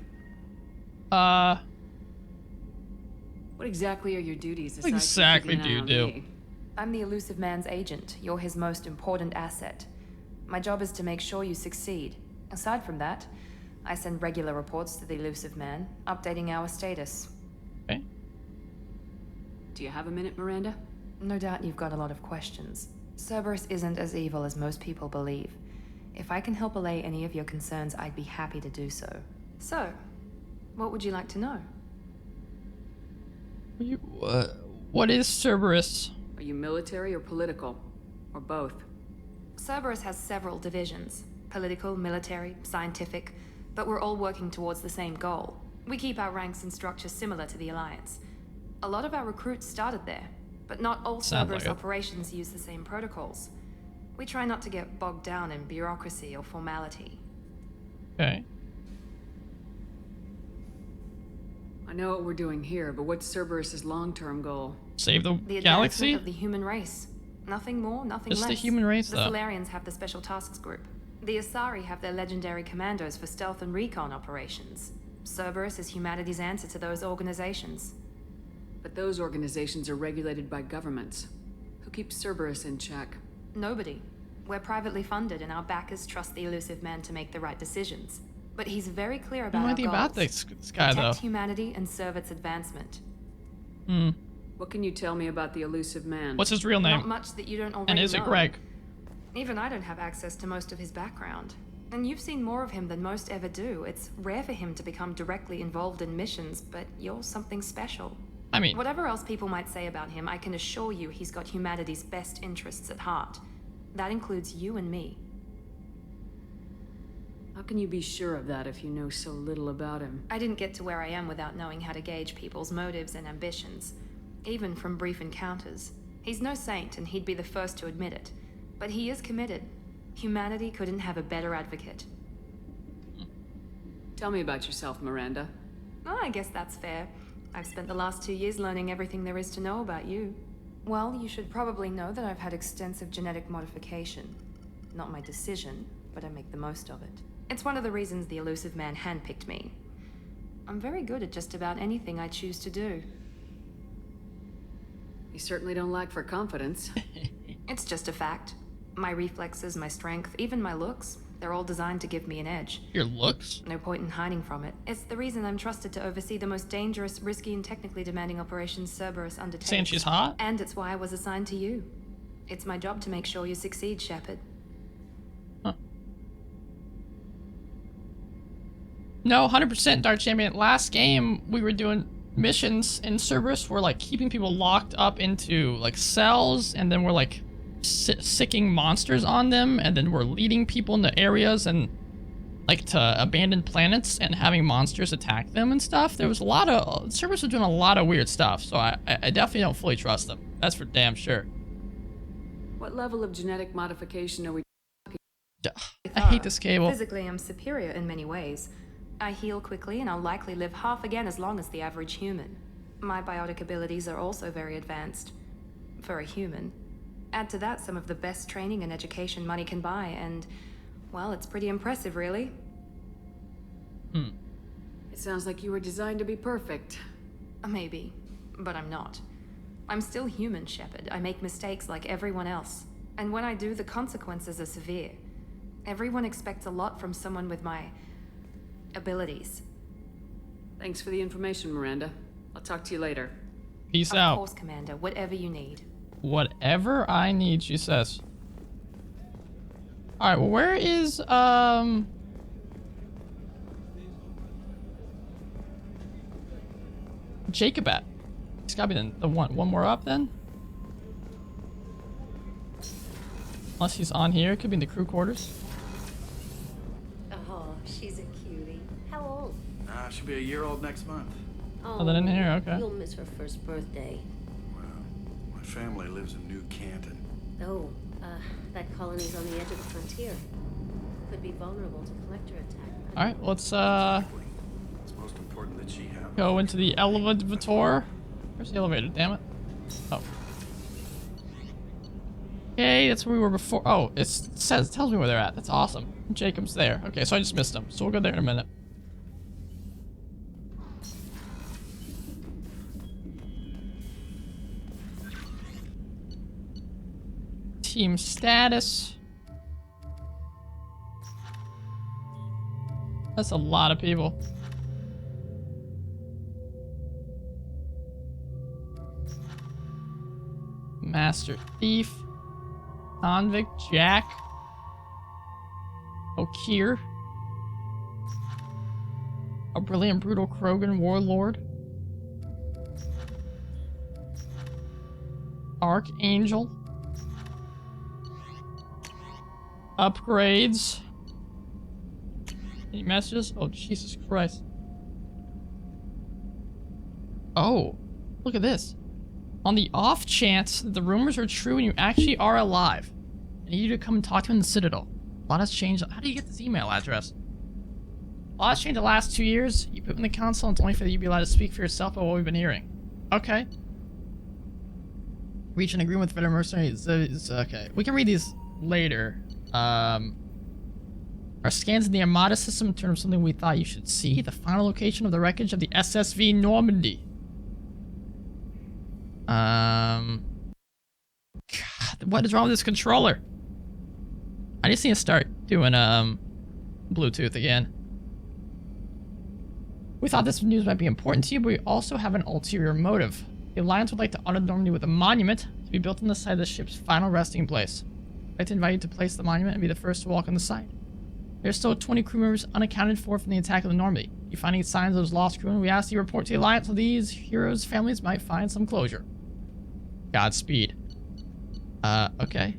What exactly are your duties? What aside from exactly keeping do you an eye do? on me? I'm the Elusive Man's agent. You're his most important asset. My job is to make sure you succeed. Aside from that, I send regular reports to the Elusive Man, updating our status. Okay. Do you have a minute, Miranda? No doubt you've got a lot of questions. Cerberus isn't as evil as most people believe. If I can help allay any of your concerns, I'd be happy to do so. So, what would you like to know? What is Cerberus? Are you military or political? Or both? Cerberus has several divisions. Political, military, scientific. but we're all working towards the same goal. We keep our ranks and structure similar to the Alliance. A lot of our recruits started there, but not all Cerberus operations use the same protocols. We try not to get bogged down in bureaucracy or formality. Okay. I know what we're doing here, but what's Cerberus's long-term goal? Save the galaxy? Advancement of the human race. Nothing more, nothing less. Just the human race, The though. Solarians have the Special Tasks Group. The Asari have their legendary commandos for stealth and recon operations. Cerberus is humanity's answer to those organizations. But those organizations are regulated by governments. Who keeps Cerberus in check? Nobody. We're privately funded, and our backers trust the Elusive Man to make the right decisions. But he's very clear about our goals. About this guy, though. Protect humanity and serve its advancement. Hmm. What can you tell me about the Elusive Man? What's his real name? Not much that you don't already And is it know. Greg? Even I don't have access to most of his background. And you've seen more of him than most ever do. It's rare for him to become directly involved in missions, but you're something special. I mean... Whatever else people might say about him, I can assure you he's got humanity's best interests at heart. That includes you and me. How can you be sure of that if you know so little about him? I didn't get to where I am without knowing how to gauge people's motives and ambitions. Even from brief encounters. He's no saint, and he'd be the first to admit it. But he is committed. Humanity couldn't have a better advocate. Tell me about yourself, Miranda. Oh, I guess that's fair. I've spent the last 2 years learning everything there is to know about you. Well, you should probably know that I've had extensive genetic modification. Not my decision, but I make the most of it. It's one of the reasons the Elusive Man handpicked me. I'm very good at just about anything I choose to do. You certainly don't lack for confidence. It's just a fact. My reflexes, my strength, even my looks, they're all designed to give me an edge. Your looks? No point in hiding from it. It's the reason I'm trusted to oversee the most dangerous, risky, and technically demanding operations Cerberus undertakes. Saying she's hot? And it's why I was assigned to you. It's my job to make sure you succeed, Shepard. Huh. No, 100% Dark Champion. Last game, we were doing missions in Cerberus. We're like keeping people locked up into like cells, and then we're like sicking monsters on them, and then we're leading people into areas and like to abandoned planets and having monsters attack them and stuff. There was a lot of Cerberus was doing a lot of weird stuff, so I definitely don't fully trust them. That's for damn sure. What level of genetic modification are we talking? I hate this cable. Physically, I'm superior in many ways. I heal quickly, and I'll likely live half again as long as the average human. My biotic abilities are also very advanced. For a human. Add to that some of the best training and education money can buy, and, well, it's pretty impressive, really. It sounds like you were designed to be perfect. Maybe, but I'm not. I'm still human, Shepard. I make mistakes like everyone else. And when I do, the consequences are severe. Everyone expects a lot from someone with my abilities. Thanks for the information, Miranda. I'll talk to you later. Peace out. Of course, Commander. Whatever you need. Whatever I need, she says. Alright, well, where is, Jacob at? He's gotta be the one more up, then? Unless he's on here. Could be in the crew quarters. Oh, she's a cutie. How old? She'll be a year old next month. Oh, they're in here, okay. You'll miss her first birthday. My family lives in New Canton. Oh, that colony's on the edge of the frontier. Could be vulnerable to collector attack. Alright, let's, It's most important that she have. go into the elevator. Where's the elevator, damn it? Oh. Okay, that's where we were before. Oh, it tells me where they're at. That's awesome. Jacob's there. Okay, so I just missed him. So we'll go there in a minute. Team status. That's a lot of people. Master Thief. Convict Jack. Okeer. A brilliant brutal Krogan warlord. Archangel. Any messages? Oh, Jesus Christ. Oh, look at this. On the off chance that the rumors are true and you actually are alive, I need you to come and talk to him in the Citadel. A lot has changed. How do you get this email address? A lot has changed the last 2 years. You put in the council and it's only for that you be allowed to speak for yourself about what we've been hearing. Okay. Reach an agreement with veteran mercenaries. Okay. We can read these later. Our scans in the Armada system turned up something we thought you should see. The final location of the wreckage of the SSV Normandy. God, what is wrong with this controller? I just need to start doing Bluetooth again. We thought this news might be important to you, but we also have an ulterior motive. The Alliance would like to honor Normandy with a monument to be built on the site of the ship's final resting place. I'd like to invite you to place the monument and be the first to walk on the site. There's still 20 crew members unaccounted for from the attack of the Normandy. If you find any signs of those lost crewmen, we ask you to report to the Alliance so these heroes' families might find some closure. Godspeed. Okay.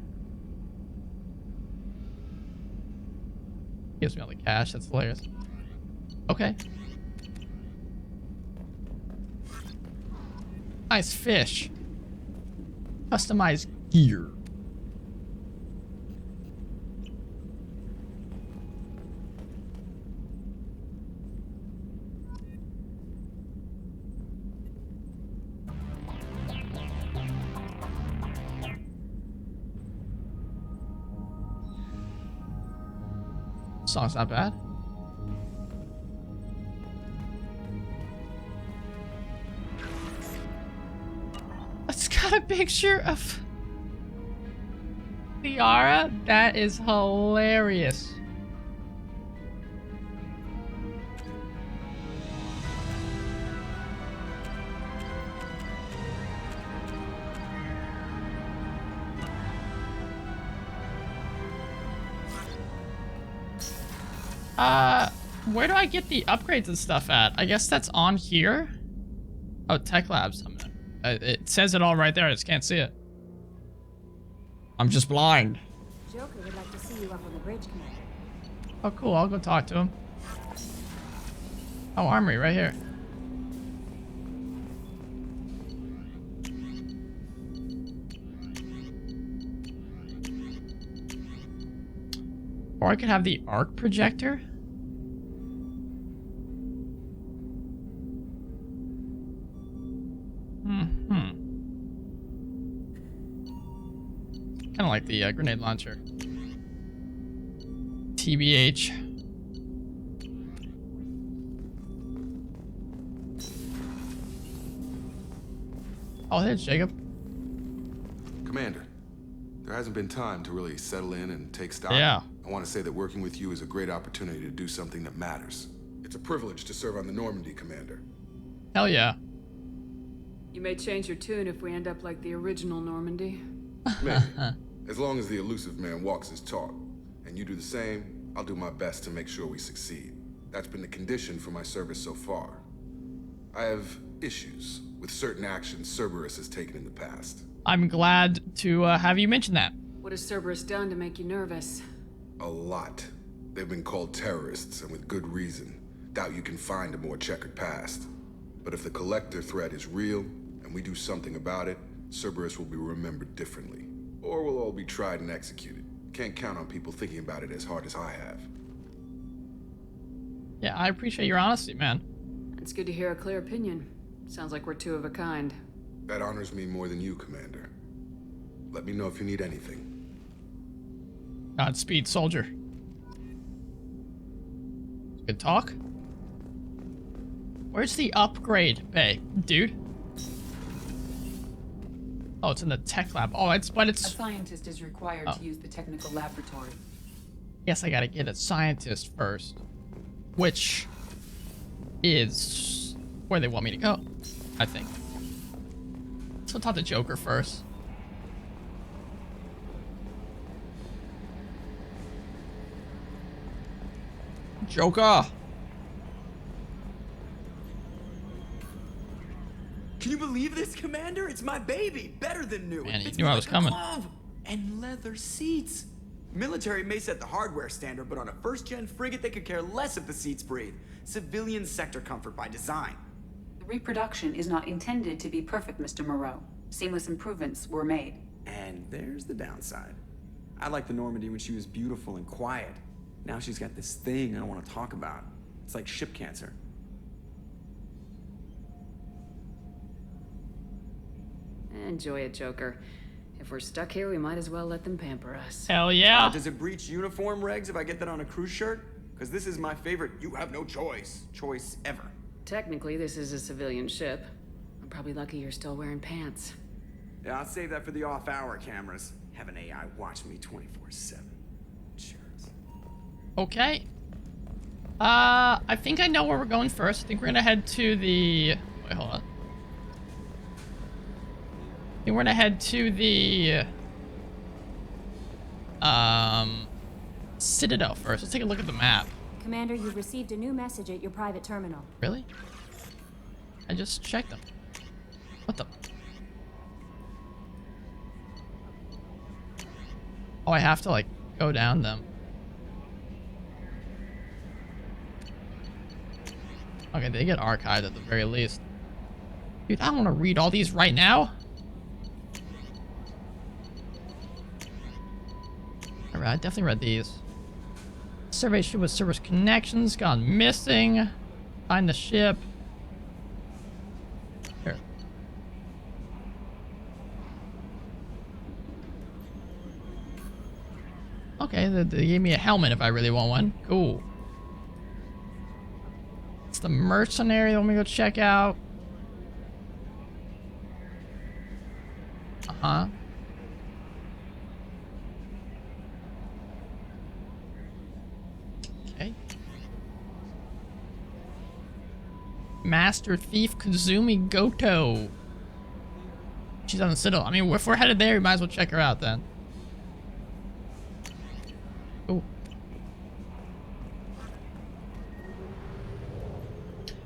Gives me all the cash, that's hilarious. Okay. Nice fish. Customized gear. Song's not bad. It's got a picture of Liara. That is hilarious. Where do I get the upgrades and stuff at? I guess that's on here. Oh, Tech Labs. It says it all right there. I just can't see it. I'm just blind. Joker would like to see you up on the bridge, Commander. Oh, cool. I'll go talk to him. Oh, armory right here. Or I could have the arc projector. Kind of like the grenade launcher. TBH. Oh, there's Jacob. Commander, there hasn't been time to really settle in and take stock. Yeah. I want to say that working with you is a great opportunity to do something that matters. It's a privilege to serve on the Normandy, Commander. Hell yeah. You may change your tune if we end up like the original Normandy. Maybe. As long as the elusive man walks his talk, and you do the same, I'll do my best to make sure we succeed. That's been the condition for my service so far. I have issues with certain actions Cerberus has taken in the past. I'm glad to have you mention that. What has Cerberus done to make you nervous? A lot. They've been called terrorists, and with good reason. Doubt you can find a more checkered past. But if the Collector threat is real, and we do something about it, Cerberus will be remembered differently. Or we'll all be tried and executed. Can't count on people thinking about it as hard as I have. Yeah, I appreciate your honesty, man. It's good to hear a clear opinion. Sounds like we're two of a kind. That honors me more than you, Commander. Let me know if you need anything. Godspeed, soldier. Good talk. Where's the upgrade bay, dude? Oh, it's in the tech lab. Oh, A scientist is required to use the technical laboratory. Guess I gotta get a scientist first. Which is where they want me to go, I think. So I'll talk to Joker first. Joker! Can you believe this, Commander? It's my baby. Better than new. Man, you It's knew I was like a coming. glove and leather seats. Military may set the hardware standard, but on a first-gen frigate, they could care less if the seats breathe. Civilian sector comfort by design. The reproduction is not intended to be perfect, Mr. Moreau. Seamless improvements were made. And there's the downside. I liked the Normandy when she was beautiful and quiet. Now she's got this thing I don't want to talk about. It's like ship cancer. Enjoy it, Joker. If we're stuck here, we might as well let them pamper us. Hell yeah. Does it breach uniform regs if I get that on a cruise shirt? Because this is my favorite you have no choice ever. Technically, this is a civilian ship. I'm probably lucky you're still wearing pants. Yeah, I'll save that for the off-hour cameras. Have an AI watch me 24/7. Cheers. Okay. I think I know where we're going first. I think we're gonna head to the... Wait, hold on. I think we're gonna head to the... Citadel first. Let's take a look at the map. Commander, you've received a new message at your private terminal. Really? I just checked them. What the... Oh, I have to, like, go down them. Okay, they get archived at the very least. Dude, I don't want to read all these right now. Alright, I definitely read these. Survey ship with service connections gone missing. Find the ship. Here. Okay, they gave me a helmet if I really want one. Cool. It's the mercenary. Let me go check out. Uh-huh. Okay. Master Thief Kazumi Goto. She's on the Citadel. I mean, if we're headed there, we might as well check her out then. Oh.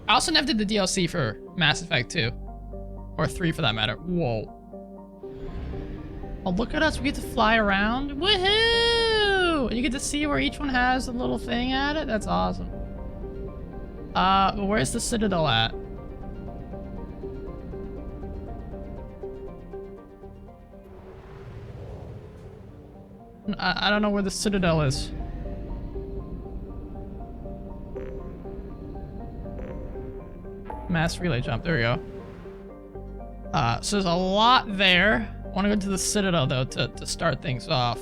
I also never did the DLC for Mass Effect 2. Or 3 for that matter. Whoa. Oh, look at us. We get to fly around. Woohoo! And you get to see where each one has a little thing at it. That's awesome. Where's the Citadel at? I don't know where the Citadel is. Mass relay jump. There we go. So there's a lot there. I want to go to the Citadel, though, to start things off.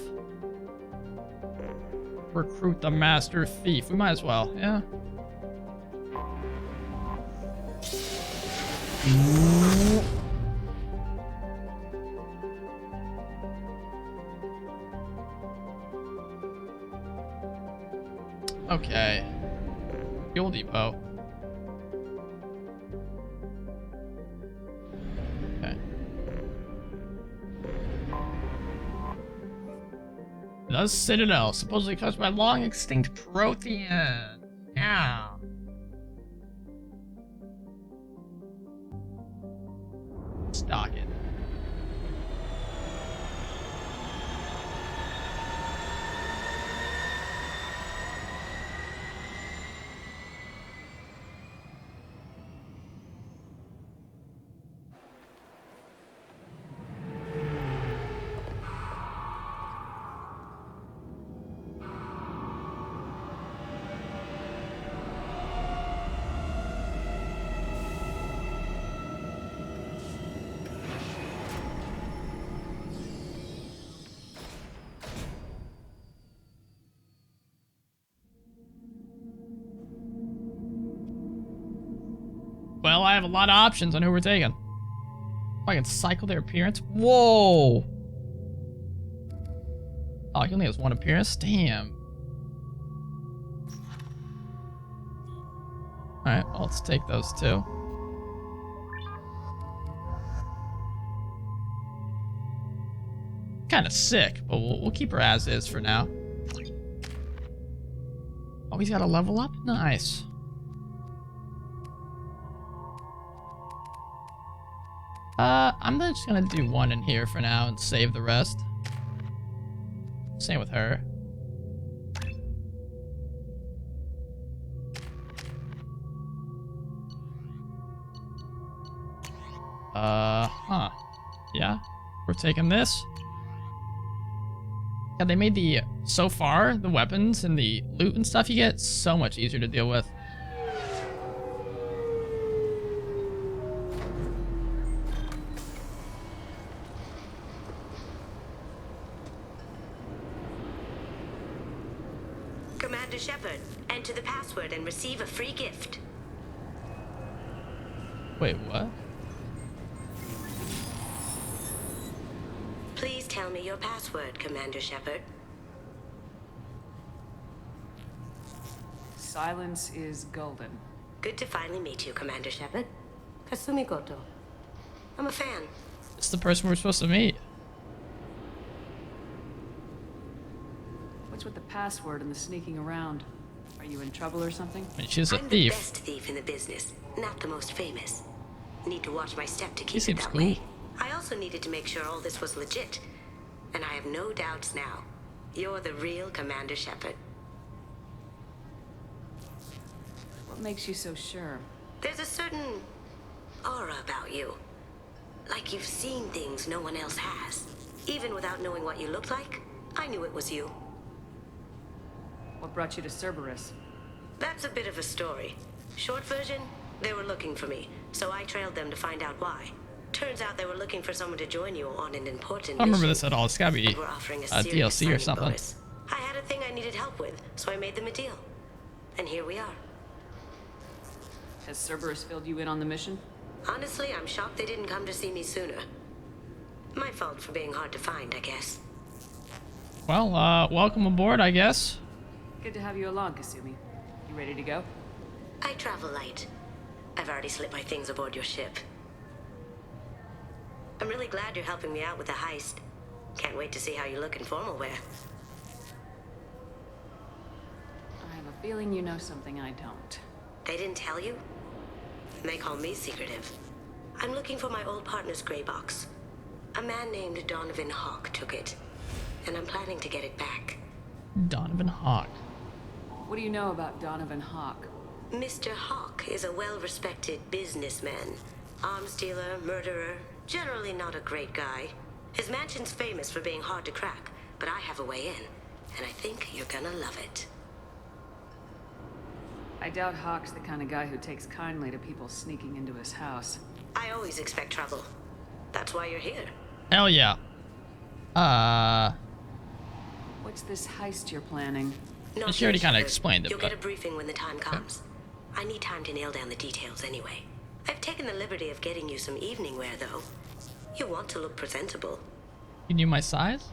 Recruit the Master Thief. We might as well, yeah. Okay. Fuel depot. Okay. The Citadel, supposedly caused by long extinct Prothean. Yeah. Stock it. Well, I have a lot of options on who we're taking. Oh, I can cycle their appearance? Whoa! Oh, he only has one appearance? Damn. Alright, well, let's take those two. Kind of sick, but we'll keep her as is for now. Oh, he's got a level up? Nice. I'm just gonna do one in here for now and save the rest. Same with her. Huh. Yeah, we're taking this. Yeah, they made so far, the weapons and the loot and stuff you get so much easier to deal with. Commander Shepard, enter the password and receive a free gift. Wait, what? Please tell me your password, Commander Shepard. Silence is golden. Good to finally meet you, Commander Shepard. Kasumi Goto. I'm a fan. It's the person we're supposed to meet. What's with the password and the sneaking around? Are you in trouble or something? I mean, she's a I'm thief. the best thief in the business, not the most famous. Need to watch my step to He keep it seems that cool. way. I also needed to make sure all this was legit. And I have no doubts now. You're the real Commander Shepard. What makes you so sure? There's a certain aura about you. Like you've seen things no one else has. Even without knowing what you looked like, I knew it was you. What brought you to Cerberus? That's a bit of a story. Short version, they were looking for me, so I trailed them to find out why. Turns out they were looking for someone to join you on an important I don't remember mission. this at all. It's gotta be And we're offering a a serious DLC or signing something. bonus. I had a thing I needed help with, so I made them a deal. And here we are. Has Cerberus filled you in on the mission? Honestly, I'm shocked they didn't come to see me sooner. My fault for being hard to find, I guess. Well, welcome aboard, I guess. Good to have you along, Kasumi. You ready to go? I travel light. I've already slipped my things aboard your ship. I'm really glad you're helping me out with the heist. Can't wait to see how you look in formal wear. I have a feeling you know something I don't. They didn't tell you? They call me secretive. I'm looking for my old partner's gray box. A man named Donovan Hawk took it, and I'm planning to get it back. Donovan Hawk. What do you know about Donovan Hawk? Mr. Hawk is a well-respected businessman. Arms dealer, murderer, generally not a great guy. His mansion's famous for being hard to crack, but I have a way in, and I think you're gonna love it. I doubt Hawk's the kind of guy who takes kindly to people sneaking into his house. I always expect trouble. That's why you're here. Hell yeah. What's this heist you're planning? Not She already yet, kind of Shepard. explained it, You'll but get a briefing when the time comes. I need time to nail down the details anyway. I've taken the liberty of getting you some evening wear, though. You want to look presentable. you knew my size?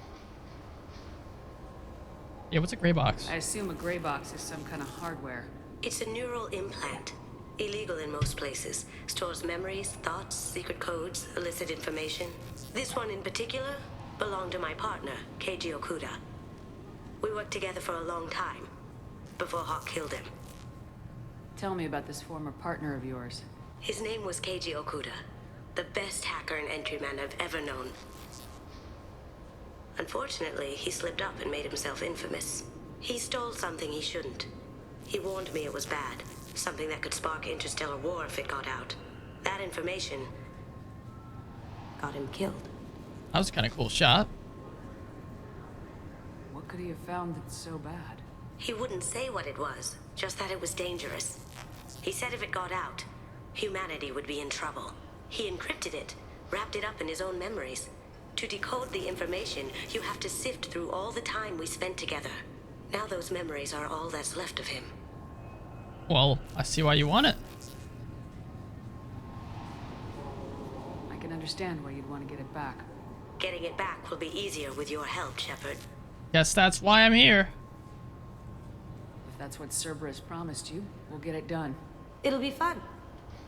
Yeah, what's a gray box? I assume a gray box is some kind of hardware. It's a neural implant. Illegal in most places. Stores memories, thoughts, secret codes, illicit information. This one in particular belonged to my partner, Keiji Okuda. We worked together for a long time, before Hawk killed him. Tell me about this former partner of yours. His name was Keiji Okuda, the best hacker and entryman I've ever known. Unfortunately, he slipped up and made himself infamous. He stole something he shouldn't. He warned me it was bad, something that could spark interstellar war if it got out. That information got him killed. That was kind of cool shot. What could he have found that's so bad? He wouldn't say what it was, just that it was dangerous. He said if it got out, humanity would be in trouble. He encrypted it, wrapped it up in his own memories. To decode the information, you have to sift through all the time we spent together. Now those memories are all that's left of him. Well, I see why you want it. I can understand why you'd want to get it back. Getting it back will be easier with your help, Shepard. Guess that's why I'm here. If that's what Cerberus promised you, we'll get it done. It'll be fun.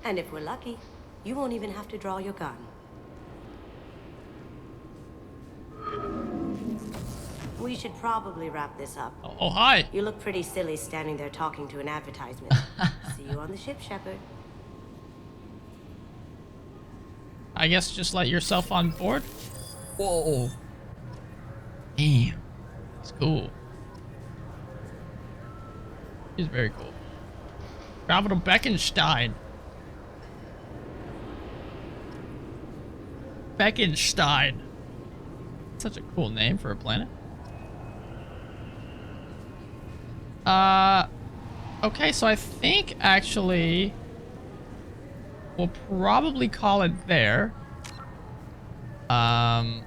And if we're lucky, you won't even have to draw your gun. We should probably wrap this up. Oh, hi. You look pretty silly standing there talking to an advertisement. See you on the ship, Shepard. I guess just let yourself on board. Whoa. Damn. It's cool. He's very cool. Travel to Beckenstein. Beckenstein. Such a cool name for a planet. Okay, so I think actually we'll probably call it there. Go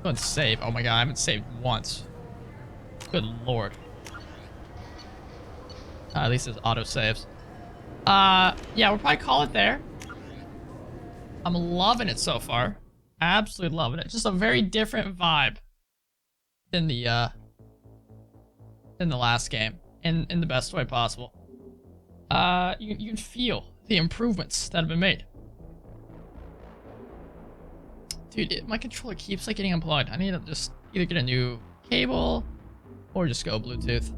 and save. Oh my god, I haven't saved once. Good lord. At least it's auto saves. Yeah, we'll probably call it there. I'm loving it so far. Absolutely loving it. Just a very different vibe than the last game, in the best way possible. You can feel the improvements that have been made. Dude, my controller keeps like getting unplugged. I need to just either get a new cable or just go Bluetooth.